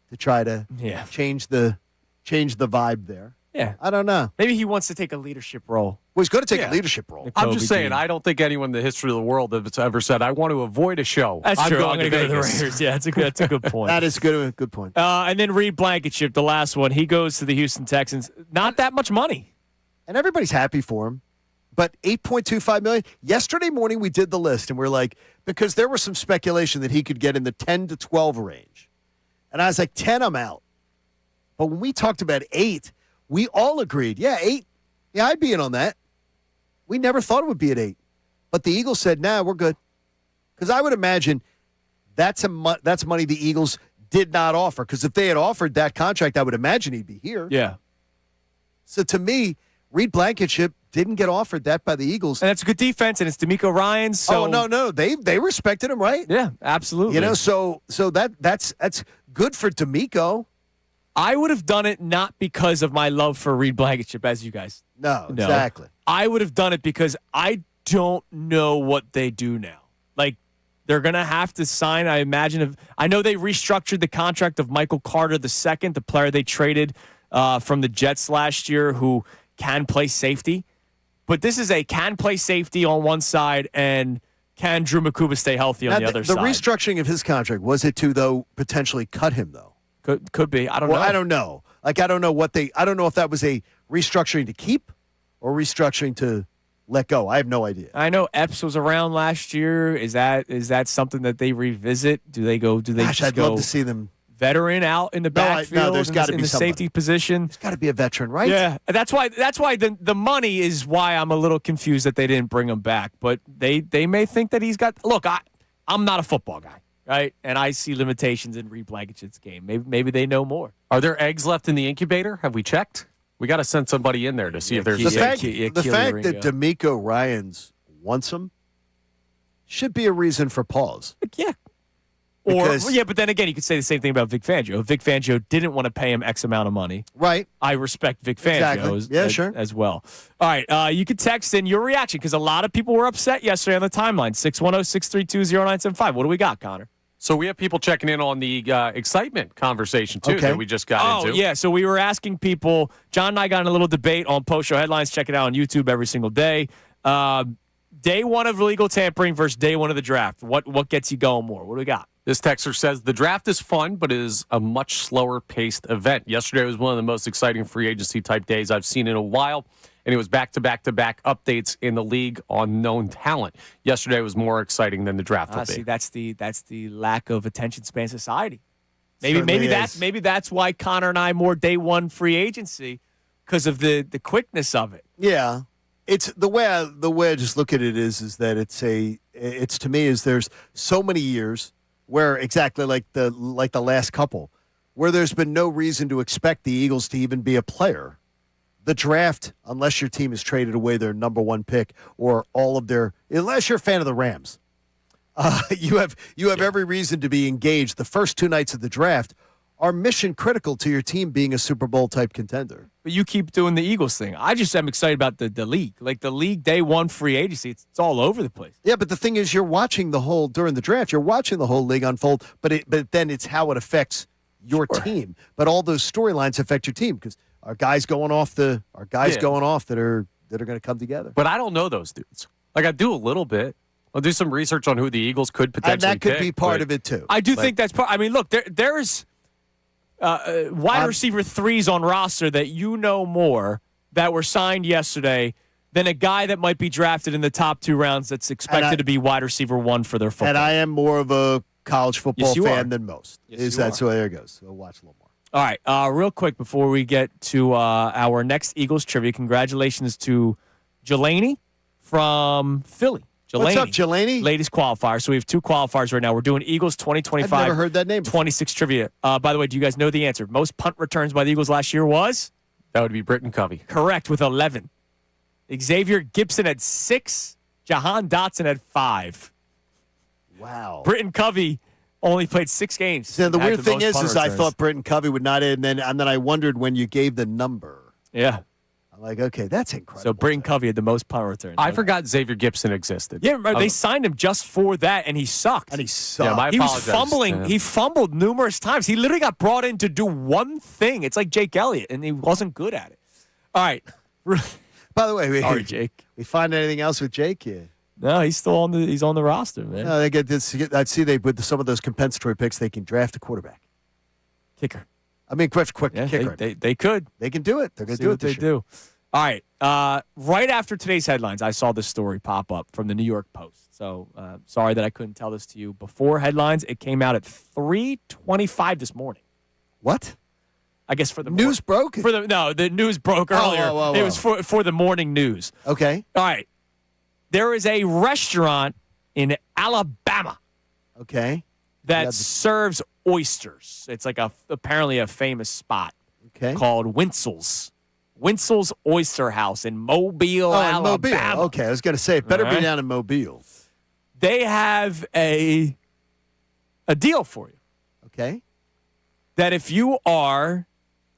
to try to change the vibe there. Yeah. I don't know. Maybe he wants to take a leadership role. Well, he's going to take a leadership role. I'm just saying, I don't think anyone in the history of the world has ever said, I want to avoid a show. That's true. I'm going to go to the Raiders. Yeah, that's a good point. That is a good point. And then Reed Blankenship, the last one, he goes to the Houston Texans. Not that much money. And everybody's happy for him. But $8.25 million. Yesterday morning we did the list, and we're like, because there was some speculation that he could get in the 10 to 12 range. And I was like, 10, I'm out. But when we talked about 8, we all agreed, 8. Yeah, I'd be in on that. We never thought it would be at 8. But the Eagles said, nah, we're good. Because I would imagine that's money the Eagles did not offer. Because if they had offered that contract, I would imagine he'd be here. Yeah. So to me, Reed Blankenship didn't get offered that by the Eagles. And that's a good defense, and it's DeMeco Ryans. So. Oh, no. They respected him, right? Yeah, absolutely. So that's good for DeMeco. I would have done it not because of my love for Reed Blankenship, as you guys know. Exactly. I would have done it because I don't know what they do now. Like, they're going to have to sign, I imagine. I know they restructured the contract of Michael Carter II, the player they traded from the Jets last year, who can play safety. But this is a can play safety on one side and can Drew Makuba stay healthy on the other side. The restructuring of his contract, was it to, though, potentially cut him, though? Could be. I don't know. I don't know. Like, I don't know if that was a restructuring to keep or restructuring to let go. I have no idea. I know Epps was around last year. Is that something that they revisit? I'd love to see them. Veteran out in the backfield, there's got to be in the somebody. Safety position. There's got to be a veteran, right? Yeah, that's why the money is why I'm a little confused that they didn't bring him back. But they may think that he's got. Look, I'm not a football guy, right? And I see limitations in Reed Blankenship's game. Maybe they know more. Are there eggs left in the incubator? Have we checked? We got to send somebody in there to see if there's the fact that DeMeco Ryans wants him should be a reason for pause. Yeah. But then again, you could say the same thing about Vic Fangio. If Vic Fangio didn't want to pay him X amount of money, right? I respect Vic Fangio as well. All right, you can text in your reaction because a lot of people were upset yesterday on the timeline. 610-632-0975. What do we got, Connor? So we have people checking in on the excitement conversone, too, that we just got into. Oh, yeah. So we were asking people. John and I got in a little debate on post-show headlines. Check it out on YouTube every single day. Day one of legal tampering versus day one of the draft. What gets you going more? What do we got? This texter says, the draft is fun, but it is a much slower-paced event. Yesterday was one of the most exciting free agency-type days I've seen in a while, and it was back-to-back-to-back updates in the league on known talent. Yesterday was more exciting than the draft will be. See, that's the lack of attention span society. Maybe that's why Connor and I more day one free agency because of the quickness of it. Yeah. It's the way I just look at it is that it's to me is there's so many years where exactly like the last couple where there's been no reason to expect the Eagles to even be a player. The draft, unless your team has traded away their number one pick or all of unless you're a fan of the Rams, You have every reason to be engaged. The first 2 nights of the draft are mission critical to your team being a Super Bowl type contender. But you keep doing the Eagles thing. I just am excited about the league. Like the league day one free agency, it's all over the place. Yeah, but the thing is, you're watching during the draft, you're watching the whole league unfold, but then it's how it affects your team. But all those storylines affect your team because our guys going off that are going to come together. But I don't know those dudes. Like I do a little bit. I'll do some research on who the Eagles could potentially and that could pick, be part of it too. I do think that's part. I mean, look, there's wide receiver threes on roster that more that were signed yesterday than a guy that might be drafted in the top 2 rounds that's expected to be wide receiver 1 for their football. And I am more of a college football fan than most. So there it goes. So watch a little more. All right, real quick before we get to our next Eagles trivia, congratulations to Jalen from Philly. What's up, Jelani? Ladies qualifier. So we have 2 qualifiers right now. We're doing Eagles 2025. I've never heard that name before. 26 trivia. By the way, do you guys know the answer? Most punt returns by the Eagles last year was? That would be Britton Covey. Correct, with 11. Xavier Gibson had 6. Jahan Dotson had 5. Wow. Britton Covey only played 6 games. So the weird thing is I thought Britton Covey would not, and then I wondered when you gave the number. Yeah. I'm like, okay, that's incredible. So Britton Covey had the most punt returns. I forgot Xavier Gibson existed. Yeah, remember, they signed him just for that, and he sucked. Yeah, he was fumbling. Yeah. He fumbled numerous times. He literally got brought in to do one thing. It's like Jake Elliott, and he wasn't good at it. All right. By the way, sorry, Jake. We find anything else with Jake? Yeah. No, he's still on the roster, man. No, they get this. I'd see with some of those compensatory picks, they can draft a quarterback, kicker. I mean, quick yeah, kicker. They could. They can do it. They're going to do it. They do. All right. Right after today's headlines, I saw this story pop up from the New York Post. So sorry that I couldn't tell this to you before headlines. It came out at 3:25 this morning. What? I guess for the news broke. The news broke earlier. It was for the morning news. Okay. All right. There is a restaurant in Alabama. Okay. That serves oysters. It's like apparently a famous spot. Okay. Called Winsel's. Winsel's Oyster House in Mobile, Alabama. Mobile. Okay, I was going to say it better be down in Mobile. They have a deal for you. Okay. That if you are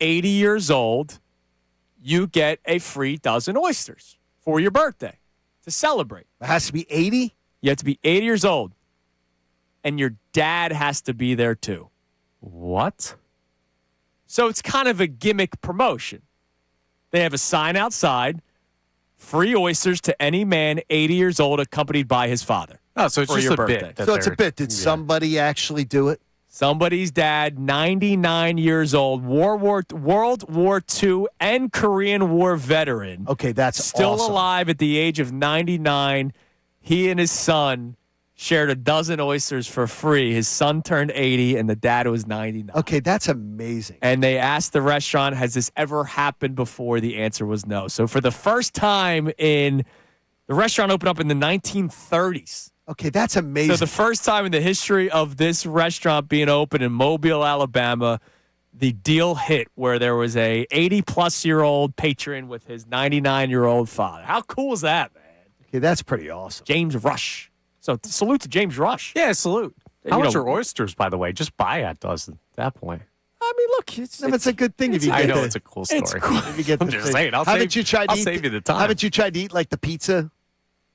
80 years old, you get a free dozen oysters for your birthday to celebrate. It has to be 80? You have to be 80 years old. And your dad has to be there too. What? So it's kind of a gimmick promotion. They have a sign outside, free oysters to any man 80 years old accompanied by his father. Oh, so it's just a bit. So it's a bit. Did somebody actually do it? Somebody's dad, 99 years old, World War II and Korean War veteran. Okay, that's still awesome. alive at the age of 99. He and his son shared a dozen oysters for free. His son turned 80, and the dad was 99. Okay, that's amazing. And they asked the restaurant, has this ever happened before? The answer was no. So for the first time the restaurant opened up in the 1930s. Okay, that's amazing. So the first time in the history of this restaurant being open in Mobile, Alabama, the deal hit where there was a 80-plus-year-old patron with his 99-year-old father. How cool is that, man? Okay, that's pretty awesome. James Rush. So salute to James Rush. Yeah, salute. How much are oysters, by the way? Just buy a dozen at that point. I mean, look, it's a good thing if you get I know it's a cool story. It's cool. If you get I'm just saying. I'll save you the time. Haven't you tried to eat like the pizza?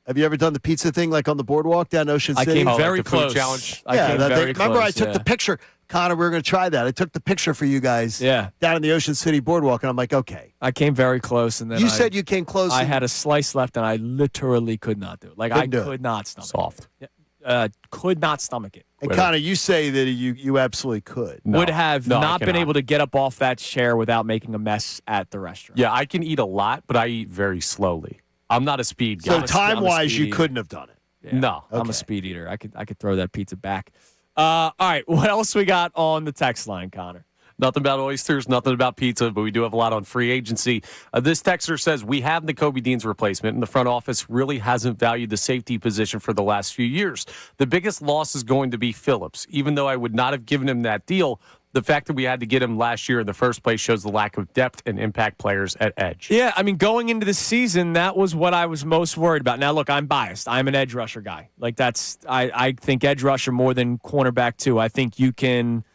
Have you ever done the pizza thing like on the boardwalk down Ocean City? I came very like close. Challenge. Remember I took the picture. Connor, we were going to try that. I took the picture for you guys down in the Ocean City boardwalk, and I'm like, okay. I came very close. And then you said you came close. I had a slice left, and I literally could not do it. Like, I could not stomach it. Could not stomach it. And Connor, you say that you absolutely could. Would have not been able to get up off that chair without making a mess at the restaurant. Yeah, I can eat a lot, but I eat very slowly. I'm not a speed guy. So time-wise, you couldn't have done it. Yeah, no. I'm a speed eater. I could throw that pizza back. All right, what else we got on the text line, Connor? Nothing about oysters, nothing about pizza, but we do have a lot on free agency. This texter says, we have Nico Dean's replacement, and the front office really hasn't valued the safety position for the last few years. The biggest loss is going to be Phillips. Even though I would not have given him that deal, the fact that we had to get him last year in the first place shows the lack of depth and impact players at edge. Yeah, I mean, going into the season, that was what I was most worried about. Now, look, I'm biased. I'm an edge rusher guy. Like, I think edge rusher more than cornerback, too. I think you can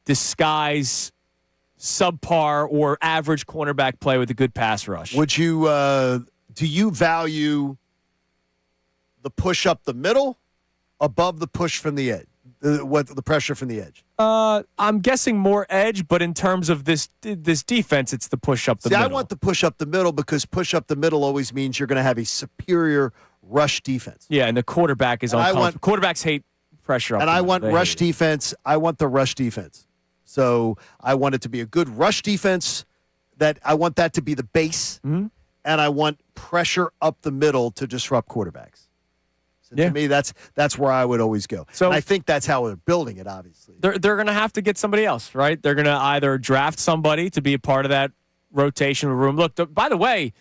disguise subpar or average cornerback play with a good pass rush. Would you, do you value the push up the middle above the push from the edge? The pressure from the edge? I'm guessing more edge, but in terms of this defense, it's the push up the middle. I want the push up the middle because push up the middle always means you're going to have a superior rush defense. Yeah, and the quarterback is uncomfortable. Quarterbacks hate pressure up. And I want rush defense. I want the rush defense. So I want it to be a good rush defense. I want that to be the base, and I want pressure up the middle to disrupt quarterbacks. To me, that's where I would always go. So and I think that's how they're building it, obviously. They're going to have to get somebody else, right? They're going to either draft somebody to be a part of that rotation room. Look, by the way,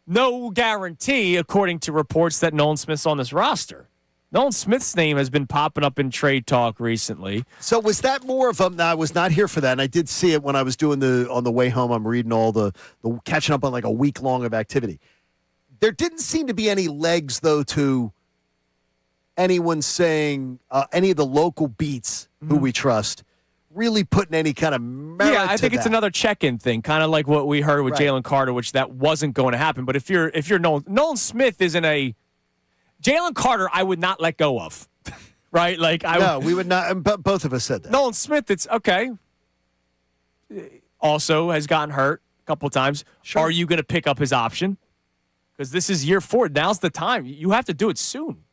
no guarantee, according to reports, that Nolan Smith's on this roster. Nolan Smith's name has been popping up in trade talk recently. So was that more of a – I was not here for that, and I did see it when I was doing on the way home. I'm reading all the catching up on like a week long of activity. There didn't seem to be any legs, though, to – anyone saying any of the local beats who we trust really putting any kind of merit I think it's another check-in thing, kind of like what we heard with Jalen Carter, which that wasn't going to happen. But if you're Nolan Smith isn't a Jalen Carter, I would not let go of, right? Like we would not. But both of us said that. Nolan Smith, it's okay. Also has gotten hurt a couple of times. Sure. Are you going to pick up his option? Because this is year 4. Now's the time. You have to do it soon.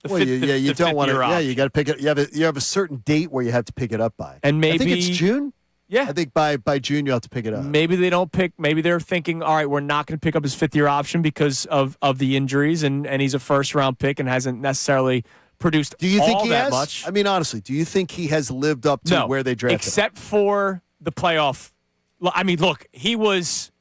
You don't want to. Yeah, you got to pick it. You have a certain date where you have to pick it up by. And maybe I think it's June. Yeah, I think by June you have to pick it up. Maybe they don't pick. Maybe they're thinking, all right, we're not going to pick up his 5th-year option because of the injuries, and he's a first-round pick and hasn't necessarily produced. Do you think he that has? Much. I mean, honestly, do you think he has lived up to where they drafted him? Except for the playoff. I mean, look, he was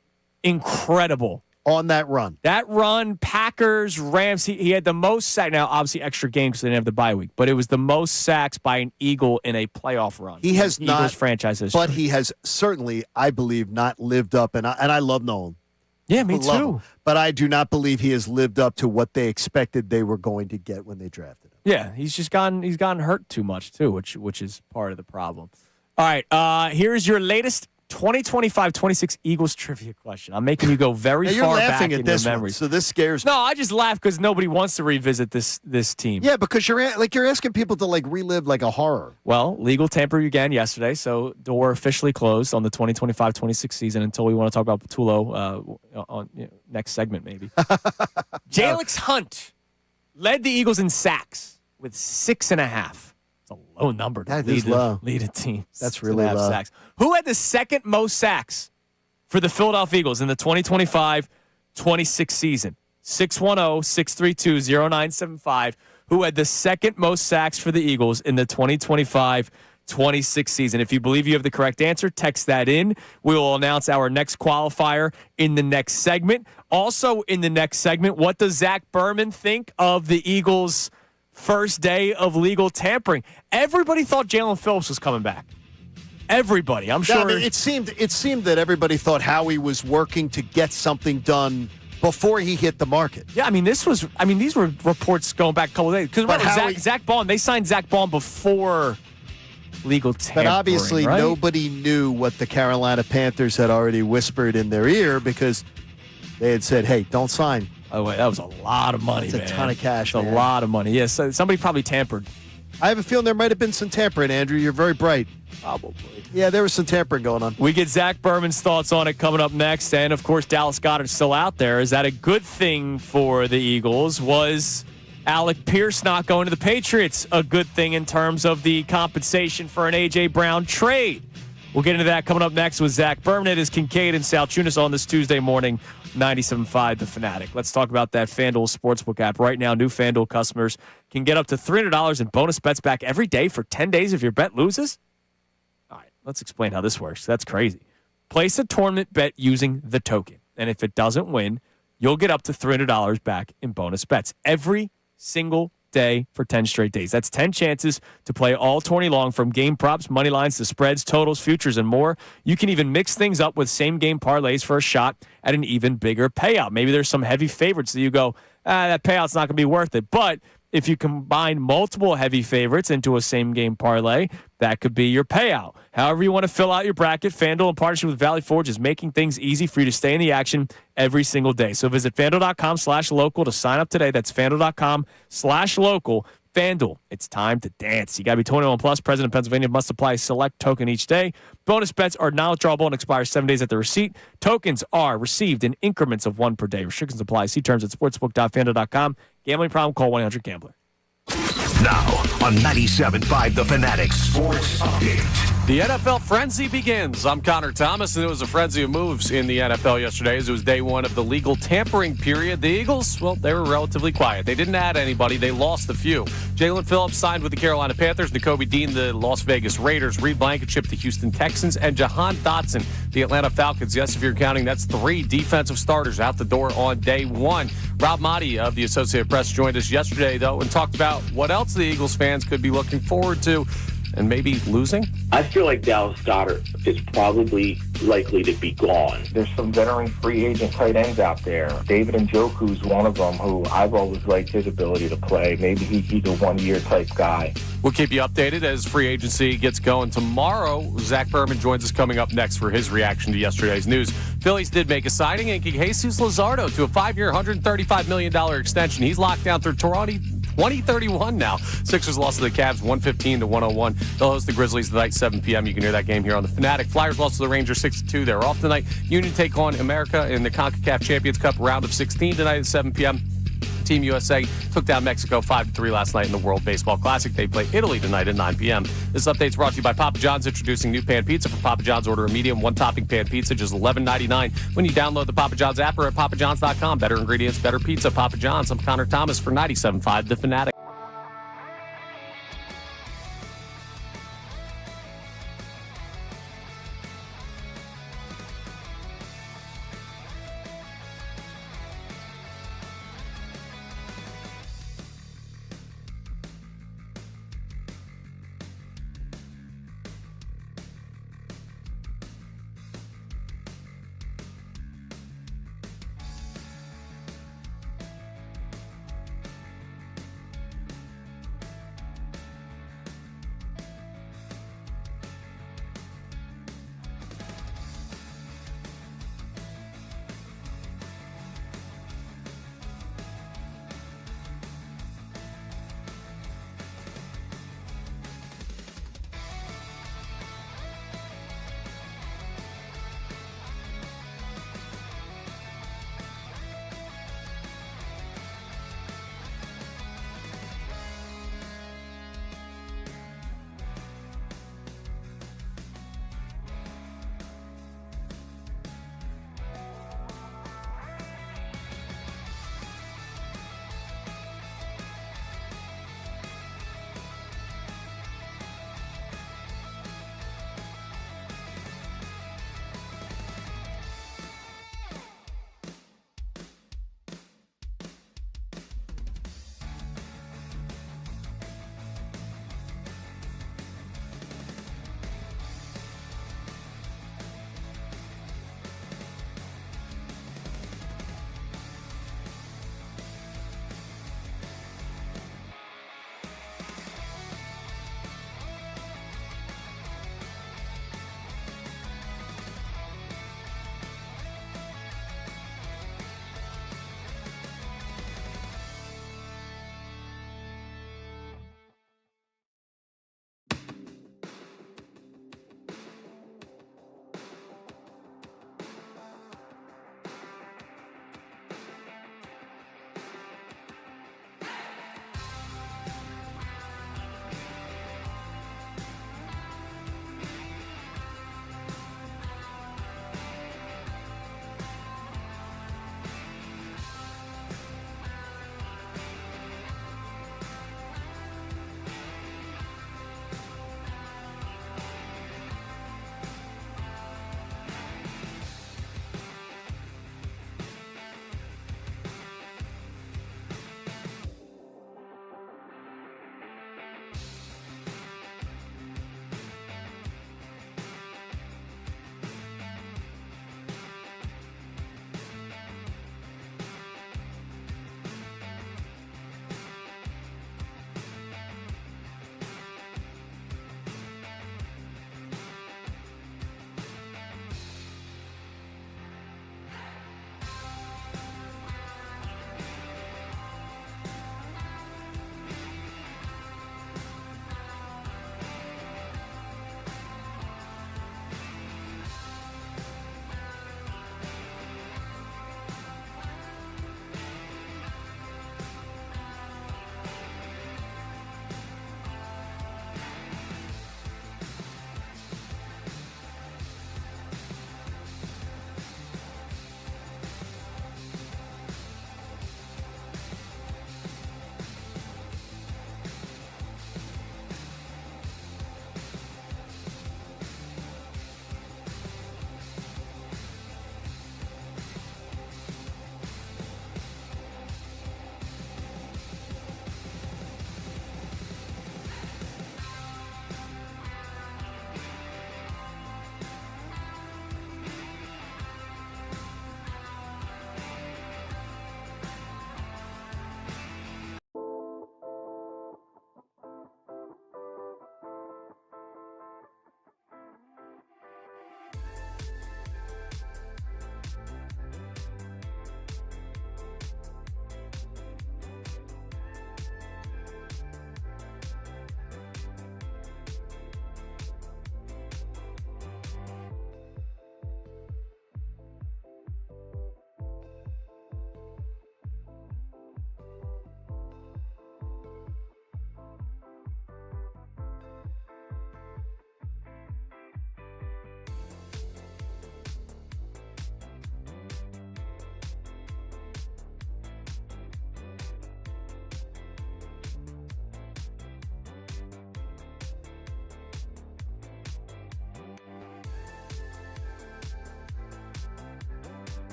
incredible. On that run. That run, Packers, Rams, he had the most sacks. Now, obviously, extra game because they didn't have the bye week, but it was the most sacks by an Eagle in a playoff run. He has not. Eagles franchise history. But he has certainly, I believe, not lived up. And I love Nolan. Yeah, me too. But I do not believe he has lived up to what they expected they were going to get when they drafted him. Yeah, he's gotten hurt too much, too, which is part of the problem. All right, here's your latest 2025-26 Eagles trivia question. I'm making you go very far back in your memories. So this scares me. No, I just laugh because nobody wants to revisit this team. Yeah, because you're asking people to relive like a horror. Well, legal tampering began yesterday, so door officially closed on the 2025-26 season until we want to talk about Patullo on next segment maybe. Jalix Hunt led the Eagles in sacks with 6.5. It's a low number to lead a team. That's really low. Sacks. Who had the second most sacks for the Philadelphia Eagles in the 2025-26 season? 610-632-0975. Who had the second most sacks for the Eagles in the 2025-26 season? If you believe you have the correct answer, text that in. We will announce our next qualifier in the next segment. Also in the next segment, what does Zack Berman think of the Eagles' first day of legal tampering? Everybody thought Jalen Phillips was coming back. Everybody, I'm sure. I mean, it seemed that everybody thought Howie was working to get something done before he hit the market. Yeah, these were reports going back a couple of days. Because remember, Zach Baun, they signed Zach Baun before legal tampering. But obviously, right? Nobody knew what the Carolina Panthers had already whispered in their ear because they had said, "Hey, don't sign." Oh, wait, that was a lot of money, That's a ton of cash, It's a lot of money. Yes, somebody probably tampered. I have a feeling there might have been some tampering, Andrew. You're very bright. Probably. Yeah, there was some tampering going on. We get Zack Berman's thoughts on it coming up next. And, of course, Dallas Goedert's still out there. Is that a good thing for the Eagles? Was Alec Pierce not going to the Patriots a good thing in terms of the compensation for an A.J. Brown trade? We'll get into that coming up next with Zack Berman. It is Kincade and Salciunas on this Tuesday morning, 97.5 The Fanatic. Let's talk about that FanDuel Sportsbook app. Right now, new FanDuel customers can get up to $300 in bonus bets back every day for 10 days if your bet loses. All right, let's explain how this works. That's crazy. Place a tournament bet using the token, and if it doesn't win, you'll get up to $300 back in bonus bets every single day for 10 straight days. That's 10 chances to play all tourney long, from game props, money lines to spreads, totals, futures, and more. You can even mix things up with same-game parlays for a shot at an even bigger payout. Maybe there's some heavy favorites that you go, that payout's not going to be worth it. But if you combine multiple heavy favorites into a same-game parlay, that could be your payout. However you want to fill out your bracket, FanDuel in partnership with Valley Forge is making things easy for you to stay in the action every single day. So visit FanDuel.com/local to sign up today. That's FanDuel.com/local. FanDuel, it's time to dance. You got to be 21 plus. Present in Pennsylvania, must apply a select token each day. Bonus bets are now withdrawable and expire 7 days at the receipt. Tokens are received in increments of 1 per day. Restrictions apply. See terms at sportsbook.fanduel.com. Gambling problem? Call 1-800-GAMBLER. Now on 97.5 The Fanatic Sports Update. The NFL frenzy begins. I'm Connor Thomas, and it was a frenzy of moves in the NFL yesterday as it was day one of the legal tampering period. The Eagles, well, they were relatively quiet. They didn't add anybody. They lost a few. Jalen Phillips signed with the Carolina Panthers, Nico Dean, the Las Vegas Raiders, Reed Blankenship, the Houston Texans, and Jahan Dotson, the Atlanta Falcons. Yes, if you're counting, that's 3 defensive starters out the door on day one. Rob Motti of the Associated Press joined us yesterday, though, and talked about what else the Eagles fans could be looking forward to and maybe losing. I feel like Dallas Goedert is probably likely to be gone. There's some veteran free agent tight ends out there. David Njoku's one of them, who I've always liked his ability to play. Maybe he's a one-year type guy. We'll keep you updated as free agency gets going tomorrow. Zack Berman joins us coming up next for his reaction to yesterday's news. Phillies did make a signing, inking Jesus Lazardo to a 5-year, $135 million extension. He's locked down through 2031 now. Sixers lost to the Cavs 115-101. They'll host the Grizzlies tonight, 7 p.m. You can hear that game here on the Fanatic. Flyers lost to the Rangers 6-2. They're off tonight. Union take on America in the CONCACAF Champions Cup round of 16 tonight at 7 p.m. Team USA took down Mexico 5-3 last night in the World Baseball Classic. They play Italy tonight at 9 p.m. This update's brought to you by Papa John's, introducing new pan pizza. For Papa John's, order a medium one-topping pan pizza, just $11.99 when you download the Papa John's app or at papajohns.com. Better ingredients, better pizza. Papa John's. I'm Connor Thomas for 97.5 The Fanatic.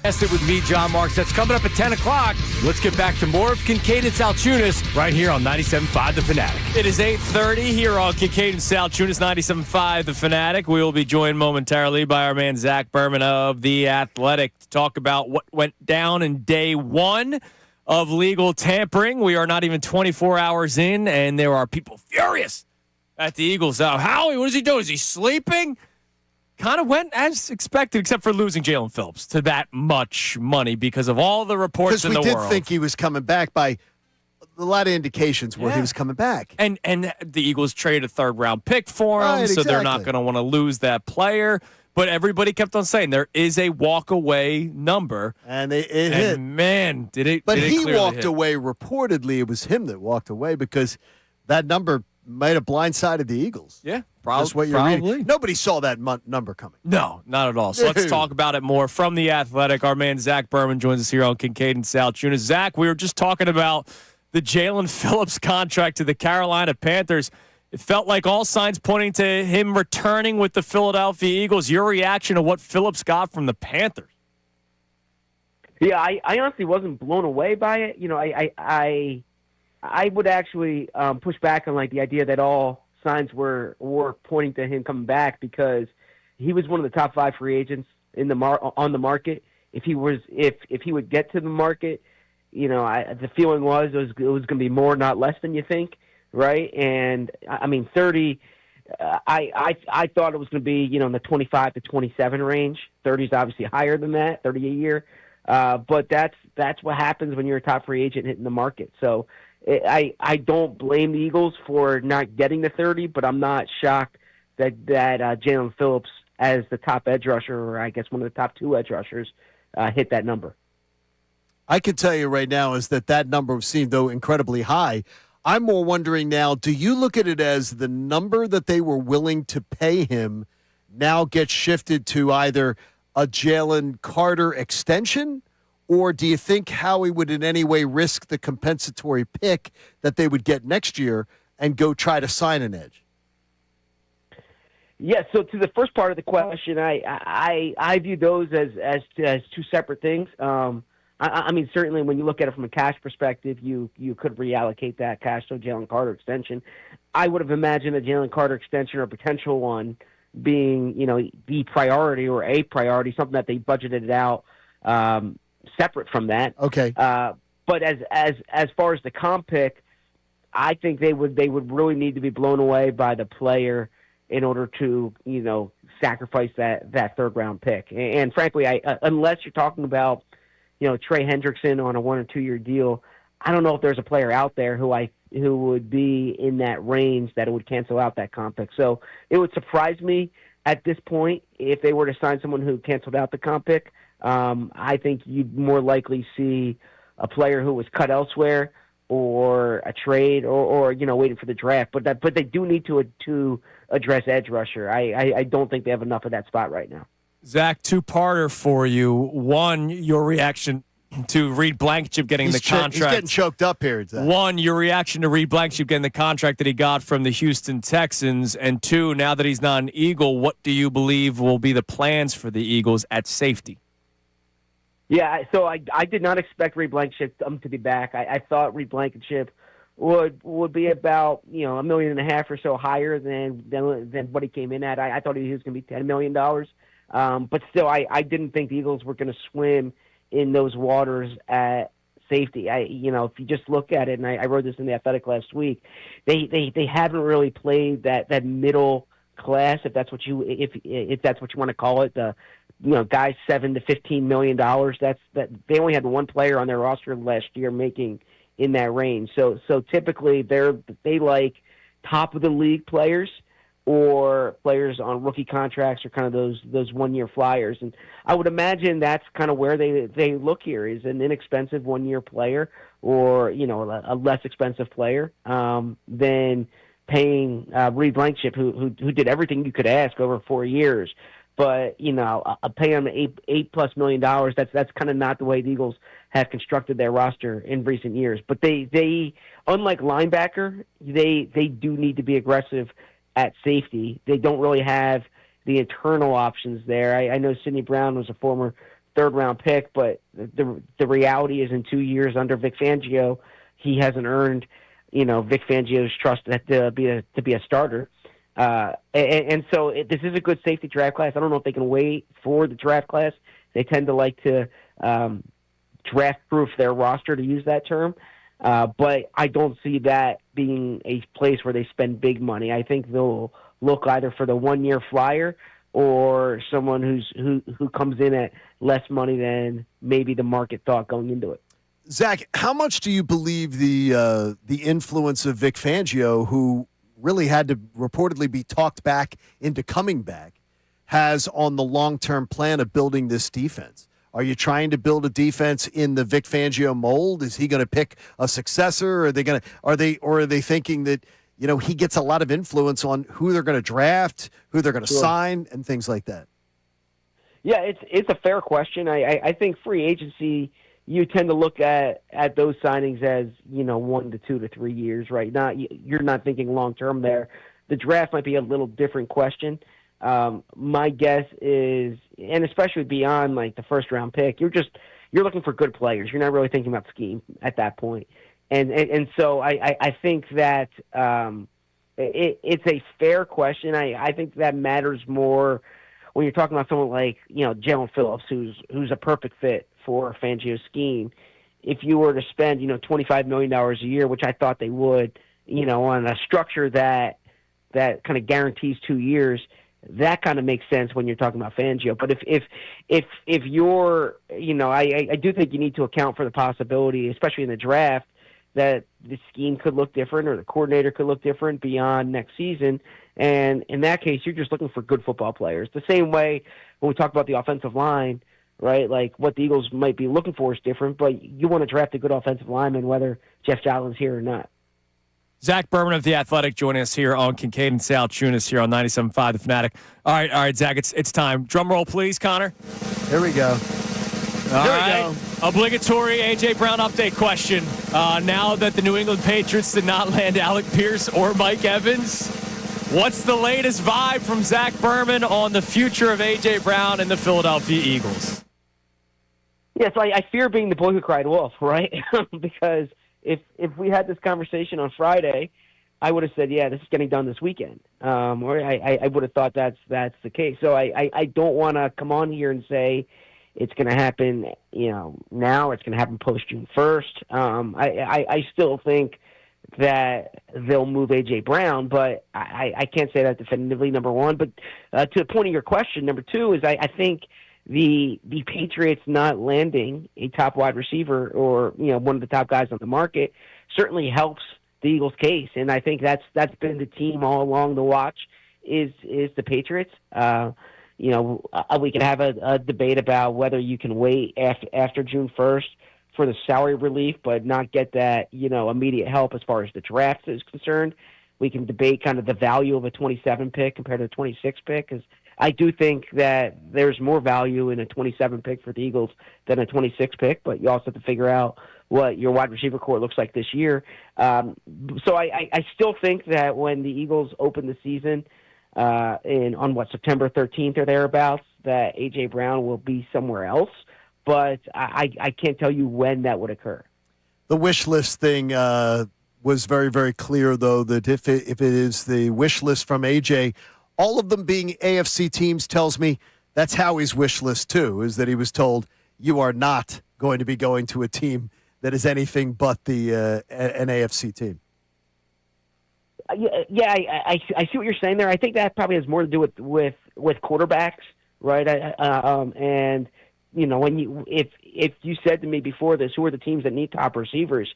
That's it with me, John Marks. That's coming up at 10 o'clock. Let's get back to more of Kincade and Salciunas right here on 97.5 The Fanatic. It is 8:30 here on Kincade and Salciunas, 97.5 The Fanatic. We will be joined momentarily by our man Zack Berman of The Athletic to talk about what went down in day one of legal tampering. We are not even 24 hours in, and there are people furious at the Eagles. Howie, what is he doing? Is he sleeping? Kind of went as expected, except for losing Jalen Phillips to that much money because of all the reports in the world. Because we did think he was coming back by a lot of indications where he was coming back. And the Eagles traded a third-round pick for him, so they're not going to want to lose that player. But everybody kept on saying there is a walk-away number. And it hit. Man, did it But he clearly walked hit. away. Reportedly, it was him that walked away because that number might have blindsided the Eagles. Yeah, That's what you're probably. reading. Nobody saw that number coming. No, not at all. So let's talk about it more from The Athletic. Our man Zack Berman joins us here on Kincade and Salciunas. Zach, we were just talking about the Jalen Phillips contract to the Carolina Panthers. It felt like all signs pointing to him returning with the Philadelphia Eagles. Your reaction to what Phillips got from the Panthers? Yeah, I honestly wasn't blown away by it. You know, I would actually push back on like the idea that all signs were pointing to him coming back because he was one of the top 5 free agents in on the market. If he would get to the market, you know, the feeling was it was going to be more, not less than you think, right? And I mean, 30. I thought it was going to be, you know, in the 25 to 27 range. 30 is obviously higher than that, 30 a year. But that's what happens when you're a top free agent hitting the market. So I don't blame the Eagles for not getting the 30, but I'm not shocked that Jalen Phillips, as the top edge rusher, or I guess one of the top 2 edge rushers, hit that number. I can tell you right now is that number seemed, though, incredibly high. I'm more wondering now, do you look at it as the number that they were willing to pay him now gets shifted to either a Jalen Carter extension, or do you think Howie would in any way risk the compensatory pick that they would get next year and go try to sign an edge? Yeah, so to the first part of the question, I view those as 2 separate things. I mean, certainly when you look at it from a cash perspective, you could reallocate that cash to a Jalen Carter extension. I would have imagined a Jalen Carter extension or potential one being, you know, the priority or a priority, something that they budgeted out separate from that. Okay. But as far as the comp pick, I think they would really need to be blown away by the player in order to, you know, sacrifice that 3rd-round pick. And frankly, unless you're talking about, you know, Trey Hendrickson on a 1 or 2 year deal, I don't know if there's a player out there who would be in that range that it would cancel out that comp pick. So it would surprise me at this point if they were to sign someone who canceled out the comp pick. I think you'd more likely see a player who was cut elsewhere or a trade or you know, waiting for the draft. But they do need to address edge rusher. I don't think they have enough of that spot right now. Zach, 2-parter for you. One, your reaction to Reed Blankenship getting the contract. He's getting choked up here. Zach. One, your reaction to Reed Blankenship getting the contract that he got from the Houston Texans. And 2, now that he's not an Eagle, what do you believe will be the plans for the Eagles at safety? Yeah, so I did not expect Reed Blankenship to be back. I thought Reed Blankenship would be about, you know, $1.5 million or so higher than what he came in at. I thought he was going to be $10 million. But still, I didn't think the Eagles were going to swim in those waters at safety. You know, if you just look at it, and I wrote this in the Athletic last week, they haven't really played that middle class, if that's what you want to call it. The, you know, guys $7 to $15 million. That they only had one player on their roster last year making in that range. So typically they like top of the league players, or players on rookie contracts, or kind of those 1 year flyers. And I would imagine that's kind of where they look here, is an inexpensive 1 year player, or, you know, a less expensive player than paying Reed Blankenship, who did everything you could ask over 4 years. But, you know, pay him $8+ million. That's kind of not the way the Eagles have constructed their roster in recent years. But they unlike linebacker, they do need to be aggressive at safety. They don't really have the internal options there. I know Sidney Brown was a former third-round pick, but the reality is in 2 years under Vic Fangio, he hasn't earned, Vic Fangio's trust to be a starter. And so this is a good safety draft class. I don't know if they can wait for the draft class. They tend to like to draft-proof their roster, to use that term. But I don't see that being a place where they spend big money. I think they'll look either for the one-year flyer or someone who comes in at less money than maybe the market thought going into it. Zach, how much do you believe the influence of Vic Fangio, who really had to reportedly be talked back into coming back, has on the long-term plan of building this defense? Are you trying to build a defense in the Vic Fangio mold? Is he going to pick a successor? Are they thinking that he gets a lot of influence on who they're going to draft, who they're going to sign, and things like that? Yeah, it's a fair question. I think free agency, you tend to look at those signings as 1 to 2 to 3 years, right? You're not thinking long term there. The draft might be a little different question. My guess is, and especially beyond like the first round pick, you're looking for good players. You're not really thinking about scheme at that point. And so I think that it's a fair question. I think that matters more when you're talking about someone like Jalen Phillips, who's a perfect fit for Fangio's scheme. If you were to spend $25 million a year, which I thought they would, on a structure that kind of guarantees 2 years, that kind of makes sense when you're talking about Fangio. But if you're, I do think you need to account for the possibility, especially in the draft, that the scheme could look different or the coordinator could look different beyond next season. And in that case, you're just looking for good football players. The same way when we talk about the offensive line, right? Like what the Eagles might be looking for is different, but you want to draft a good offensive lineman, whether Jeff Jalen's here or not. Zack Berman of The Athletic joining us here on Kincade and Salciunas here on 97.5 The Fanatic. All right, Zach, it's time. Drum roll, please, Connor. Here we go. All right. Obligatory A.J. Brown update question. Now that the New England Patriots did not land Alec Pierce or Mike Evans, what's the latest vibe from Zack Berman on the future of A.J. Brown and the Philadelphia Eagles? Yes, I fear being the boy who cried wolf, right? Because if we had this conversation on Friday, I would have said, yeah, this is getting done this weekend. Or I would have thought that's the case. So I don't want to come on here and say it's going to happen, now. It's going to happen post June 1st. I still think that they'll move A.J. Brown, but I can't say that definitively, number one. But to the point of your question, number two, is I think the Patriots not landing a top wide receiver or one of the top guys on the market certainly helps the Eagles' case, and I think that's been the team all along. The watch is the Patriots. We can have a debate about whether you can wait after June 1st for the salary relief, but not get that immediate help as far as the draft is concerned. We can debate kind of the value of a 27 pick compared to a 26 pick, because I do think that there's more value in a 27 pick for the Eagles than a 26 pick, but you also have to figure out what your wide receiver core looks like this year. So I still think that when the Eagles open the season on September 13th or thereabouts, that A.J. Brown will be somewhere else, but I can't tell you when that would occur. The wish list thing was very, very clear, though, that if it is the wish list from A.J., all of them being AFC teams tells me that's Howie's wish list, too, is that he was told you are not going to be going to a team that is anything but an AFC team. Yeah, I see what you're saying there. I think that probably has more to do with quarterbacks, right? And when if you said to me before this, who are the teams that need top receivers,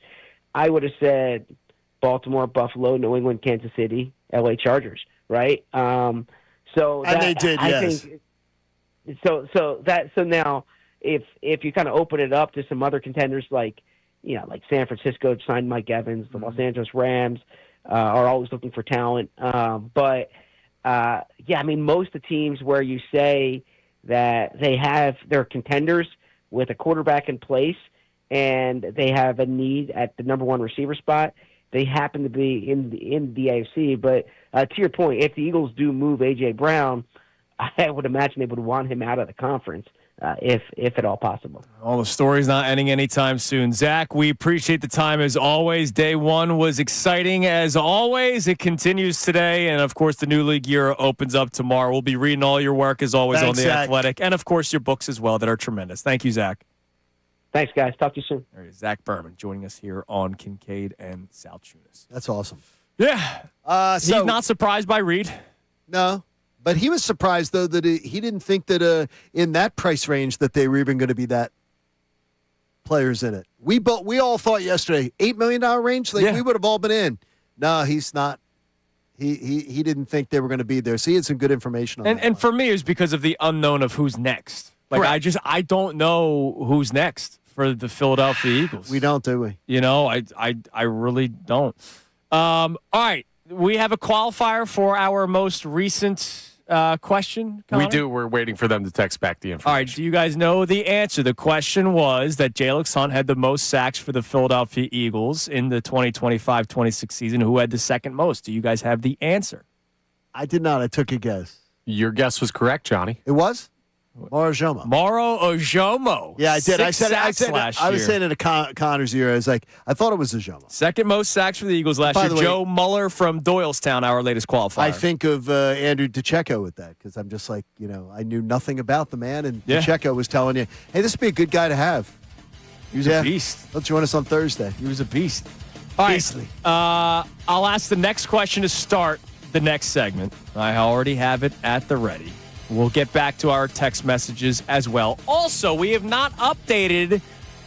I would have said Baltimore, Buffalo, New England, Kansas City, LA Chargers, right? They did, yes. So now if you kind of open it up to some other contenders like San Francisco signed Mike Evans, the Los Angeles Rams are always looking for talent. Most of the teams where you say that they're contenders with a quarterback in place and they have a need at the number one receiver spot, they happen to be in the AFC. But to your point, if the Eagles do move A.J. Brown, I would imagine they would want him out of the conference. if at all possible. Well, the story's not ending anytime soon. Zach, we appreciate the time as always. Day one was exciting as always. It continues today. And, of course, the new league year opens up tomorrow. We'll be reading all your work as always. Thanks, on The Zach. Athletic. And, of course, your books as well that are tremendous. Thank you, Zach. Thanks, guys. Talk to you soon. There he is, Zack Berman joining us here on Kincade and Salciunas. That's awesome. Yeah. He's not surprised by Reed. No. But he was surprised, though, that he didn't think that in that price range that they were even going to be that players in it. We all thought yesterday, $8 million range, we would have all been in. No, he's not. He didn't think they were going to be there. So he had some good information on that. And for me, it was because of the unknown of who's next. I don't know who's next for the Philadelphia Eagles. We don't, do we? You know, I really don't. All right. We have a qualifier for our most recent question, Connor? We do. We're waiting for them to text back the information. All right. Do you guys know the answer? The question was that Jalen Hunt had the most sacks for the Philadelphia Eagles in the 2025-26 season. Who had the second most? Do you guys have the answer? I did not. I took a guess. Your guess was correct, Johnny. It was? Moro Ojomo. Yeah, I did. I said last I was year. saying it at Connor's ear. I was like, I thought it was Ojomo. Second most sacks for the Eagles last year. the way, Joe Muller from Doylestown, our latest qualifier. I think of Andrew DeCecco with that because I'm just like, I knew nothing about the man, and DeCecco was telling you, hey, this would be a good guy to have. He was a beast. He'll join us on Thursday. He was a beast. All right. I'll ask the next question to start the next segment. I already have it at the ready. We'll get back to our text messages as well. Also, we have not updated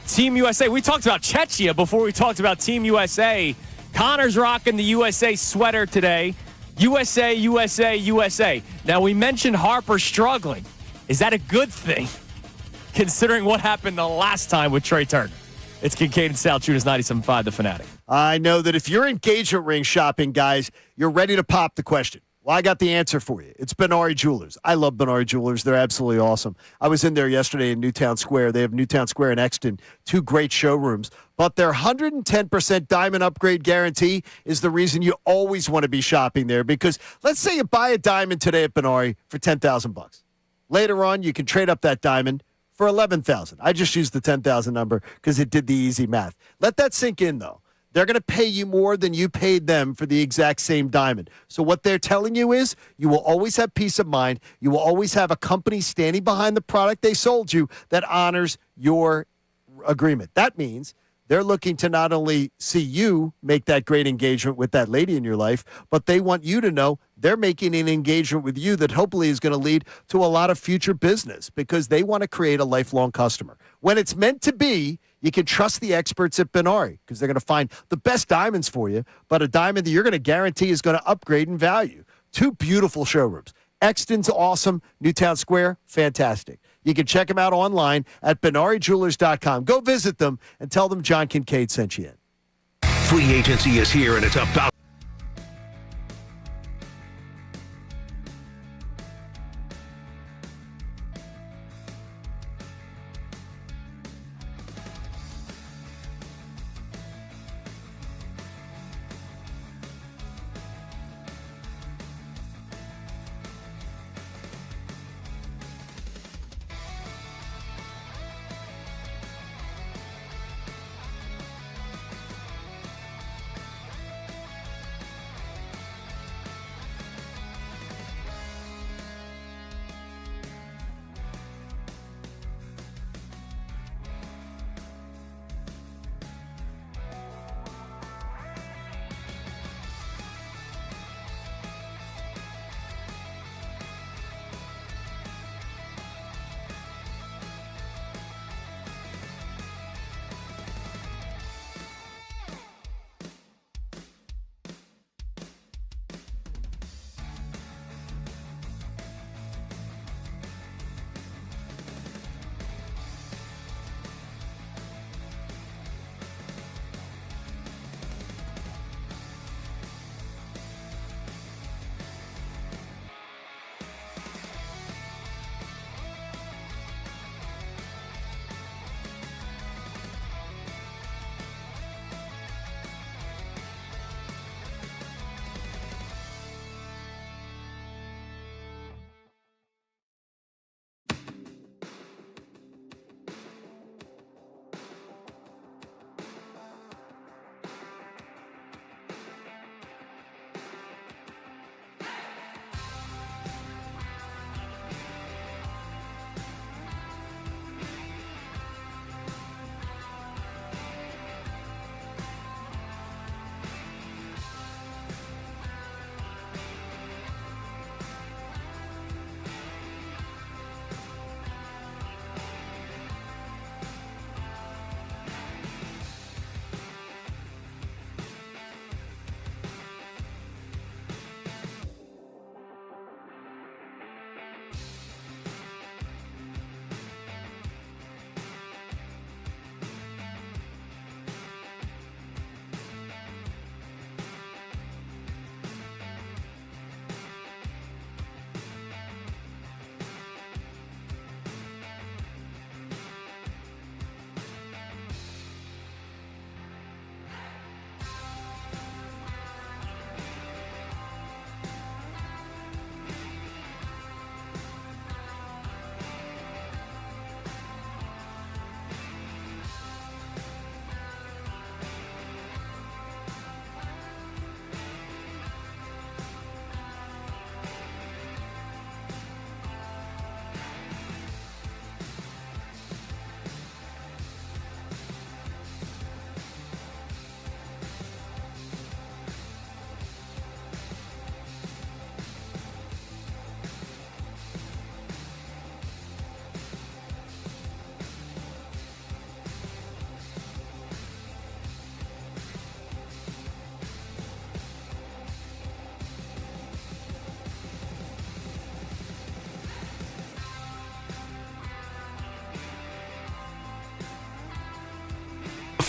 Team USA. We talked about Czechia before we talked about Team USA. Connor's rocking the USA sweater today. USA, USA, USA. Now, we mentioned Harper struggling. Is that a good thing, considering what happened the last time with Trey Turner? It's Kincade and Salciunas, 97.5 The Fanatic. I know that if you're engagement ring shopping, guys, you're ready to pop the question. Well, I got the answer for you. It's Benari Jewelers. I love Benari Jewelers. They're absolutely awesome. I was in there yesterday in Newtown Square. They have Newtown Square and Exton, two great showrooms. But their 110% diamond upgrade guarantee is the reason you always want to be shopping there. Because let's say you buy a diamond today at Benari for $10,000. Later on, you can trade up that diamond for $11,000. I just used the 10,000 number because it did the easy math. Let that sink in, though. They're going to pay you more than you paid them for the exact same diamond. So what they're telling you is you will always have peace of mind. You will always have a company standing behind the product they sold you that honors your agreement. That means they're looking to not only see you make that great engagement with that lady in your life, but they want you to know they're making an engagement with you that hopefully is going to lead to a lot of future business because they want to create a lifelong customer. When it's meant to be, you can trust the experts at Benari because they're going to find the best diamonds for you, but a diamond that you're going to guarantee is going to upgrade in value. Two beautiful showrooms. Exton's awesome. Newtown Square, fantastic. You can check them out online at BenariJewelers.com. Go visit them and tell them John Kincade sent you in. Free agency is here, and it's about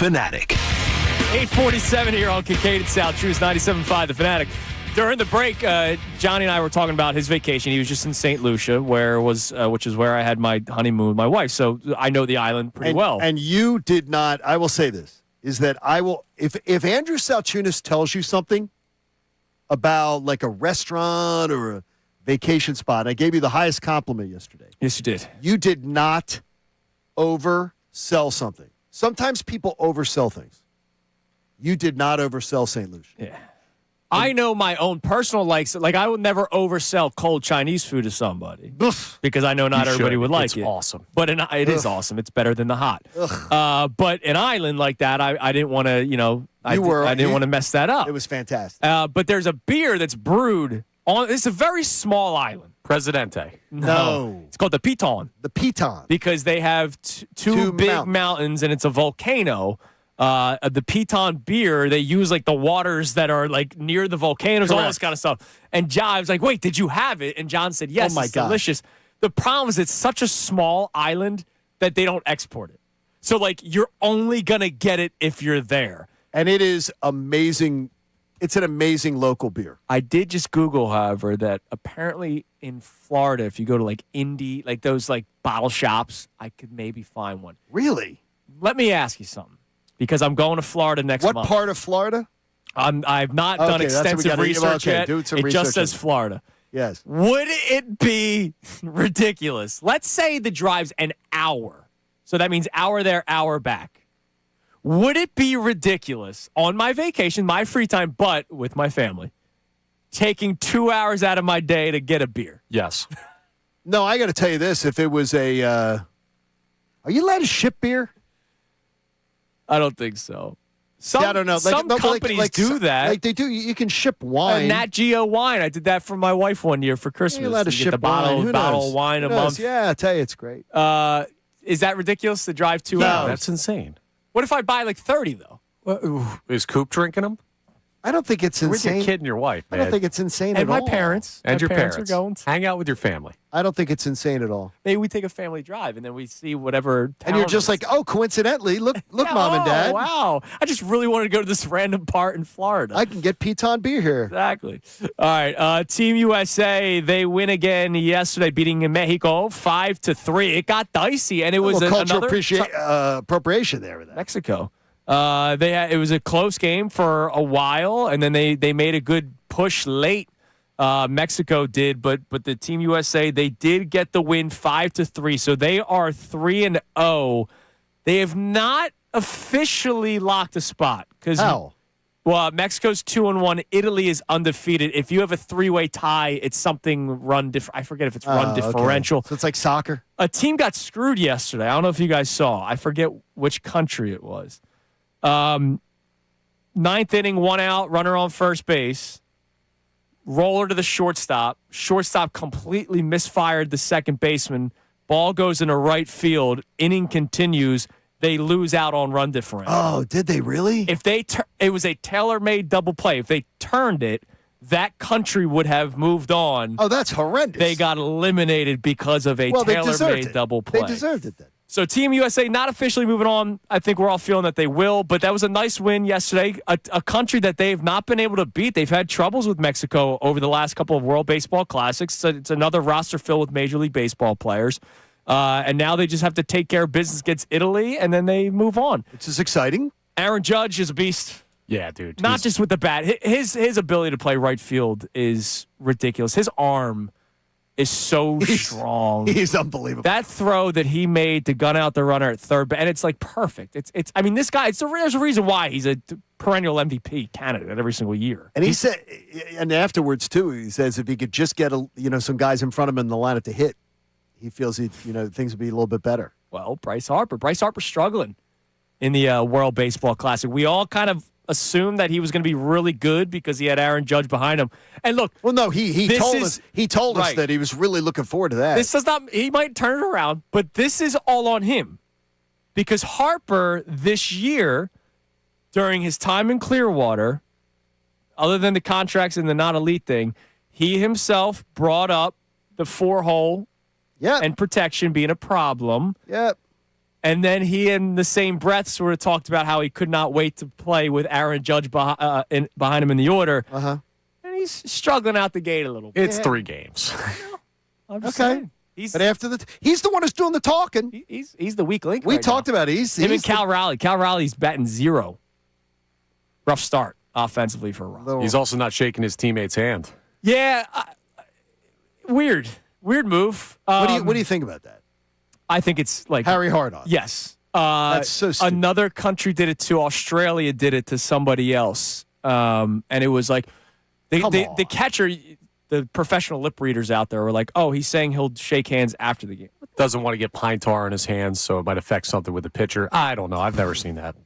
Fanatic. 8:47 here on Kincade Salciunas, 97.5 The Fanatic. During the break, Johnny and I were talking about his vacation. He was just in St. Lucia, which is where I had my honeymoon with my wife. So I know the island pretty well. And you did not. I will say this, is that I will, if Andrew Salciunas tells you something about like a restaurant or a vacation spot, I gave you the highest compliment yesterday. Yes, you did. You did not oversell something. Sometimes people oversell things. You did not oversell St. Lucia. Yeah. I know my own personal likes. Like, I would never oversell cold Chinese food to somebody because I know not everybody would like it. It's awesome. But it is awesome. It's better than the hot. But an island like that, I didn't want to, I didn't want to mess that up. It was fantastic. But there's a beer that's brewed on, it's a very small island. Presidente. No. It's called the Piton. The Piton. Because they have two big mountains and it's a volcano. The Piton beer, they use like the waters that are like near the volcanoes, all this kind of stuff. And John was like, "Wait, did you have it?" And John said, "Yes, it's delicious." The problem is it's such a small island that they don't export it. So like you're only gonna get it if you're there. And it is amazing. It's an amazing local beer. I did just Google, however, that apparently in Florida, if you go to like indie, like those like bottle shops, I could maybe find one. Really? Let me ask you something. Because I'm going to Florida next month. What part of Florida? I've not done extensive research yet. It just says Florida. Yes. Would it be ridiculous? Let's say the drive's an hour. So that means hour there, hour back. Would it be ridiculous on my vacation, my free time, but with my family, taking 2 hours out of my day to get a beer? Yes. No, I got to tell you this. If it was are you allowed to ship beer? I don't think so. I don't know. Some companies do that. Like they do. You can ship wine. Nat Geo wine. I did that for my wife one year for Christmas. You're allowed to ship the bottle of wine a month. Yeah, I tell you, it's great. Is that ridiculous to drive 2 hours? That's insane. What if I buy like 30 though? Is Coop drinking them? I don't think it's insane. With your kid and your wife, man. I don't think it's insane at all. And my parents. And your parents are going. Hang out with your family. I don't think it's insane at all. Maybe we take a family drive and then we see whatever. And you're just like, oh, coincidentally, look, Mom and Dad. Wow. I just really wanted to go to this random part in Florida. I can get Piton beer here. Exactly. All right. Team USA, they win again yesterday, beating Mexico 5-3. It got dicey, and it was cultural appropriation there with that. Mexico. It was a close game for a while, and then they made a good push late. Mexico did, but the Team USA, they did get the win 5-3, so they are 3-0. They have not officially locked a spot because well, Mexico's 2-1. Italy is undefeated. If you have a three-way tie, it's something run different. I forget if it's run differential. Okay. So it's like soccer. A team got screwed yesterday. I don't know if you guys saw. I forget which country it was. Ninth inning, 1 out, runner on first base. Roller to the shortstop. Shortstop completely misfired the second baseman. Ball goes into right field. Inning continues. They lose out on run differential. Oh, did they really? If it was a tailor-made double play. If they turned it, that country would have moved on. Oh, that's horrendous. They got eliminated because of a tailor-made double play. They deserved it then. So Team USA not officially moving on. I think we're all feeling that they will, but that was a nice win yesterday. A country that they've not been able to beat. They've had troubles with Mexico over the last couple of World Baseball Classics. So it's another roster filled with Major League Baseball players. And now they just have to take care of business against Italy, and then they move on. Which is exciting. Aaron Judge is a beast. Yeah, dude. Not just with the bat. His ability to play right field is ridiculous. His arm is so strong. He's unbelievable. That throw that he made to gun out the runner at third, and it's like perfect. It's. I mean, this guy. There's a reason why he's a perennial MVP candidate every single year. And he said, and afterwards too, he says if he could just get some guys in front of him in the lineup to hit, he feels things would be a little bit better. Well, Bryce Harper's struggling in the World Baseball Classic. We all kind of assumed that he was going to be really good because he had Aaron Judge behind him. And look, well, no, he told us that he was really looking forward to that. This does not. He might turn it around, but this is all on him because Harper this year, during his time in Clearwater, other than the contracts and the not elite thing, he himself brought up the 4-hole and protection being a problem. Yep. And then he, in the same breath, sort of talked about how he could not wait to play with Aaron Judge behind him in the order. Uh-huh. And he's struggling out the gate a little bit. It's 3 games. I'm just saying. But after he's the one who's doing the talking. He's the weak link. We right talked now. about it. Him and Cal Raleigh. Cal Raleigh's batting 0. Rough start offensively for Raleigh. He's also not shaking his teammate's hand. Yeah, weird move. What do you think about that? I think it's like Harry Hardon. Yes. That's so stupid. Another country did it too. Australia did it to somebody else, and it was like the catcher. The professional lip readers out there were like, "Oh, he's saying he'll shake hands after the game." Doesn't want to get pine tar in his hands, so it might affect something with the pitcher. I don't know. I've never seen that.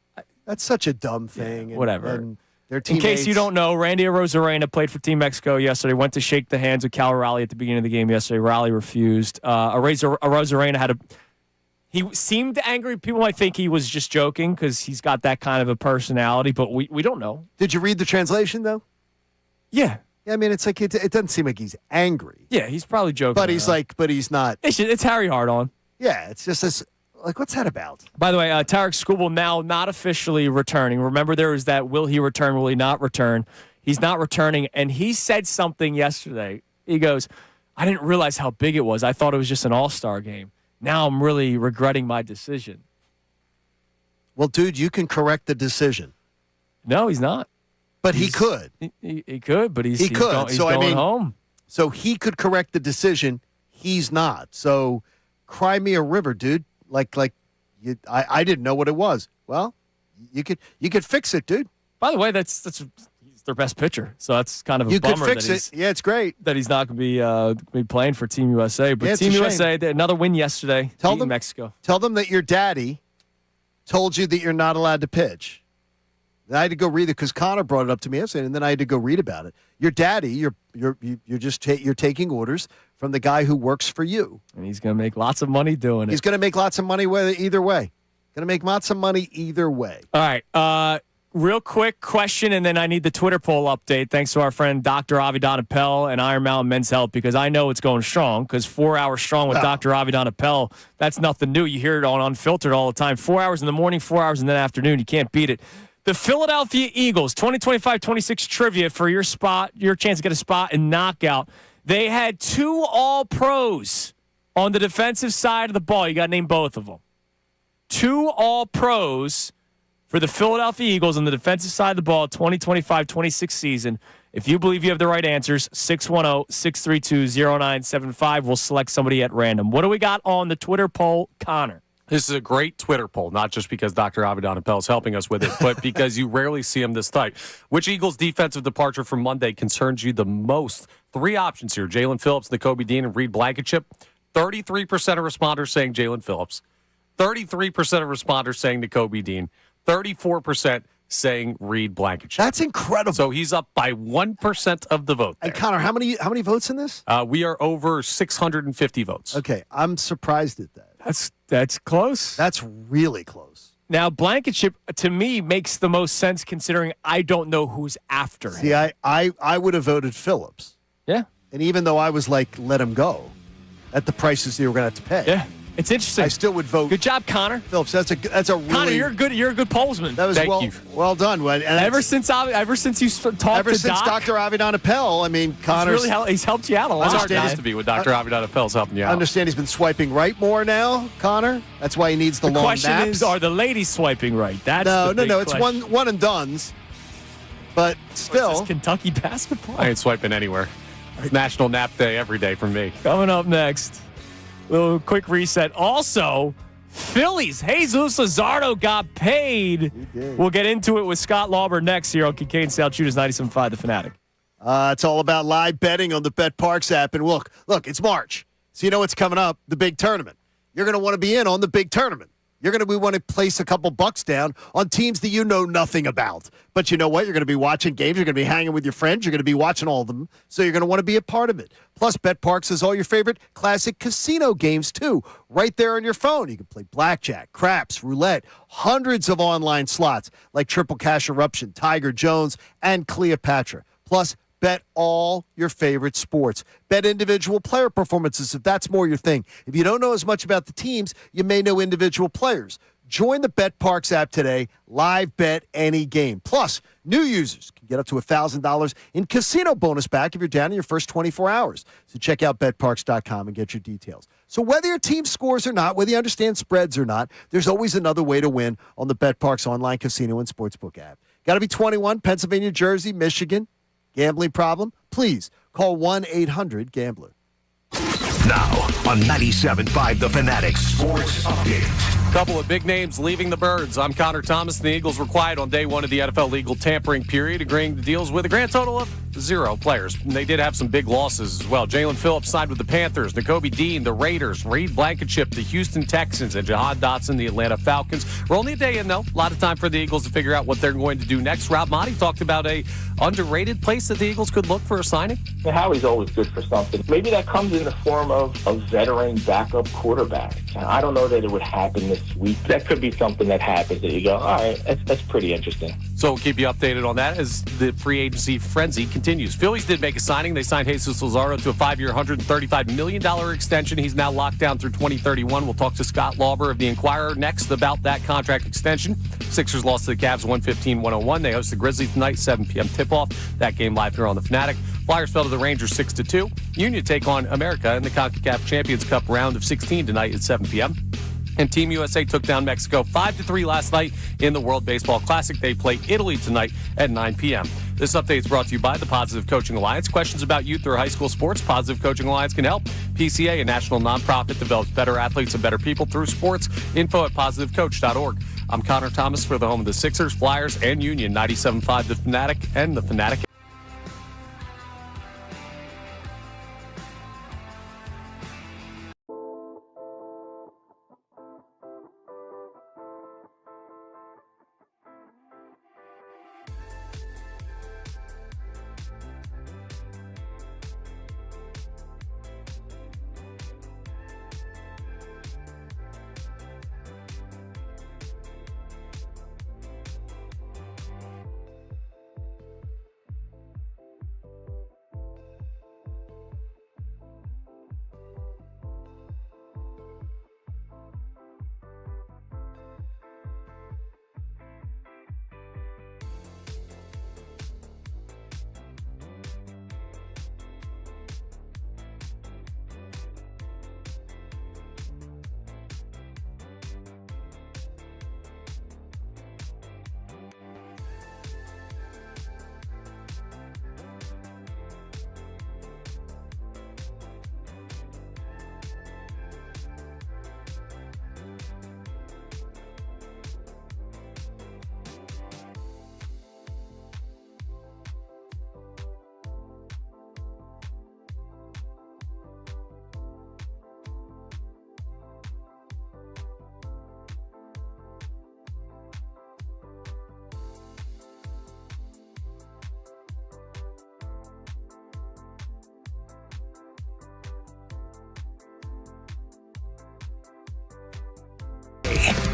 That's such a dumb thing. Yeah, whatever. And their in teammates. case you don't know, Randy Arozarena played for Team Mexico yesterday. Went to shake the hands with Cal Raleigh at the beginning of the game yesterday. Raleigh refused. Arozarena he seemed angry. People might think he was just joking because he's got that kind of a personality, but we don't know. Did you read the translation though? Yeah. I mean, it's like it doesn't seem like he's angry. Yeah, he's probably joking. But he's not. It's Harry Hardon. Yeah, it's just this. Like, what's that about? By the way, Tarek Skubal now not officially returning. Remember, there was that will he return, will he not return? He's not returning, and he said something yesterday. He goes, I didn't realize how big it was. I thought it was just an all-star game. Now I'm really regretting my decision. Well, dude, you can correct the decision. No, he's not. But he could. He could, but he's going home. So he could correct the decision. He's not. So cry me a river, dude. I didn't know what it was. Well, you could fix it, dude. By the way, that's he's their best pitcher, so that's kind of a bummer. You could fix it. Yeah, it's great that he's not going to be playing for Team USA. But yeah, Team USA, another win yesterday. Tell them Mexico. Tell them that your daddy told you that you're not allowed to pitch. And I had to go read it because Connor brought it up to me yesterday, and then I had to go read about it. Your daddy, you're taking orders from the guy who works for you, and he's going to make lots of money doing it. He's going to make lots of money either way. Going to make lots of money either way. All right, real quick question, and then I need the Twitter poll update. Thanks to our friend Dr. Avidan Appel and Iron Mountain Men's Health, because I know it's going strong. Because 4 hours strong with Dr. Avidan Appel, that's nothing new. You hear it on Unfiltered all the time. 4 hours in the morning, 4 hours in the afternoon. You can't beat it. The Philadelphia Eagles 2025-26 trivia for your chance to get a spot in Knockout. They had 2 All-Pros on the defensive side of the ball. You got to name both of them. 2 All-Pros for the Philadelphia Eagles on the defensive side of the ball 2025-26 season. If you believe you have the right answers, 610-632-0975. We'll select somebody at random. What do we got on the Twitter poll, Connor? This is a great Twitter poll, not just because Dr. Avidan Appel is helping us with it, but because you rarely see him this tight. Which Eagles defensive departure from Monday concerns you the most? 3 options here: Jalen Phillips, Nico Dean, and Reed Blankenship. 33% of responders saying Jalen Phillips. 33% of responders saying Nico Dean. 34% saying Reed Blankenship. That's incredible. So he's up by 1% of the vote there. And Connor, how many votes in this? We are over 650 votes. Okay, I'm surprised at that. That's close. That's really close. Now, Blankenship, to me, makes the most sense considering I don't know who's after him. See, I would have voted Phillips. Yeah. And even though I was like, let him go, at the prices they were going to have to pay. Yeah. It's interesting. I still would vote. Good job, Connor. Phillips. That's a really. Connor, you're a good polsman. That was Thank you. Well done. And ever since you talked to Dr. Avidan Appel, I mean, Connor's he's helped you out a lot. It's our task to be with Dr. Avidan Appel's helping you out. I understand he's been swiping right more now, Connor. That's why he needs the long naps. The question is, are the ladies swiping right? That's no. It's question. one and dones. But still, this Kentucky basketball. I ain't swiping anywhere. It's National Nap Day every day for me. Coming up next. Little quick reset. Also, Phillies. Jesus Lazardo got paid. He did. We'll get into it with Scott Lawberg next here on Kincade Salciunas 97.5 The Fanatic. It's all about live betting on the BetParx app. And look, it's March. So you know what's coming up, the big tournament. You're going to want to be in on the big tournament. You're going to want to place a couple bucks down on teams that you know nothing about. But you know what? You're going to be watching games. You're going to be hanging with your friends. You're going to be watching all of them. So you're going to want to be a part of it. Plus, BetParx has all your favorite classic casino games, too, right there on your phone. You can play blackjack, craps, roulette, hundreds of online slots like Triple Cash Eruption, Tiger Jones, and Cleopatra. Plus, Bet all your favorite sports. Bet individual player performances if that's more your thing. If you don't know as much about the teams, you may know individual players. Join the BetParks app today. Live bet any game. Plus, new users can get up to $1,000 in casino bonus back if you're down in your first 24 hours. So check out betparks.com and get your details. So whether your team scores or not, whether you understand spreads or not, there's always another way to win on the BetParks online casino and sportsbook app. Got to be 21, Pennsylvania, Jersey, Michigan. Gambling problem? Please call 1-800-GAMBLER. Now on 97.5 The Fanatic Sports Update. Couple of big names leaving the Birds. I'm Connor Thomas. The Eagles were quiet on day one of the NFL legal tampering period, agreeing to deals with a grand total of 0 players. And they did have some big losses as well. Jalen Phillips signed with the Panthers, Nico Dean, the Raiders, Reed Blankenship, the Houston Texans, and Jahan Dotson, the Atlanta Falcons. We're only a day in, though. A lot of time for the Eagles to figure out what they're going to do next. Rob Motti talked about a underrated place that the Eagles could look for a signing. Howie's always good for something. Maybe that comes in the form of a veteran backup quarterback. I don't know that it would happen this week. That could be something that happens that you go, all right, that's pretty interesting. So we'll keep you updated on that as the free agency frenzy continues. Phillies did make a signing. They signed Jesus Lazardo to a 5-year, $135 million extension. He's now locked down through 2031. We'll talk to Scott Lawberg of the Inquirer next about that contract extension. Sixers lost to the Cavs 115-101. They host the Grizzlies tonight, 7 p.m. tip-off. That game live here on the Fanatic. Flyers fell to the Rangers 6-2. Union take on America in the CONCACAF Champions Cup round of 16 tonight at 7 p.m. And Team USA took down Mexico 5-3 last night in the World Baseball Classic. They play Italy tonight at 9 p.m. This update is brought to you by the Positive Coaching Alliance. Questions about youth or high school sports? Positive Coaching Alliance can help. PCA, a national nonprofit, develops better athletes and better people through sports. Info at positivecoach.org. I'm Connor Thomas for the home of the Sixers, Flyers, and Union. 97.5 The Fanatic and the Fanatic.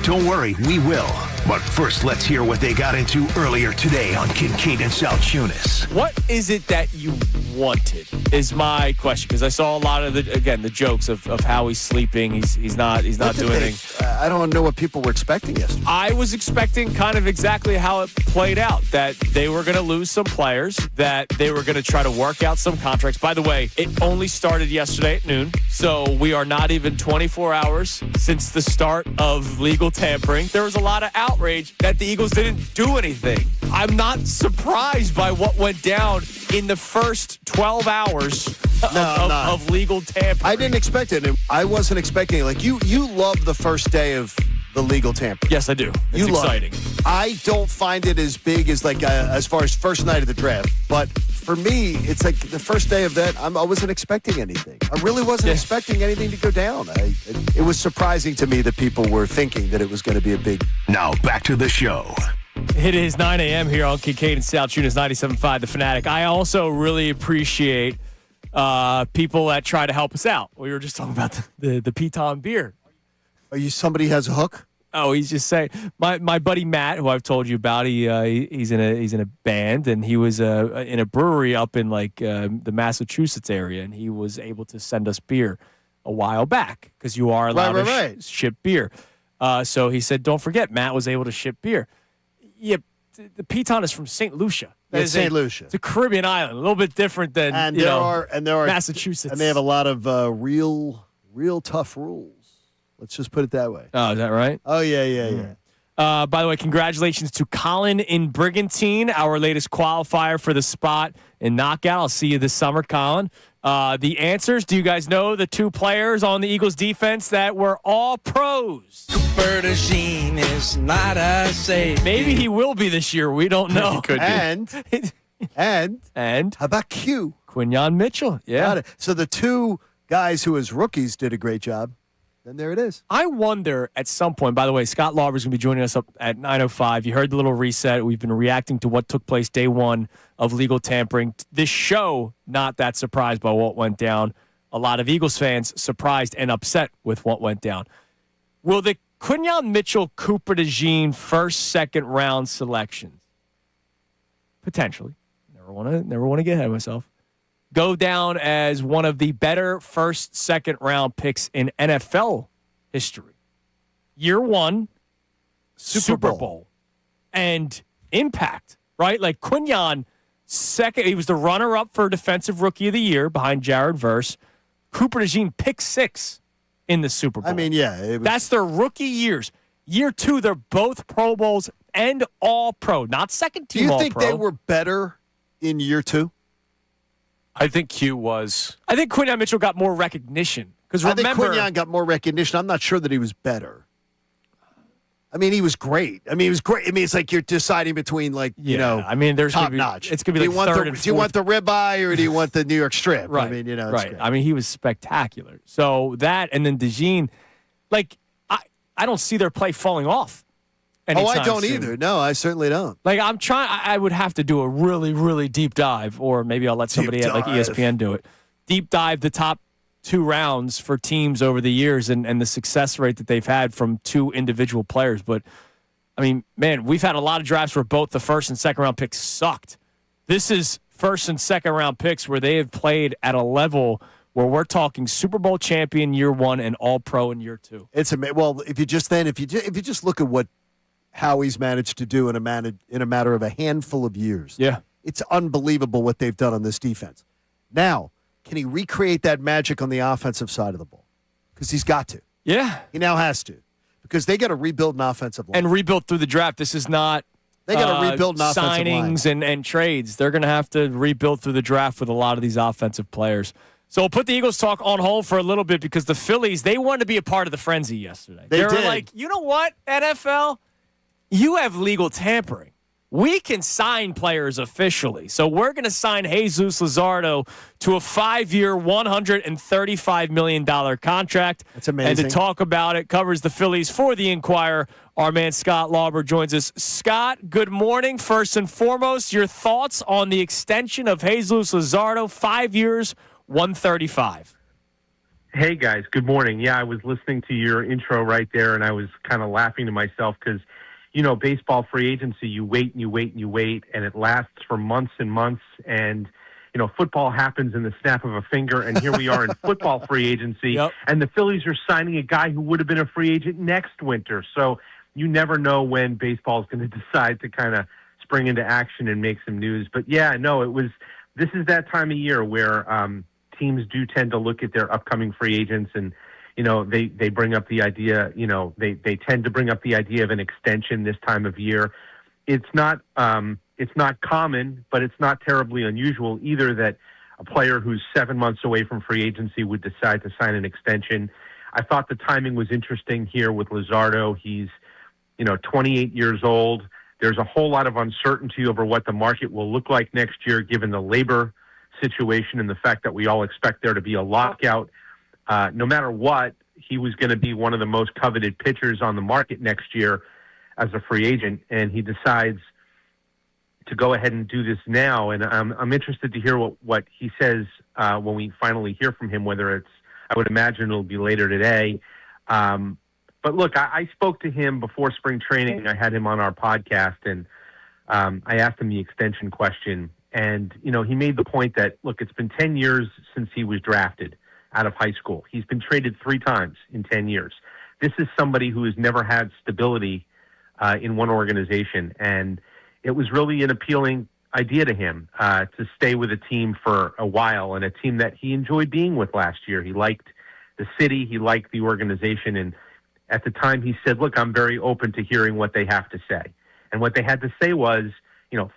Don't worry, we will. But first, let's hear what they got into earlier today on Kincade and Salciunas. What is it that you wanted is my question, because I saw a lot of the jokes of how he's sleeping. He's not doing anything. I don't know what people were expecting yesterday. I was expecting kind of exactly how it played out, that they were going to lose some players, that they were going to try to work out some contracts. By the way, it only started yesterday at noon, so we are not even 24 hours since the start of legal tampering. There was a lot of outrage that the Eagles didn't do anything. I'm not surprised by what went down in the first 12 hours of legal tampering. I didn't expect it. I wasn't expecting it. Like, you love the first day of the legal tampering. Yes, I do. It's exciting. I don't find it as big as as far as first night of the draft. But for me, it's like the first day of that, I wasn't expecting anything. I really wasn't expecting anything to go down. It was surprising to me that people were thinking that it was going to be a big... Now, back to the show. It is 9 a.m. here on Kincade and Salciunas, 97.5 The Fanatic. I also really appreciate people that try to help us out. We were just talking about the Piton beer. Are you somebody has a hook? Oh, he's just saying. My buddy Matt, who I've told you about, he's in a band, and he was in a brewery up in like the Massachusetts area, and he was able to send us beer a while back because you are allowed to ship beer. So he said, don't forget, Matt was able to ship beer. Yeah, the Piton is from St. Lucia. It's St. Lucia. It's a Caribbean island, a little bit different than there are Massachusetts, and they have a lot of real tough rules. Let's just put it that way. Oh, is that right? Oh, yeah. By the way, congratulations to Colin in Brigantine, our latest qualifier for the spot in Knockout. I'll see you this summer, Colin. The answers, do you guys know the two players on the Eagles defense that were all pros? Cooper DeJean is not a safety. Maybe he will be this year. We don't know. He could be. And how about Q? Quinyon Mitchell. Yeah. So the two guys who as rookies did a great job. Then there it is. I wonder at some point, by the way, Scott Lawberg is going to be joining us up at 9:05. You heard the little reset. We've been reacting to what took place day one of legal tampering. This show, not that surprised by what went down. A lot of Eagles fans surprised and upset with what went down. Will the Quinyon Mitchell, Cooper DeJean first, second round selections, potentially, never want to get ahead of myself, go down as one of the better first, second round picks in NFL history? Year one, Super Bowl. And impact, right? Like Quinyon, second, he was the runner-up for Defensive Rookie of the Year behind Jared Verse. Cooper DeJean, pick 6 in the Super Bowl. I mean, yeah. That's their rookie years. Year 2, they're both Pro Bowls and All-Pro, not second-team All-Pro. Do you think they were better in year 2? I think Q was. I think Quinyon Mitchell got more recognition. Because remember, I think Quinyon got more recognition. I'm not sure that he was better. I mean, he was great. I mean, it's like you're deciding between, like, I mean, there's top notch. It's going to be like third and fourth. Do you want the ribeye or do you want the New York strip? Right. I mean, it's right. great. I mean, he was spectacular. So that, and then DeJean, like, I don't see their play falling off. I don't soon. either. No, I certainly don't. Like, I'm trying. I would have to do a really, really deep dive, or maybe I'll let somebody at like ESPN do it. Deep dive the top 2 rounds for teams over the years and the success rate that they've had from 2 individual players. But I mean, man, we've had a lot of drafts where both the first and second round picks sucked. This is first and second round picks where they have played at a level where we're talking Super Bowl champion year 1 and All Pro in year 2. It's well, if you just look at what Howie's managed to do in a matter of a handful of years. Yeah. It's unbelievable what they've done on this defense. Now, can he recreate that magic on the offensive side of the ball? Because he's got to. Yeah. He now has to. Because they got to rebuild an offensive line. And rebuild through the draft. This is not they got to rebuild an offensive signings line. and trades. They're going to have to rebuild through the draft with a lot of these offensive players. So we'll put the Eagles talk on hold for a little bit because the Phillies, they wanted to be a part of the frenzy yesterday. They were like, you know what, NFL? You have legal tampering. We can sign players officially. So we're going to sign Jesus Lazardo to a 5-year, $135 million contract. That's amazing. And to talk about it, covers the Phillies for the Inquirer, our man Scott Lawberg joins us. Scott, good morning. First and foremost, your thoughts on the extension of Jesus Lazardo, 5 years, $135. Hey, guys. Good morning. Yeah, I was listening to your intro right there, and I was kind of laughing to myself because baseball free agency, you wait and you wait and you wait, and it lasts for months and months. And, football happens in the snap of a finger, and here we are in football free agency, and the Phillies are signing a guy who would have been a free agent next winter. So you never know when baseball is going to decide to kind of spring into action and make some news. But, yeah, no, this is that time of year where teams do tend to look at their upcoming free agents and, they bring up the idea, they tend to bring up the idea of an extension this time of year. It's not common, but it's not terribly unusual either that a player who's 7 months away from free agency would decide to sign an extension. I thought the timing was interesting here with Lazardo. He's, 28 years old. There's a whole lot of uncertainty over what the market will look like next year, given the labor situation and the fact that we all expect there to be a lockout. No matter what, he was going to be one of the most coveted pitchers on the market next year as a free agent, and he decides to go ahead and do this now. And I'm interested to hear what he says when we finally hear from him, whether it's, I would imagine it'll be later today. But look, I spoke to him before spring training. I had him on our podcast, and I asked him the extension question. And, he made the point that, look, it's been 10 years since he was drafted out of high school. He's been traded 3 times in 10 years. This is somebody who has never had stability in one organization. And it was really an appealing idea to him to stay with a team for a while, and a team that he enjoyed being with last year. He liked the city. He liked the organization. And at the time, he said, look, I'm very open to hearing what they have to say. And what they had to say was,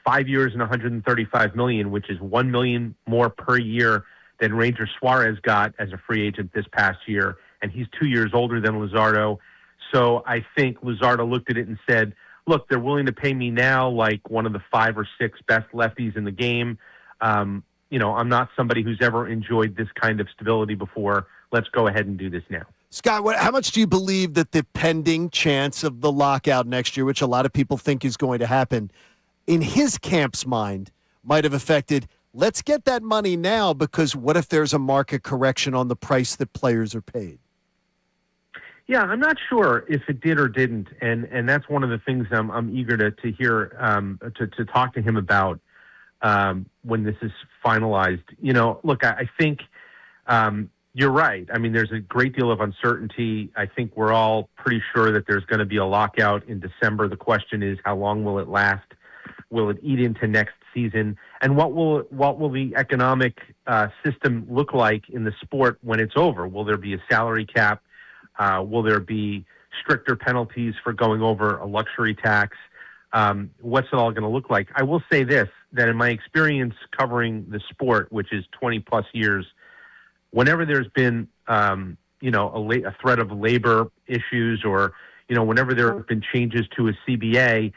5 years and $135 million, which is $1 million more per year than Ranger Suarez got as a free agent this past year. And he's 2 years older than Lazardo. So I think Lazardo looked at it and said, look, they're willing to pay me now like one of the 5 or 6 best lefties in the game. I'm not somebody who's ever enjoyed this kind of stability before. Let's go ahead and do this now. Scott, how much do you believe that the pending chance of the lockout next year, which a lot of people think is going to happen, in his camp's mind might have affected, let's get that money now, because what if there's a market correction on the price that players are paid? Yeah, I'm not sure if it did or didn't, and that's one of the things I'm eager to hear, to talk to him about when this is finalized. Look, I think you're right. I mean, there's a great deal of uncertainty. I think we're all pretty sure that there's going to be a lockout in December. The question is, how long will it last? Will it eat into next season? And what will the economic system look like in the sport when it's over? Will there be a salary cap? Will there be stricter penalties for going over a luxury tax? What's it all going to look like? I will say this, that in my experience covering the sport, which is 20-plus years, whenever there's been, a threat of labor issues, or, whenever there have been changes to a CBA,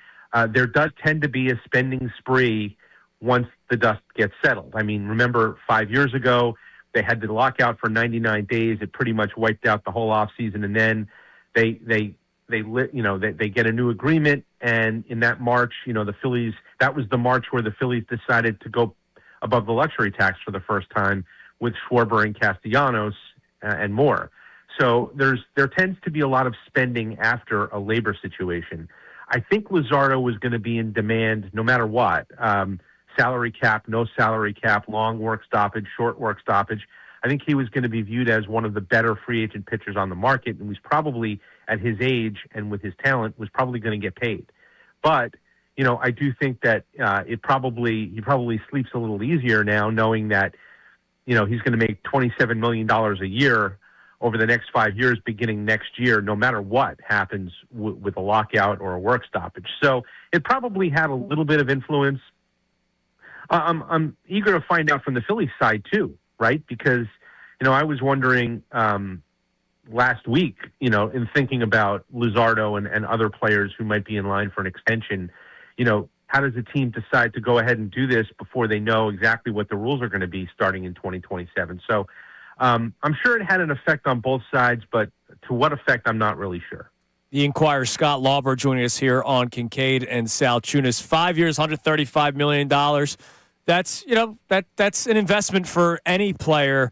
there does tend to be a spending spree once the dust gets settled. I mean, remember 5 years ago, they had the lockout for 99 days. It pretty much wiped out the whole offseason, and then they get a new agreement. And in that March, the Phillies, that was the March where the Phillies decided to go above the luxury tax for the first time, with Schwarber and Castellanos and more. So there tends to be a lot of spending after a labor situation. I think Lazardo was going to be in demand no matter what. Salary cap, no salary cap, long work stoppage, short work stoppage. I think he was going to be viewed as one of the better free agent pitchers on the market, and was probably, at his age and with his talent, was probably going to get paid. But, I do think that he probably sleeps a little easier now, knowing that he's going to make $27 million a year over the next 5 years, beginning next year, no matter what happens with a lockout or a work stoppage. So it probably had a little bit of influence. I'm eager to find out from the Phillies side too, right? Because, I was wondering last week, in thinking about Lazardo and other players who might be in line for an extension, how does a team decide to go ahead and do this before they know exactly what the rules are going to be starting in 2027? So I'm sure it had an effect on both sides, but to what effect, I'm not really sure. The Inquirer, Scott Lawberg, joining us here on Kincade and Salciunas. 5 years, $135 million. That's, that's an investment for any player.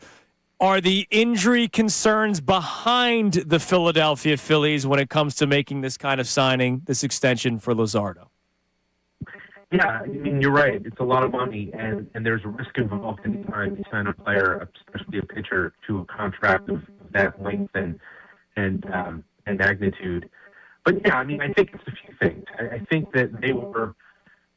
Are the injury concerns behind the Philadelphia Phillies when it comes to making this kind of signing, this extension for Lazardo? Yeah, I mean, you're right. It's a lot of money, and there's a risk involved anytime you sign a player, especially a pitcher, to a contract of that length and magnitude. But yeah, I mean, I think it's a few things. I think that they were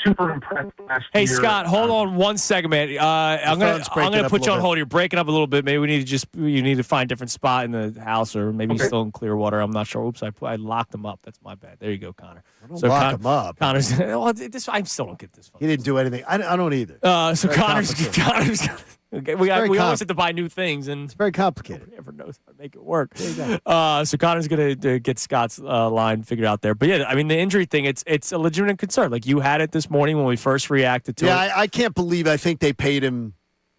super impressed last year. Hey, Scott, hold on 1 second, man. I'm gonna put you on hold. You're breaking up a little bit. Maybe you need to find a different spot in the house, or maybe you're still in Clearwater. I'm not sure. Oops, I locked him up. That's my bad. There you go, Connor. Lock him up. Connor's. Well, I still don't get this. He didn't do anything. I don't either. So Connor's. Okay, we always have to buy new things, and it's very complicated. Nobody ever knows how to make it work. So Connor's going to get Scott's line figured out there. But yeah, I mean, the injury thing, it's a legitimate concern. Like, you had it this morning when we first reacted to it. Yeah, I can't believe I think they paid him.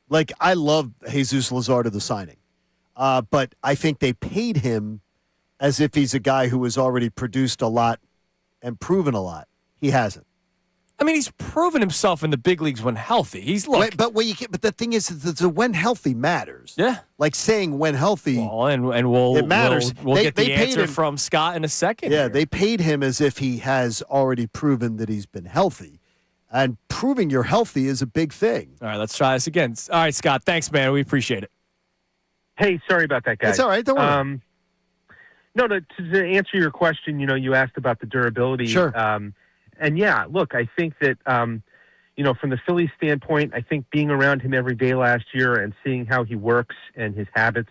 Like, I love Jesus Lazardo, the signing. But I think they paid him as if he's a guy who has already produced a lot and proven a lot. He hasn't. I mean, he's proven himself in the big leagues when healthy. But the thing is, the when healthy matters. Yeah. Like saying when healthy. Well, it matters. We'll get the answer from Scott in a second. Yeah, they paid him as if he has already proven that he's been healthy. And proving you're healthy is a big thing. All right, let's try this again. All right, Scott, thanks, man. We appreciate it. Hey, sorry about that, guys. It's all right. Don't worry. No, to answer your question, you asked about the durability. Sure. And yeah, look, I think that, from the Phillies standpoint, I think being around him every day last year and seeing how he works and his habits,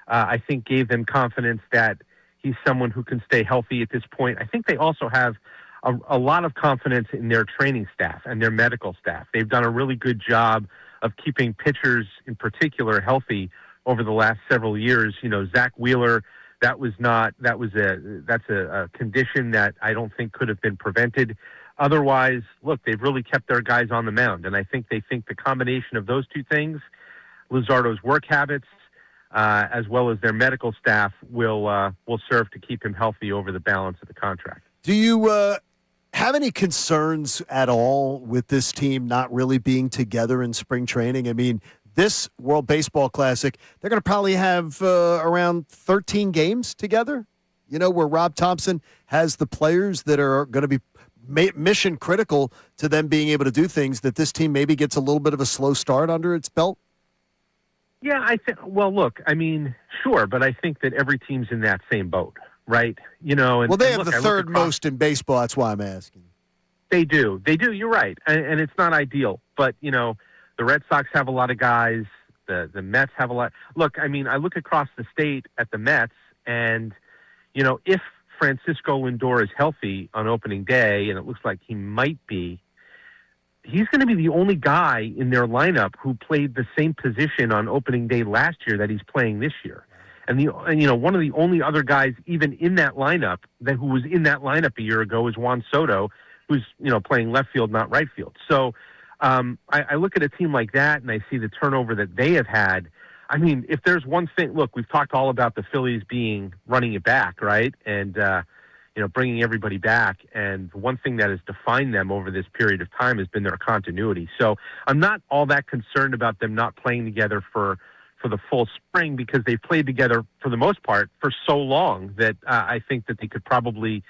I think gave them confidence that he's someone who can stay healthy at this point. I think they also have a lot of confidence in their training staff and their medical staff. They've done a really good job of keeping pitchers in particular healthy over the last several years. Zach Wheeler, that's a condition that I don't think could have been prevented. Otherwise, look, they've really kept their guys on the mound, and I think they think the combination of those two things, Lazardo's work habits, as well as their medical staff, will serve to keep him healthy over the balance of the contract. Do you have any concerns at all with this team not really being together in spring training? I mean, this World Baseball Classic, they're going to probably have around 13 games together, where Rob Thompson has the players that are going to be mission critical to them being able to do things, that this team maybe gets a little bit of a slow start under its belt? Yeah, look, I mean, sure, but I think that every team's in that same boat, right? They have the third most in baseball. That's why I'm asking. They do. You're right. And it's not ideal, but, the Red Sox have a lot of guys. The Mets have a lot. Look, I mean, I look across the state at the Mets, and, if Francisco Lindor is healthy on opening day, and it looks like he might be, he's going to be the only guy in their lineup who played the same position on opening day last year that he's playing this year. And one of the only other guys even in that lineup who was in that lineup a year ago is Juan Soto, who's, playing left field, not right field. So, I look at a team like that and I see the turnover that they have had. I mean, if there's one thing, look, we've talked all about the Phillies running it back, right? And, bringing everybody back. And one thing that has defined them over this period of time has been their continuity. So I'm not all that concerned about them not playing together for the full spring, because they've played together for the most part for so long that I think that they could probably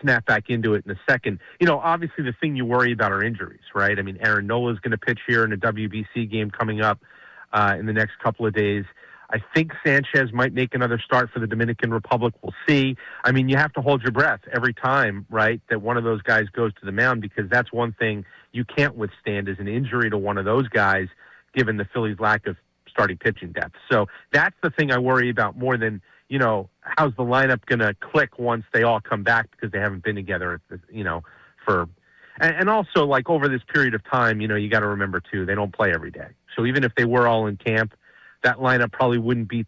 snap back into it in a second. Obviously the thing you worry about are injuries, right? I mean, Aaron Nola's going to pitch here in a WBC game coming up in the next couple of days. I think Sanchez might make another start for the Dominican Republic. We'll see. I mean, you have to hold your breath every time, right, that one of those guys goes to the mound, because that's one thing you can't withstand is an injury to one of those guys, given the Phillies' lack of starting pitching depth. So that's the thing I worry about more than, how's the lineup going to click once they all come back, because they haven't been together, and also, like, over this period of time, you got to remember, too, they don't play every day. So even if they were all in camp, that lineup probably wouldn't be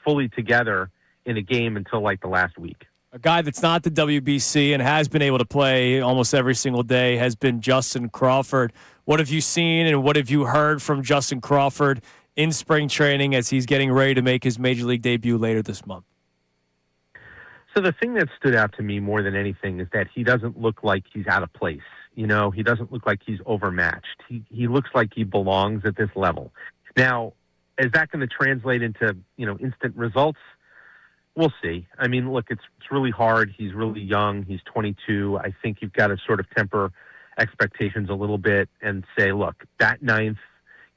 fully together in a game until, like, the last week. A guy that's not the WBC and has been able to play almost every single day has been Justin Crawford. What have you seen and what have you heard from Justin Crawford in spring training as he's getting ready to make his Major League debut later this month? So the thing that stood out to me more than anything is that he doesn't look like he's out of place. He doesn't look like he's overmatched. He looks like he belongs at this level. Now, is that going to translate into, instant results? We'll see. I mean, look, it's really hard. He's really young. He's 22. I think you've got to sort of temper expectations a little bit and say, look, bat ninth,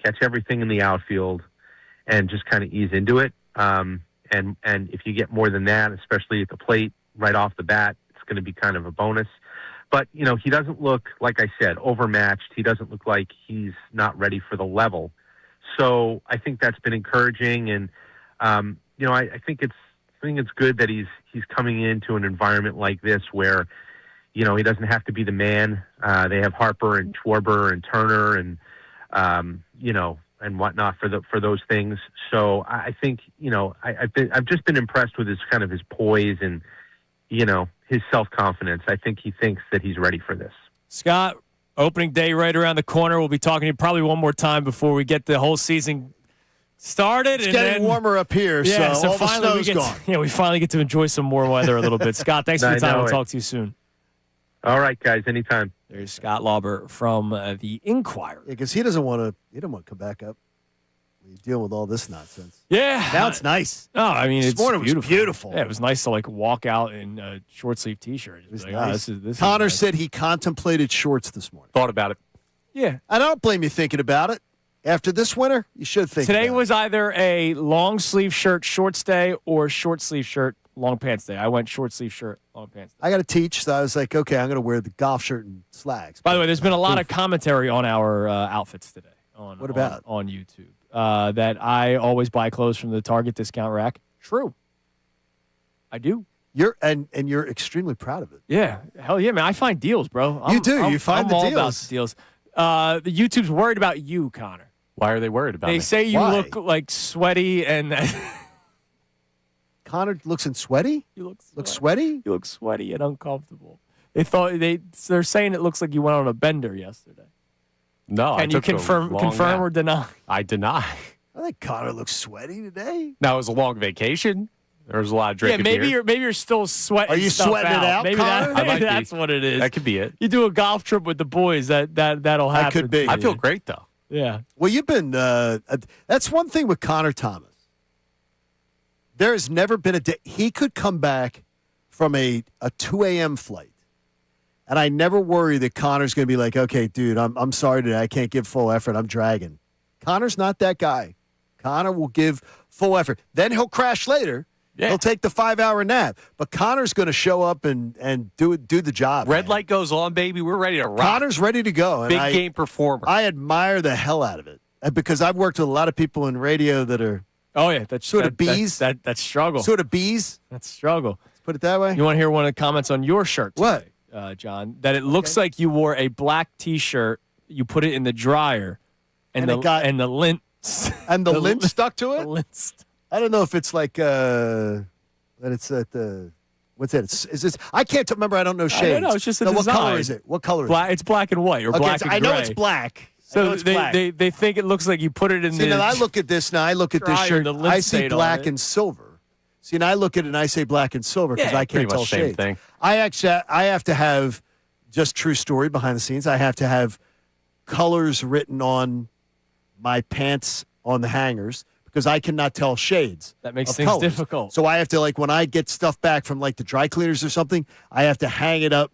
catch everything in the outfield, and just kind of ease into it. And if you get more than that, especially at the plate right off the bat, it's going to be kind of a bonus. But, he doesn't look, like I said, overmatched. He doesn't look like he's not ready for the level. So I think that's been encouraging. And, I think it's good that he's coming into an environment like this where, he doesn't have to be the man. They have Harper and Schwarber and Turner and, and whatnot for those things. So I think, I've just been impressed with his poise and, his self-confidence. I think he thinks that he's ready for this. Scott, opening day right around the corner. We'll be talking to you probably one more time before we get the whole season started. It's getting warmer up here, so all finally the snow's gone. We finally get to enjoy some more weather a little bit. Scott, thanks for the time. We'll talk to you soon. All right, guys. Anytime. There's Scott Lawberg from the Inquirer. Yeah, because he doesn't want to come back up. You deal with all this nonsense. Yeah. Now it's nice. No, I mean, this morning was beautiful. Yeah, it was nice to walk out in a short sleeve T-shirt. It was nice. This Connor said he contemplated shorts this morning. Thought about it. Yeah. I don't blame you thinking about it. After this winter, you should think Today about was either a long sleeve shirt shorts day or short sleeve shirt long pants day. I went short sleeve shirt long pants day. I got to teach, so I was like, okay, I'm going to wear the golf shirt and slacks. By the way, there's been a lot of commentary on our outfits today. What about? On YouTube. That I always buy clothes from the Target discount rack. True. I do. You're extremely proud of it. Yeah. Hell yeah, man. I find deals, bro. You find the all deals. About the deals. The YouTube's worried about you, Connor. Why are they worried about me? They say you look like sweaty and Connor looks sweaty? You look sweaty? You look sweaty and uncomfortable. They're saying it looks like you went on a bender yesterday. No, Can you confirm or deny? I deny. I think Connor looks sweaty today. No, it was a long vacation. There was a lot of drinking. Yeah, maybe you're still sweating. Are you stuff sweating it out, Maybe, Connor? maybe that's what it is. That could be it. You do a golf trip with the boys. That'll happen. That could be. I feel great though. Yeah. Well, you've been. That's one thing with Connor Thomas. There has never been a day he could come back from a 2 a.m. flight, and I never worry that Connor's going to be like, okay, dude, I'm sorry today, I can't give full effort, I'm dragging. Connor's not that guy. Connor will give full effort. Then he'll crash later. Yeah. He'll take the 5-hour nap. But Connor's going to show up and do the job. Red light goes on, baby. We're ready to rock. Connor's ready to go. And Big game performer. I admire the hell out of it because I've worked with a lot of people in radio that are that's sort of bees. That struggle. Sort of bees. That's struggle. Let's put it that way. You want to hear one of the comments on your shirt today, what? John? That it looks like you wore a black T-shirt. You put it in the dryer, and the lint and the lint stuck to it. The lint I don't know if it's like that. It's at the what's that? Is this? I can't remember. I don't know shades. No, it's just a design. What color is it? What color? Black. It's black and white or black and gray. I know it's black. So they think it looks like you put it in. See, now I look at this. Now I look at this shirt. I see black and silver. See, and I look at it and I say black and silver because I can't tell shades. Thing. I have to have just true story behind the scenes. I have to have colors written on my pants on the hangers because I cannot tell shades. That makes of things colors. difficult. So I have to when I get stuff back from the dry cleaners or something, I have to hang it up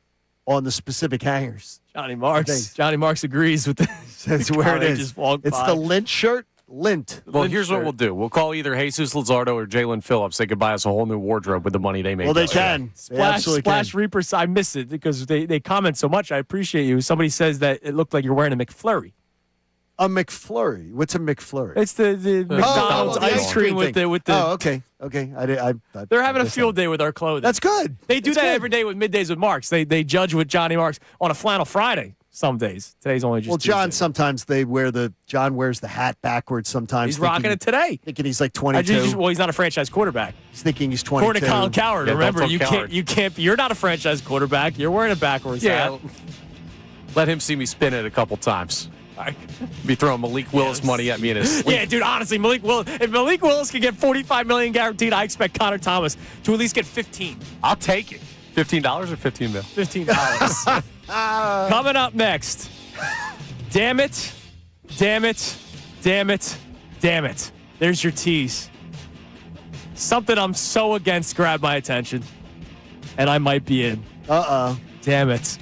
on the specific hangers. Johnny Marks agrees with this. That's where it is. Just walked it's by. the lint shirt. Lint. Well, here's what we'll do. We'll call either Jesus Lazardo or Jalen Phillips. They could buy us a whole new wardrobe with the money they made. Well, they can. Splash Reapers. I miss it because they comment so much. I appreciate you. Somebody says that it looked like you're wearing a McFlurry. A McFlurry? What's a McFlurry? It's the McDonald's ice cream with the. Oh, okay. They're having a field day with our clothing. That's good. They do that every day with Middays with Marks. They judge with Johnny Marks on a flannel Friday. Some days. Today's only just. Well, John. Tuesday. Sometimes John wears the hat backwards. Sometimes he's rocking it today. Thinking he's like 22. Well, he's not a franchise quarterback. He's thinking he's 22. According to Colin Cowherd, remember you can't. You're not a franchise quarterback. You're wearing a backwards hat. Let him see me spin it a couple times. Be throwing Malik Willis money at me in his sleep. Yeah, dude, honestly, if Malik Willis can get $45 million guaranteed, I expect Connor Thomas to at least get 15. I'll take it. $15 or 15 mil? $15. Coming up next. Damn it. There's your tease. Something I'm so against grabbed my attention, and I might be in. Damn it.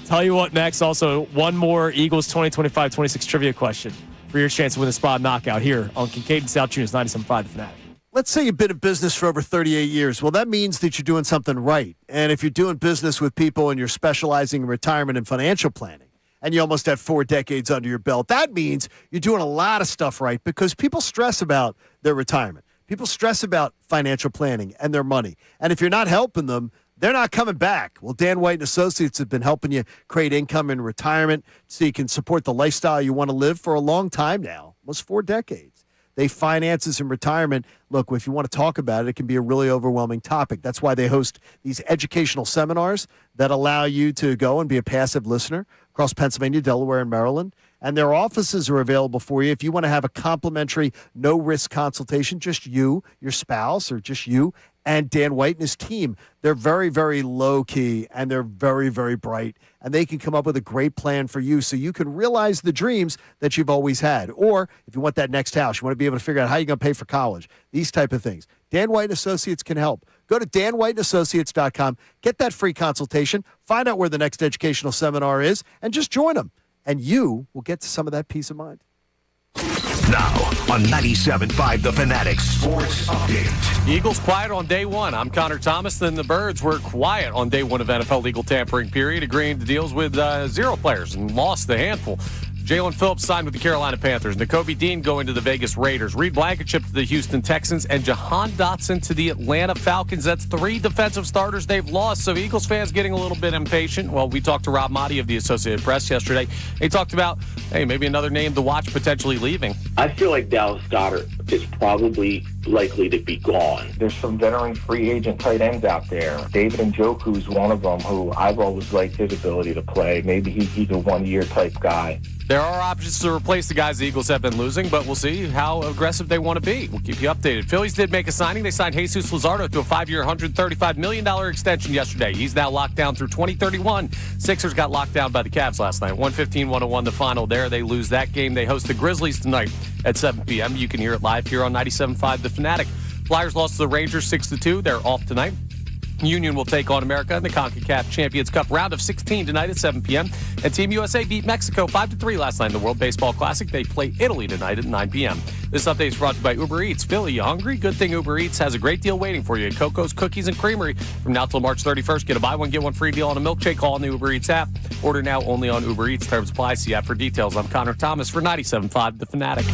Tell you what next. Also, one more Eagles 2025-26 trivia question for your chance to win the spot knockout here on Kincade Salciunas 97.5 The Fanatic. Let's say you've been in business for over 38 years. Well, that means that you're doing something right. And if you're doing business with people and you're specializing in retirement and financial planning, and you almost have 4 decades under your belt, that means you're doing a lot of stuff right because people stress about their retirement. People stress about financial planning and their money. And if you're not helping them, they're not coming back. Well, Dan White & Associates have been helping you create income in retirement so you can support the lifestyle you want to live for a long time now, almost 4 decades. They finances in retirement. Look, if you want to talk about it, it can be a really overwhelming topic. That's why they host these educational seminars that allow you to go and be a passive listener across Pennsylvania, Delaware, and Maryland. And their offices are available for you if you want to have a complimentary, no-risk consultation, just you, your spouse, or just you And Dan White and his team, they're very, very low-key, and they're very, very bright. And they can come up with a great plan for you so you can realize the dreams that you've always had. Or if you want that next house, you want to be able to figure out how you're going to pay for college, these type of things. Dan White & Associates can help. Go to danwhiteandassociates.com, get that free consultation, find out where the next educational seminar is, and just join them. And you will get some of that peace of mind. Now, on 97.5 The Fanatic Sports Update. Eagles quiet on day one. I'm Connor Thomas. Then the Birds were quiet on day one of NFL legal tampering period, agreeing to deals with 0 players and lost the handful. Jalen Phillips signed with the Carolina Panthers. Nico Dean going to the Vegas Raiders. Reed Blankenship to the Houston Texans. And Jahan Dotson to the Atlanta Falcons. That's 3 defensive starters they've lost. So Eagles fans getting a little bit impatient. Well, we talked to Rob Motti of the Associated Press yesterday. He talked about, hey, maybe another name to watch potentially leaving. I feel like Dallas Goedert is probably likely to be gone. There's some veteran free agent tight ends out there. David Njoku's one of them who I've always liked his ability to play. Maybe he's a one-year type guy. There are options to replace the guys the Eagles have been losing, but we'll see how aggressive they want to be. We'll keep you updated. Phillies did make a signing. They signed Jesus Lazardo to a 5-year, $135 million extension yesterday. He's now locked down through 2031. Sixers got locked down by the Cavs last night. 115-101 the final there. They lose that game. They host the Grizzlies tonight at 7 p.m. You can hear it live here on 97.5 The Fanatic. Flyers lost to the Rangers 6-2. They're off tonight. Union will take on America in the CONCACAF Champions Cup round of 16 tonight at 7 p.m. And Team USA beat Mexico 5-3 last night in the World Baseball Classic. They play Italy tonight at 9 p.m. This update is brought to you by Uber Eats. Philly, you hungry? Good thing Uber Eats has a great deal waiting for you at Coco's Cookies and Creamery. From now till March 31st, get a buy one, get one free deal on a milkshake all on the Uber Eats app. Order now only on Uber Eats. Terms apply. See app for details. I'm Connor Thomas for 97.5 The Fanatic.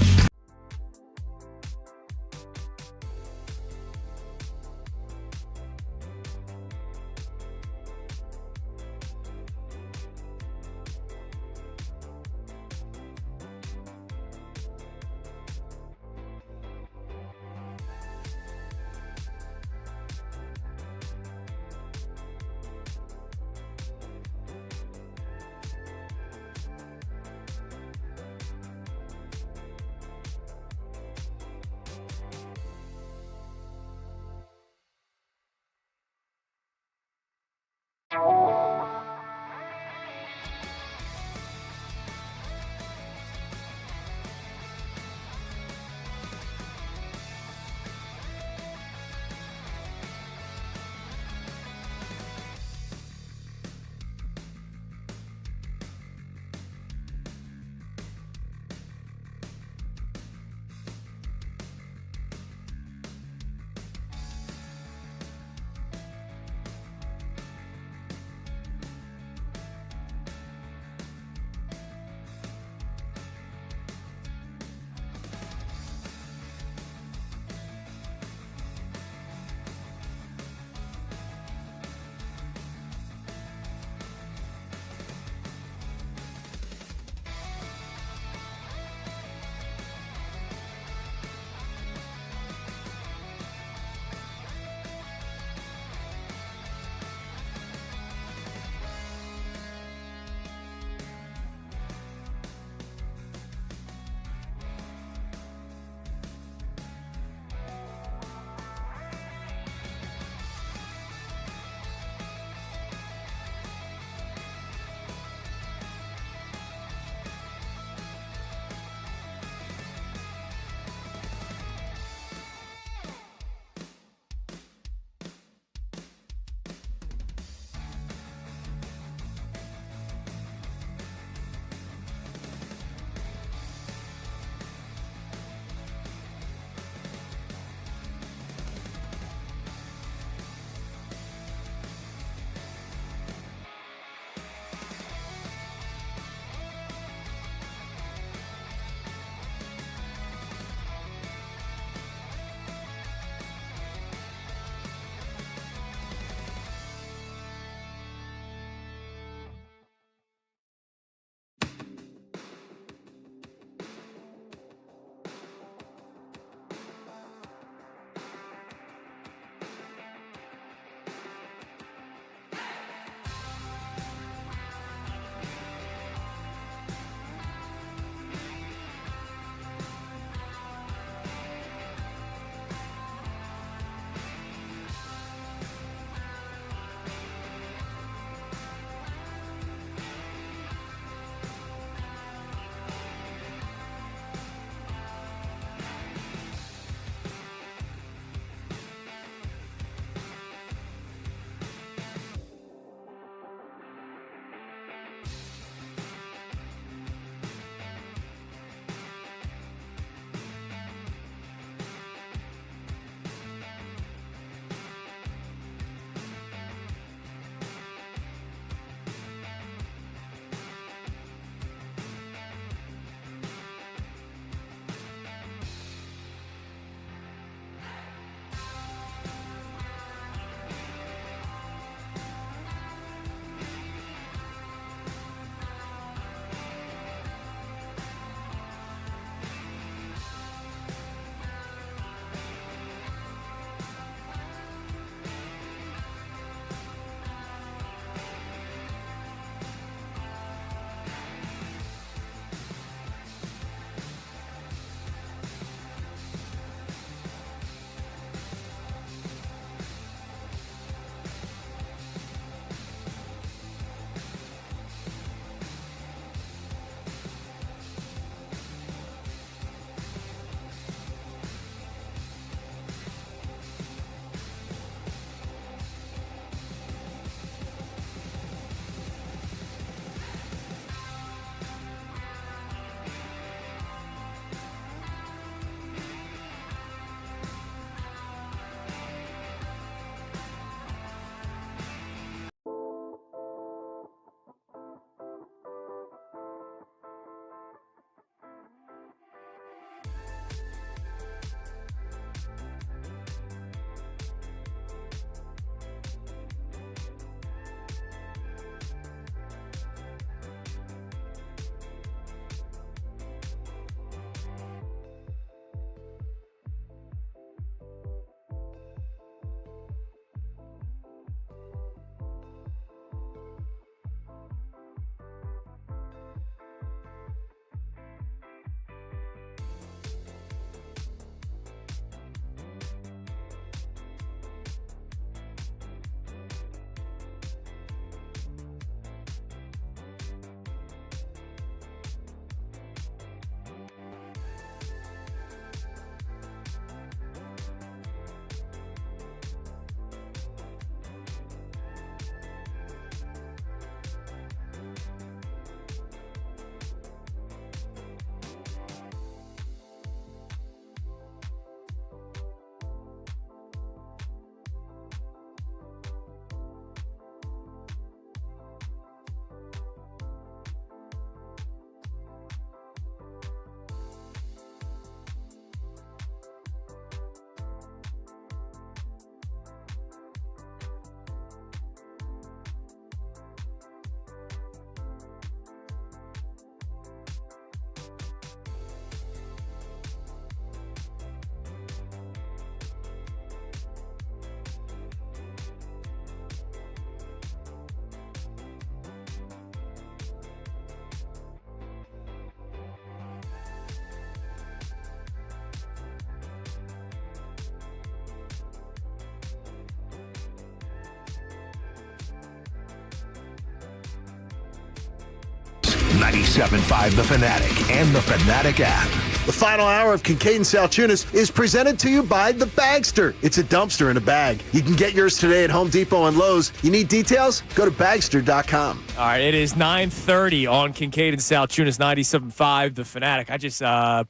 97.5 The Fanatic and the Fanatic app. The final hour of Kincade and Salciunas is presented to you by The Bagster. It's a dumpster in a bag. You can get yours today at Home Depot and Lowe's. You need details? Go to Bagster.com. All right, it is 9:30 on Kincade and Salciunas, 97.5 The Fanatic. I just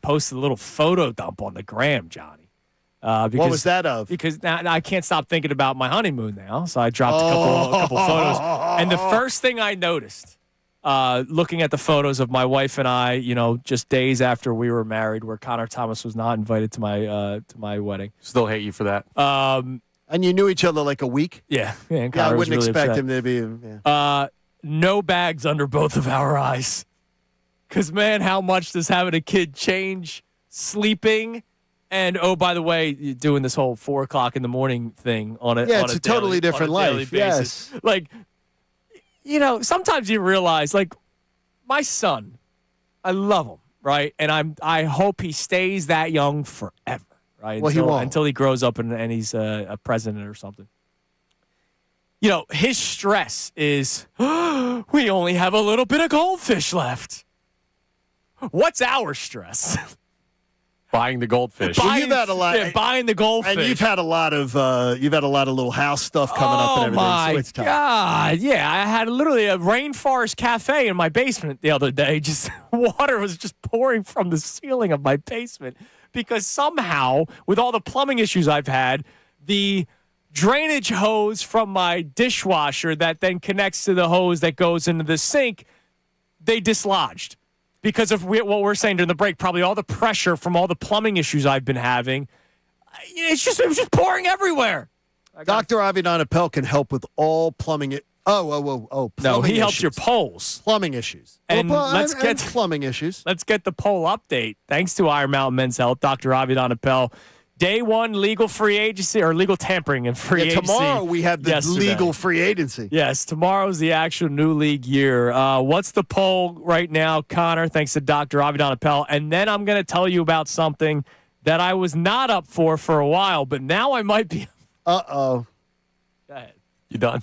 posted a little photo dump on the gram, Johnny. What was that of? Because now I can't stop thinking about my honeymoon now, so I dropped a couple photos. And the first thing I noticed, looking at the photos of my wife and I, just days after we were married, where Connor Thomas was not invited to my wedding. Still hate you for that. And you knew each other like a week? Yeah. And I Connor wouldn't was really expect upset. him to be. Yeah. No bags under both of our eyes. Because, man, how much does having a kid change sleeping? And, oh, by the way, you're doing this whole 4 o'clock in the morning thing on it. Yeah, it's a totally different life. Yes. Like, sometimes you realize, like, my son, I love him, right? And I hope he stays that young forever, right? Well, he won't. Until he grows up and he's a president or something. His stress is, we only have a little bit of goldfish left. What's our stress? Buying the goldfish. You've had a lot. Yeah, buying the goldfish. And you've had a lot of little house stuff coming up and everything. Oh, So it's tough. God. Yeah, I had literally a rainforest cafe in my basement the other day. Just water was just pouring from the ceiling of my basement because somehow, with all the plumbing issues I've had, the drainage hose from my dishwasher that then connects to the hose that goes into the sink, they dislodged. Because of what we're saying during the break, probably all the pressure from all the plumbing issues I've been having, it was just pouring everywhere. Dr. Avidan Appel can help with all plumbing. Plumbing no, he helps issues. your polls. Plumbing issues. And let's get plumbing issues. Let's get the poll update. Thanks to Iron Mountain Men's Health, Dr. Avidan Appel. Day one, legal free agency or legal tampering and free agency. Tomorrow we have the legal free agency. Yes, tomorrow's the actual new league year. What's the poll right now, Connor? Thanks to Dr. Avidan Appel. And then I'm going to tell you about something that I was not up for a while, but now I might be. Uh-oh. Go ahead. You done?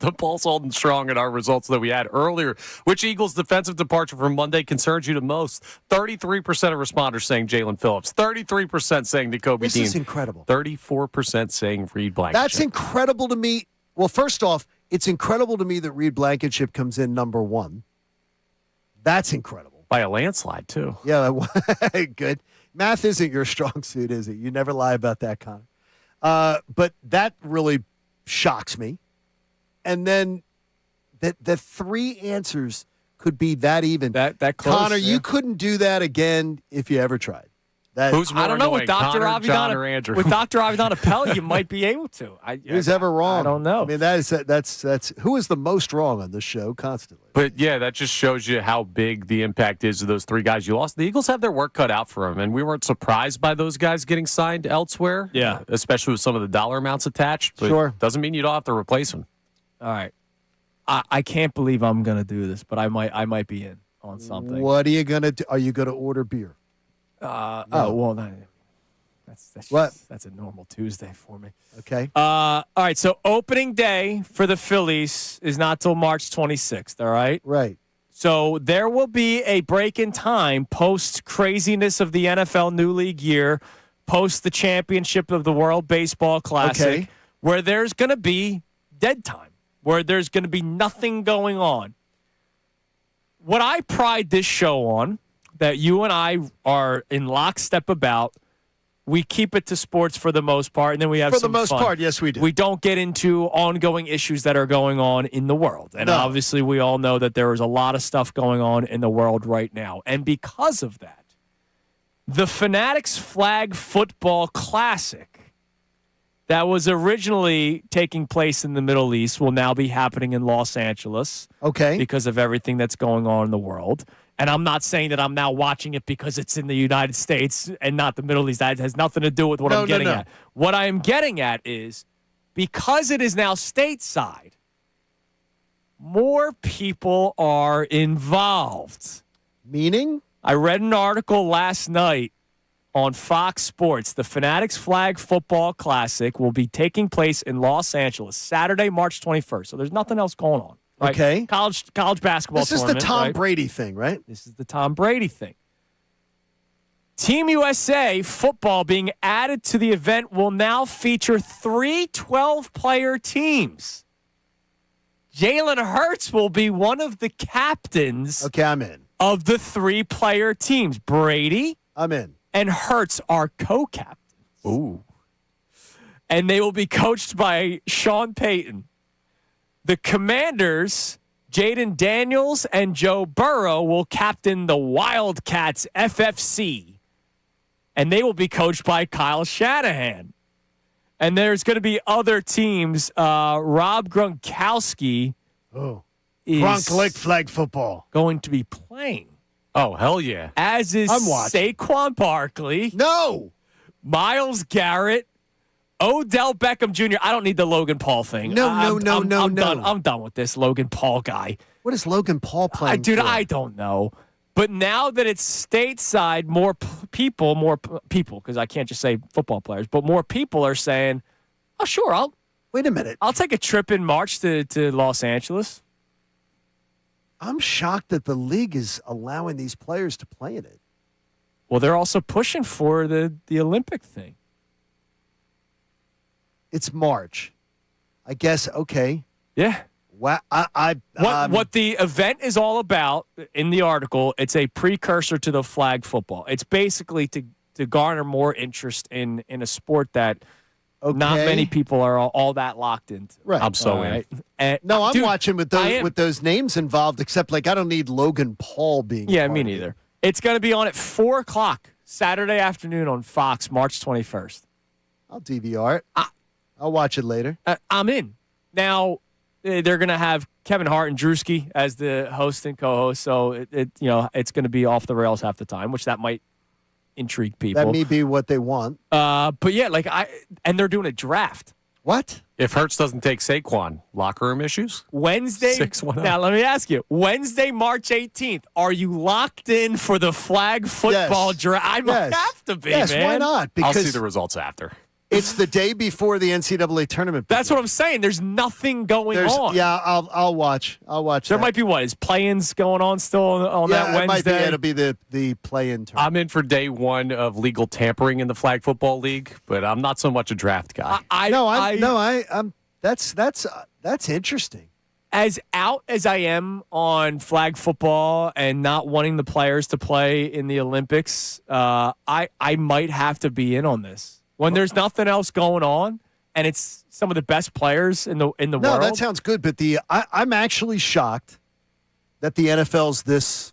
The poll's holding strong in our results that we had earlier. Which Eagles defensive departure from Monday concerns you the most? 33% of responders saying Jalen Phillips. 33% saying Nico Dean. This is incredible. 34% saying Reed Blankenship. That's incredible to me. Well, first off, it's incredible to me that Reed Blankenship comes in number one. That's incredible. By a landslide, too. Yeah, good. Math isn't your strong suit, is it? You never lie about that, Connor. But that really shocks me. And then the three answers could be that even. That close. Connor, you couldn't do that again if you ever tried. Who's more I don't know. annoying, With Dr. Connor, John, or Avidan, Andrew? with Dr. Avidan Appel, you might be able to. Who's ever wrong? I don't know. I mean, that's who is the most wrong on this show constantly. But, yeah, that just shows you how big the impact is of those three guys you lost. The Eagles have their work cut out for them, and we weren't surprised by those guys getting signed elsewhere. Yeah. Especially with some of the dollar amounts attached. But Sure. Doesn't mean you don't have to replace them. All right. I can't believe I'm going to do this, but I might be in on something. What are you going to do? Are you going to order beer? Oh, well, no. That's a normal Tuesday for me. Okay. All right, so opening day for the Phillies is not till March 26th, all right? Right. So there will be a break in time post craziness of the NFL new league year, post the championship of the World Baseball Classic, where there's going to be dead time, where there's going to be nothing going on. What I pride this show on, that you and I are in lockstep about, we keep it to sports for the most part, and then we have some fun. For the most part, yes, we do. We don't get into ongoing issues that are going on in the world. And obviously, we all know that there is a lot of stuff going on in the world right now. And because of that, the Fanatics Flag Football Classic that was originally taking place in the Middle East will now be happening in Los Angeles. Okay. Because of everything that's going on in the world. And I'm not saying that I'm now watching it because it's in the United States and not the Middle East. That has nothing to do with what I'm getting at. What I am getting at is because it is now stateside, more people are involved. Meaning? I read an article last night on Fox Sports. The Fanatics Flag Football Classic will be taking place in Los Angeles Saturday, March 21st. So there's nothing else going on. Right? Okay. College basketball This is the tournament, Tom right? Brady thing, right? This is the Tom Brady thing. Team USA football being added to the event will now feature 3 12-player teams. Jalen Hurts will be one of the captains. Okay, I'm in. Of the 3-player teams. Brady. I'm in. And Hurts are co-captains. Ooh. And they will be coached by Sean Payton. The Commanders, Jaden Daniels and Joe Burrow, will captain the Wildcats FFC. And they will be coached by Kyle Shanahan. And there's going to be other teams. Rob Gronkowski is Gronk licked flag football. going to be playing. Oh, hell yeah. As is I'm watching. Saquon Barkley. No. Myles Garrett. Odell Beckham Jr. I don't need the Logan Paul thing. No. Done. I'm done with this Logan Paul guy. What is Logan Paul playing Dude, for? I don't know. But now that it's stateside, more people, because I can't just say football players, but more people are saying, oh, sure, Wait a minute. I'll take a trip in March to Los Angeles. I'm shocked that the league is allowing these players to play in it. Well, they're also pushing for the Olympic thing. It's March. I guess, okay. Yeah. Wow. What the event is all about in the article, it's a precursor to the flag football. It's basically to garner more interest in a sport that not many people are all that locked into. Right. I'm so in. And, No, I'm dude, watching with those names involved, except like I don't need Logan Paul being. Yeah, part me of it. neither. It's going to be on at 4 o'clock Saturday afternoon on Fox, March 21st. I'll DVR it. I'll watch it later. I'm in. Now, they're going to have Kevin Hart and Drewski as the host and co-host, so it's going to be off the rails half the time, which that might intrigue people. That may be what they want. But yeah, and they're doing a draft. What? If Hurts doesn't take Saquon, locker room issues? Wednesday. 6-1-0. Now, let me ask you. Wednesday, March 18th. Are you locked in for the flag football draft? I might have to be, yes, man. why not? I'll see the results after. It's the day before the NCAA tournament. That's what I'm saying. There's nothing going on. Yeah, I'll watch. There might be is play-ins going on still on that Wednesday? It might be. It'll be the play-in tournament. I'm in for day one of legal tampering in the flag football league, but I'm not so much a draft guy. That's interesting. As out as I am on flag football and not wanting the players to play in the Olympics, I might have to be in on this. When there's nothing else going on, and it's some of the best players in the world. No, that sounds good. But I'm actually shocked that the NFL's this.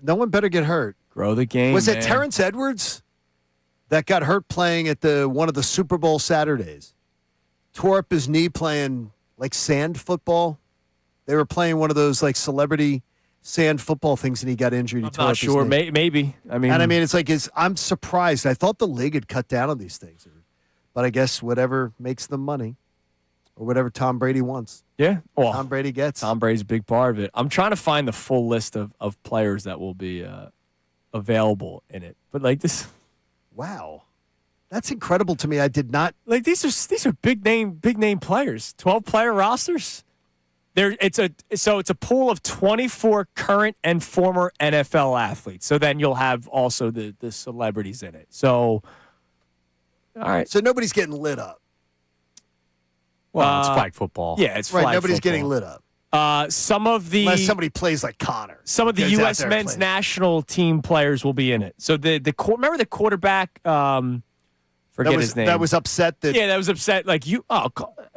No one better get hurt. Grow the game. Was it Terrence Edwards that got hurt playing at one of the Super Bowl Saturdays? Tore up his knee playing like sand football. They were playing one of those like celebrity sand football things, and he got injured. I'm not sure. Maybe. It's like I'm surprised. I thought the league had cut down on these things, but I guess whatever makes them money, or whatever Tom Brady wants. Yeah, well, Tom Brady gets. Tom Brady's a big part of it. I'm trying to find the full list of players that will be available in it. But like this, wow, that's incredible to me. I did not like these are big name players. 12-player rosters. It's a pool of 24 current and former NFL athletes. So then you'll have also the celebrities in it. So, all right. So nobody's getting lit up. Well, it's flag football. Yeah, it's flag nobody's football. getting lit up. Unless somebody plays like Connor. Some of the U.S. men's national team players will be in it. So remember the quarterback. Forget his name. That was upset. That was upset. Like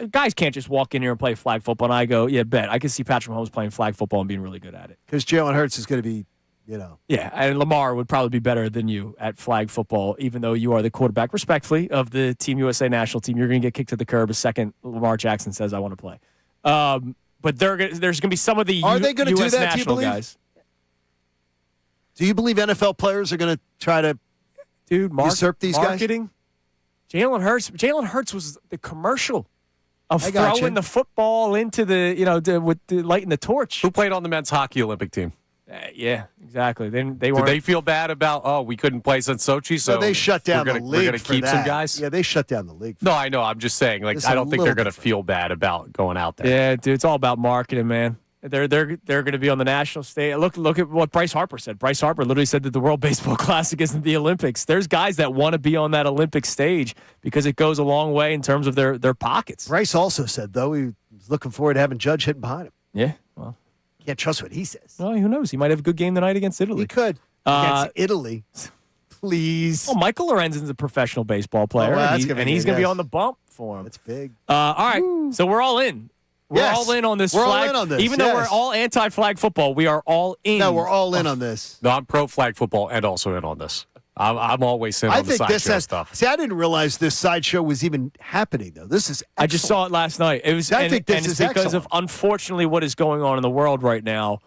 guys can't just walk in here and play flag football. And I go, yeah, bet I can see Patrick Mahomes playing flag football and being really good at it. Because Jalen Hurts is going to be, Yeah, and Lamar would probably be better than you at flag football, even though you are the quarterback, respectfully, of the Team USA national team. You're going to get kicked to the curb a second Lamar Jackson says, I want to play. But there's going to be some of the Are they going to do that, national guys. Do you believe NFL players are going to try to usurp these marketing? guys? Jalen Hurts was the commercial of throwing the football into the, with the lighting the torch. Who played on the men's hockey Olympic team? Yeah, exactly. They Did they feel bad about, we couldn't play since Sochi, so they shut down the league. We're going to keep some guys? Yeah, they shut down the league. No, I know. I'm just saying, I don't think they're going to feel bad about going out there. Yeah, dude, it's all about marketing, man. They're going to be on the national stage. Look at what Bryce Harper said. Bryce Harper literally said that the World Baseball Classic isn't the Olympics. There's guys that want to be on that Olympic stage because it goes a long way in terms of their pockets. Bryce also said, though, he was looking forward to having Judge hitting behind him. Yeah, well. Can't trust what he says. Well, who knows? He might have a good game tonight against Italy. He could. Against Italy. Please. Well, Michael Lorenzen's a professional baseball player, and he's going to be on the bump for him. That's big. All right, so we're all in. We're all in on this we're flag. All in on this. Even though we're all anti-flag football, we are all in. No, we're all in on this. No, I'm pro-flag football and also in on this. I'm always in on the sideshow stuff. See, I didn't realize this sideshow was even happening, though. This is excellent. I just saw it last night. It was. I think this is is because excellent. of, unfortunately, what is going on in the world right now.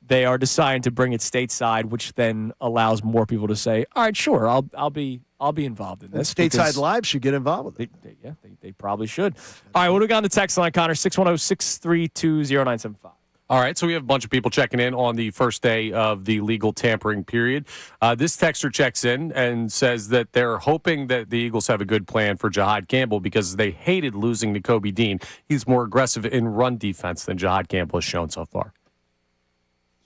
They are deciding to bring it stateside, which then allows more people to say, "All right, sure, I'll be involved in this." Stateside Live should get involved with it. They probably should. All right, what do we got on the text line, Connor? 610-632-0975. All right, so we have a bunch of people checking in on the first day of the legal tampering period. This texter checks in and says that they're hoping that the Eagles have a good plan for Jahad Campbell because they hated losing Nico Dean. He's more aggressive in run defense than Jahad Campbell has shown so far.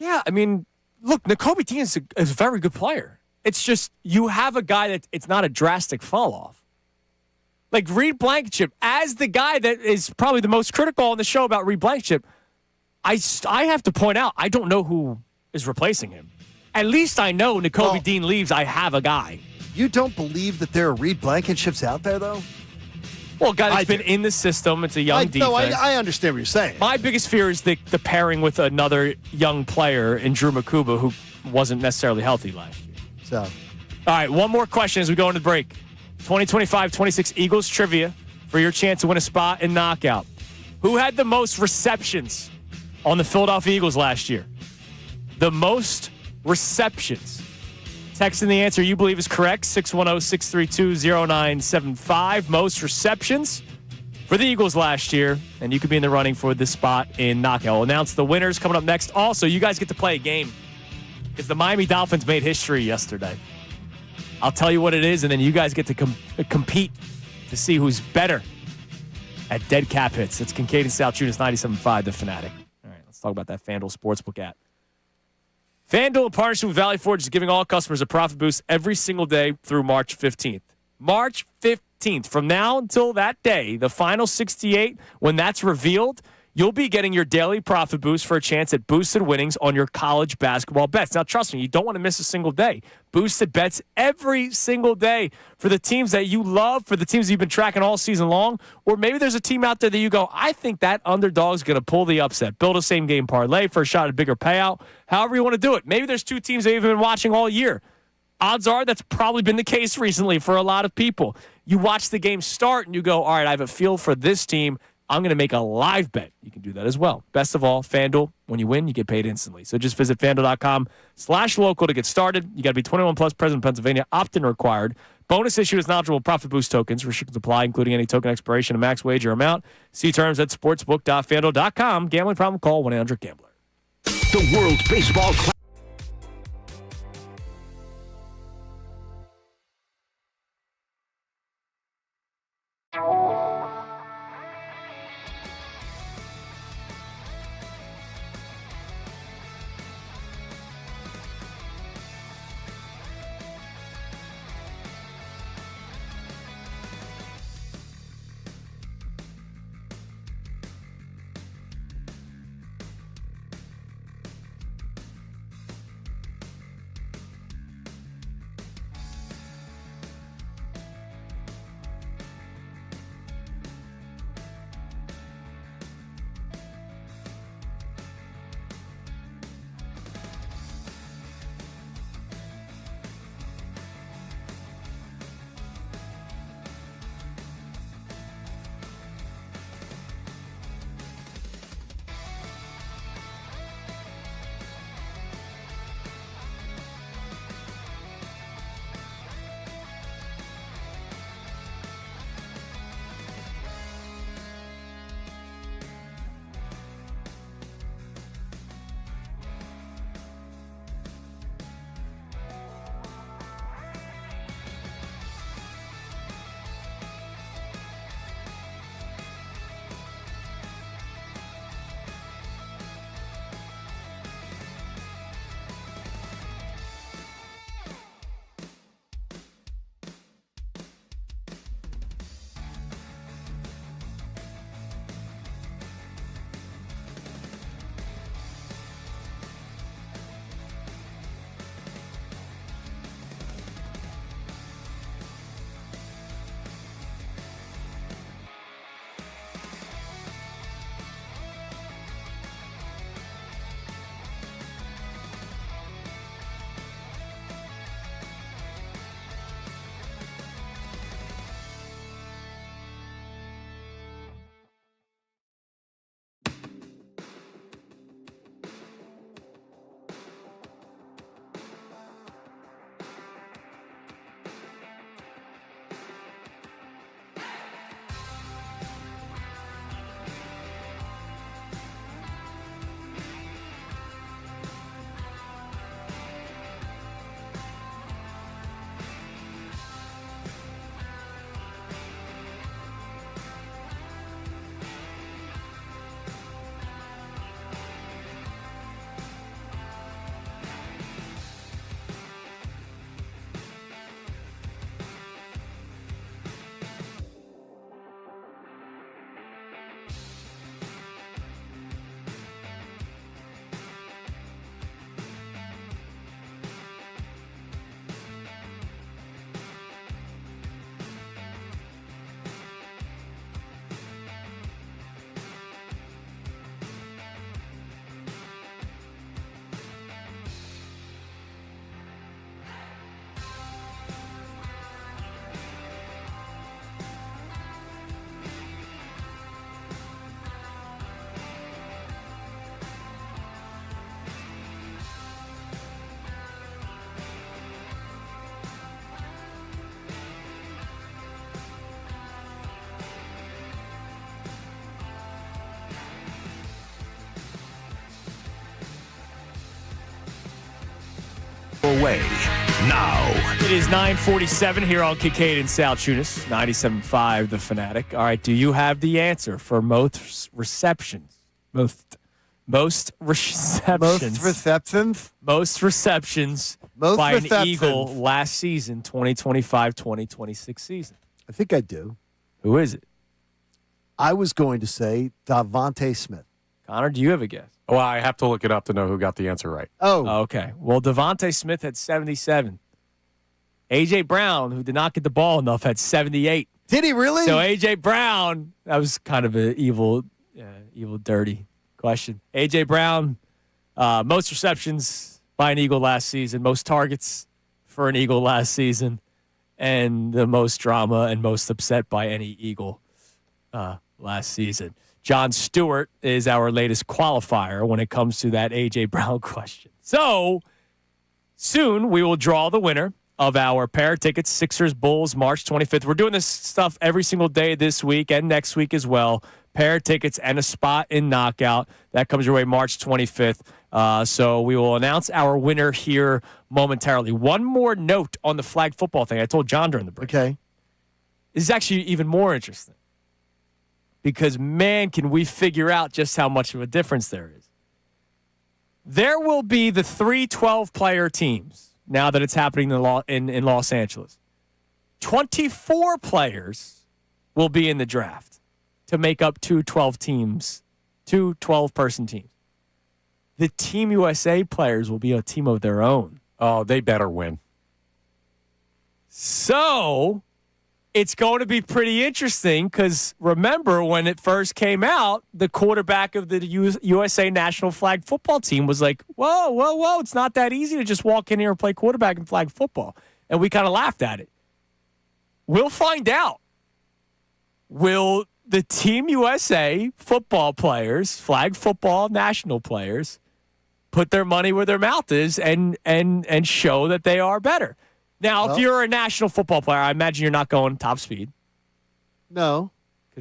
Yeah, I mean, look, Nico Dean is a very good player. It's just you have a guy that it's not a drastic fall off. Like Reed Blankenship, as the guy that is probably the most critical on the show about Reed Blankenship, I have to point out, I don't know who is replacing him. At least I know Nico Dean leaves, I have a guy. You don't believe that there are Reed Blankenships out there, though? Well, a guy that's been in the system. It's a young defense. No, I understand what you're saying. My biggest fear is the pairing with another young player in Drew Makuba, who wasn't necessarily healthy last year. So, all right, one more question as we go into the break. 2025-26 Eagles trivia for your chance to win a spot in Knockout. Who had the most receptions on the Philadelphia Eagles last year? The most receptions. Text in the answer you believe is correct, 610-632-0975. Most receptions for the Eagles last year, and you could be in the running for this spot in Knockout. We'll announce the winners coming up next. Also, you guys get to play a game because the Miami Dolphins made history yesterday. I'll tell you what it is, and then you guys get to compete to see who's better at dead cap hits. It's Kincade Salciunas, 97.5, The Fanatic. All right, let's talk about that FanDuel Sportsbook app. FanDuel, in partnership with Valley Forge, is giving all customers a profit boost every single day through March 15th. March 15th. From now until that day, the final 68, when that's revealed, you'll be getting your daily profit boost for a chance at boosted winnings on your college basketball bets. Now, trust me, you don't want to miss a single day. Boosted bets every single day for the teams that you love, for the teams you've been tracking all season long, or maybe there's a team out there that you go, I think that underdog's going to pull the upset. Build a same-game parlay for a shot at a bigger payout. However you want to do it. Maybe there's two teams that you've been watching all year. Odds are that's probably been the case recently for a lot of people. You watch the game start and you go, all right, I have a feel for this team. I'm going to make a live bet. You can do that as well. Best of all, FanDuel, when you win, you get paid instantly. So just visit FanDuel.com/local to get started. You got to be 21 plus, present in Pennsylvania, opt-in required. Bonus issued as knowledgeable profit boost tokens. Restrictions apply, including any token expiration and max wager amount. See terms at sportsbook.fanduel.com. Gambling problem? Call 1-800-GAMBLER. The World Baseball Classic. away. Now. It is 9:47 here on Kincade and Salciunas, 97.5 The Fanatic. All right, do you have the answer for most receptions? Most receptions by an Eagle last season, 2025-2026 season? I think I do. Who is it? I was going to say Devontae Smith. Connor, do you have a guess? Well, I have to look it up to know who got the answer right. Oh. Okay. Well, Devontae Smith had 77. A.J. Brown, who did not get the ball enough, had 78. Did he really? So A.J. Brown, that was kind of an evil, dirty question. A.J. Brown, most receptions by an Eagle last season, most targets for an Eagle last season, and the most drama and most upset by any Eagle last season. John Stewart is our latest qualifier when it comes to that A.J. Brown question. So soon we will draw the winner of our pair of tickets, Sixers Bulls, March 25th. We're doing this stuff every single day this week and next week as well. Pair of tickets and a spot in Knockout. That comes your way March 25th. So we will announce our winner here momentarily. One more note on the flag football thing. I told John during the break. Okay. This is actually even more interesting. Because, man, can we figure out just how much of a difference there is. There will be the 3 12-player teams now that it's happening in Los Angeles. 24 players will be in the draft to make up 2 12-person teams. The Team USA players will be a team of their own. Oh, they better win. So it's going to be pretty interesting because remember when it first came out, the quarterback of the USA national flag football team was like, whoa, it's not that easy to just walk in here and play quarterback in flag football. And we kind of laughed at it. We'll find out. Will the Team USA football players, flag football national players, put their money where their mouth is and show that they are better? Now, if you're a national football player, I imagine you're not going top speed. No,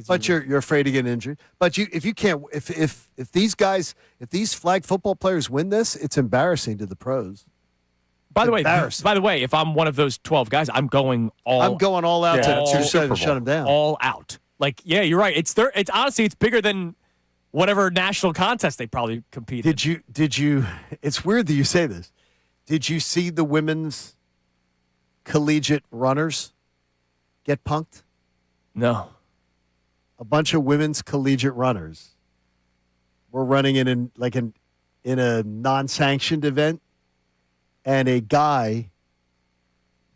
but you're afraid to get injured. But if these flag football players win this, it's embarrassing to the pros. By the way, if I'm one of those 12 guys, I'm going all out to shut them down. All out. Like, yeah, you're right. It's honestly it's bigger than whatever national contest they probably competed. Did you? It's weird that you say this. Did you see the women's collegiate runners get punked? No. A bunch of women's collegiate runners were running in a non-sanctioned event, and a guy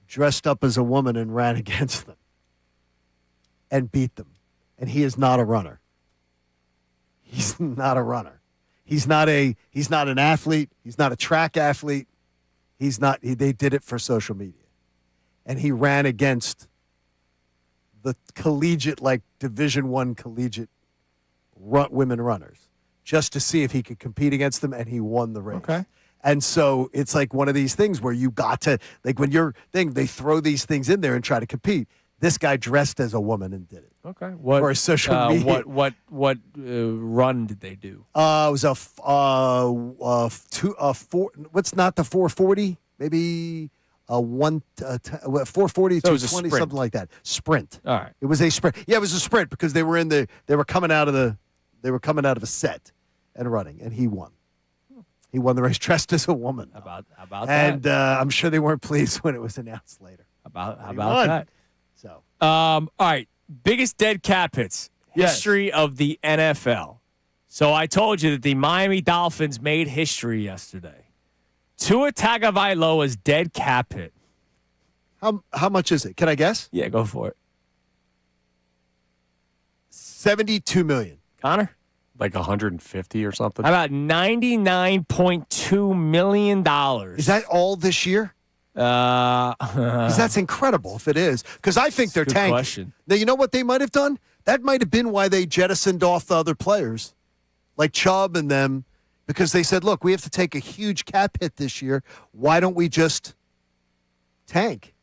dressed up as a woman and ran against them and beat them. And he is not a runner. He's not a runner. He's not an athlete. He's not a track athlete. They did it for social media. And he ran against the collegiate, like Division I collegiate women runners just to see if he could compete against them, and he won the race. Okay. And so it's like one of these things where you got to, like when they throw these things in there and try to compete. This guy dressed as a woman and did it. Okay. For a social media. What run did they do? It was what's not the 440? Maybe 440 to 20, something like that. Sprint. All right. It was a sprint. Yeah, it was a sprint because they were coming out of a set and running, and he won. He won the race dressed as a woman. How about and, that? And I'm sure they weren't pleased when it was announced later. How about that? So, all right, biggest dead cap hits history of the NFL. So I told you that the Miami Dolphins made history yesterday. Tua Tagovailoa's dead cap hit. How much is it? Can I guess? Yeah, go for it. $72 million. Connor? Like 150 or something. How about $99.2 million? Is that all this year? Because that's incredible if it is. Because I think they're tanking. Question. Now, you know what they might have done? That might have been why they jettisoned off the other players, like Chubb and them, because they said, look, we have to take a huge cap hit this year. Why don't we just tank?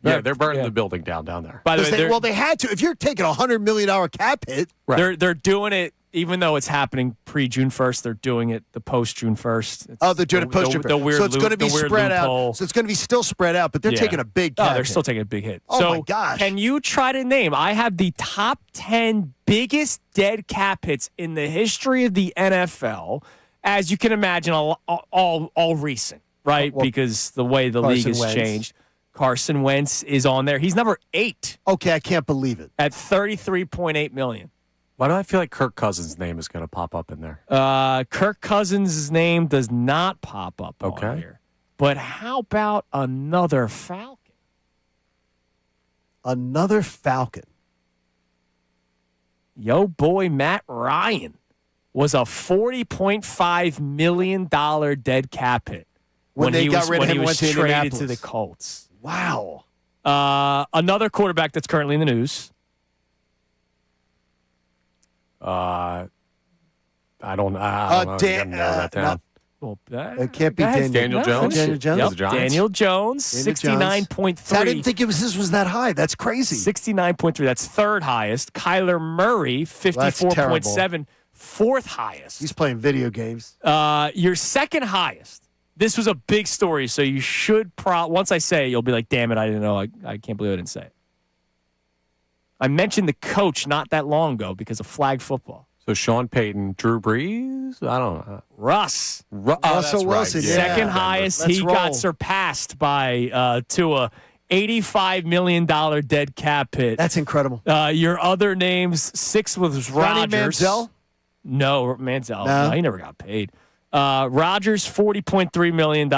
Yeah, they're burning the building down there. By the way, they had to. If you're taking a $100 million cap hit. Right. They're doing it even though it's happening pre-June 1st, they're doing it the post-June 1st. They're doing it post-June 1st. So it's going to be spread out. So it's going to be still spread out, but they're taking a big cap they're hit. still taking a big hit. Oh, my gosh. Can you try to name? I have the top 10 biggest dead cap hits in the history of the NFL. As you can imagine, all recent, right? Well, because the way the league has changed. Carson Wentz is on there. He's number 8. Okay, I can't believe it. At $33.8 million. Why do I feel like Kirk Cousins' name is going to pop up in there? Kirk Cousins' name does not pop up on here. But how about another Falcon? Another Falcon. Yo, boy, Matt Ryan was a $40.5 million dead cap hit when he was traded to the Colts. Wow. Another quarterback that's currently in the news. I don't know. I gotta narrow that down. It can't be Daniel Jones. Daniel Jones. Yep. Daniel Jones, 69.3. I didn't think this was that high. That's crazy. 69.3. That's third highest. Kyler Murray, 54.7. Fourth highest. He's playing video games. Your second highest. This was a big story, so you should once I say it, you'll be like, damn it, I didn't know. I can't believe I didn't say it. I mentioned the coach not that long ago because of flag football. So Sean Payton, Drew Brees? I don't know. Russell Wilson. Right. Second highest. He got surpassed by Tua. $85 million dead cap hit. That's incredible. Your other names, 6 was Rodgers. Manziel? No, Manziel. No, he never got paid. Rodgers, $40.3 million.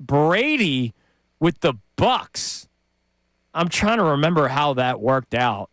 Brady with the Bucks. I'm trying to remember how that worked out.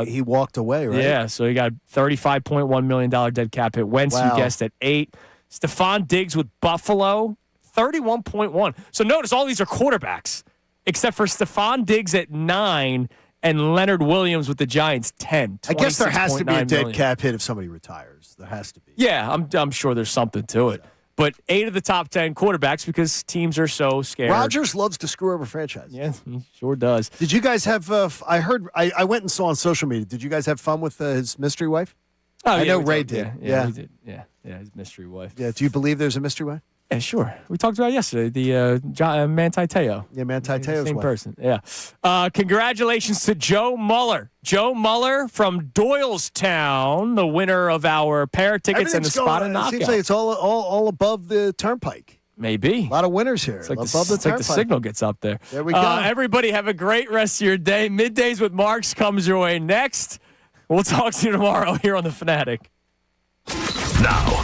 He walked away, right? Yeah, so he got $35.1 million dead cap hit. Wentz, you guessed, at 8. Stephon Diggs with Buffalo, 31.1. So notice all these are quarterbacks, except for Stephon Diggs at 9 and Leonard Williams with the Giants, 10. I guess there has to be a dead cap hit if somebody retires. There has to be. Yeah, I'm sure there's something to it. But 8 of the top 10 quarterbacks because teams are so scared. Rodgers loves to screw over franchises. Yeah, he sure does. Did you guys have? I went and saw on social media. Did you guys have fun with his mystery wife? Oh, I know Ray did. Yeah, we did. Yeah, his mystery wife. Yeah. Do you believe there's a mystery wife? Yeah, sure. We talked about it yesterday. The Manti Te'o. Yeah, Manti Te'o's same wife. person. Yeah. Congratulations to Joe Muller. Joe Muller from Doylestown, the winner of our pair of tickets and the spot and knockout. It seems like it's all above the turnpike. Maybe. A lot of winners here. It's like above the signal gets up there. There we go. Everybody have a great rest of your day. Middays with Marks comes your way next. We'll talk to you tomorrow here on The Fanatic. Now,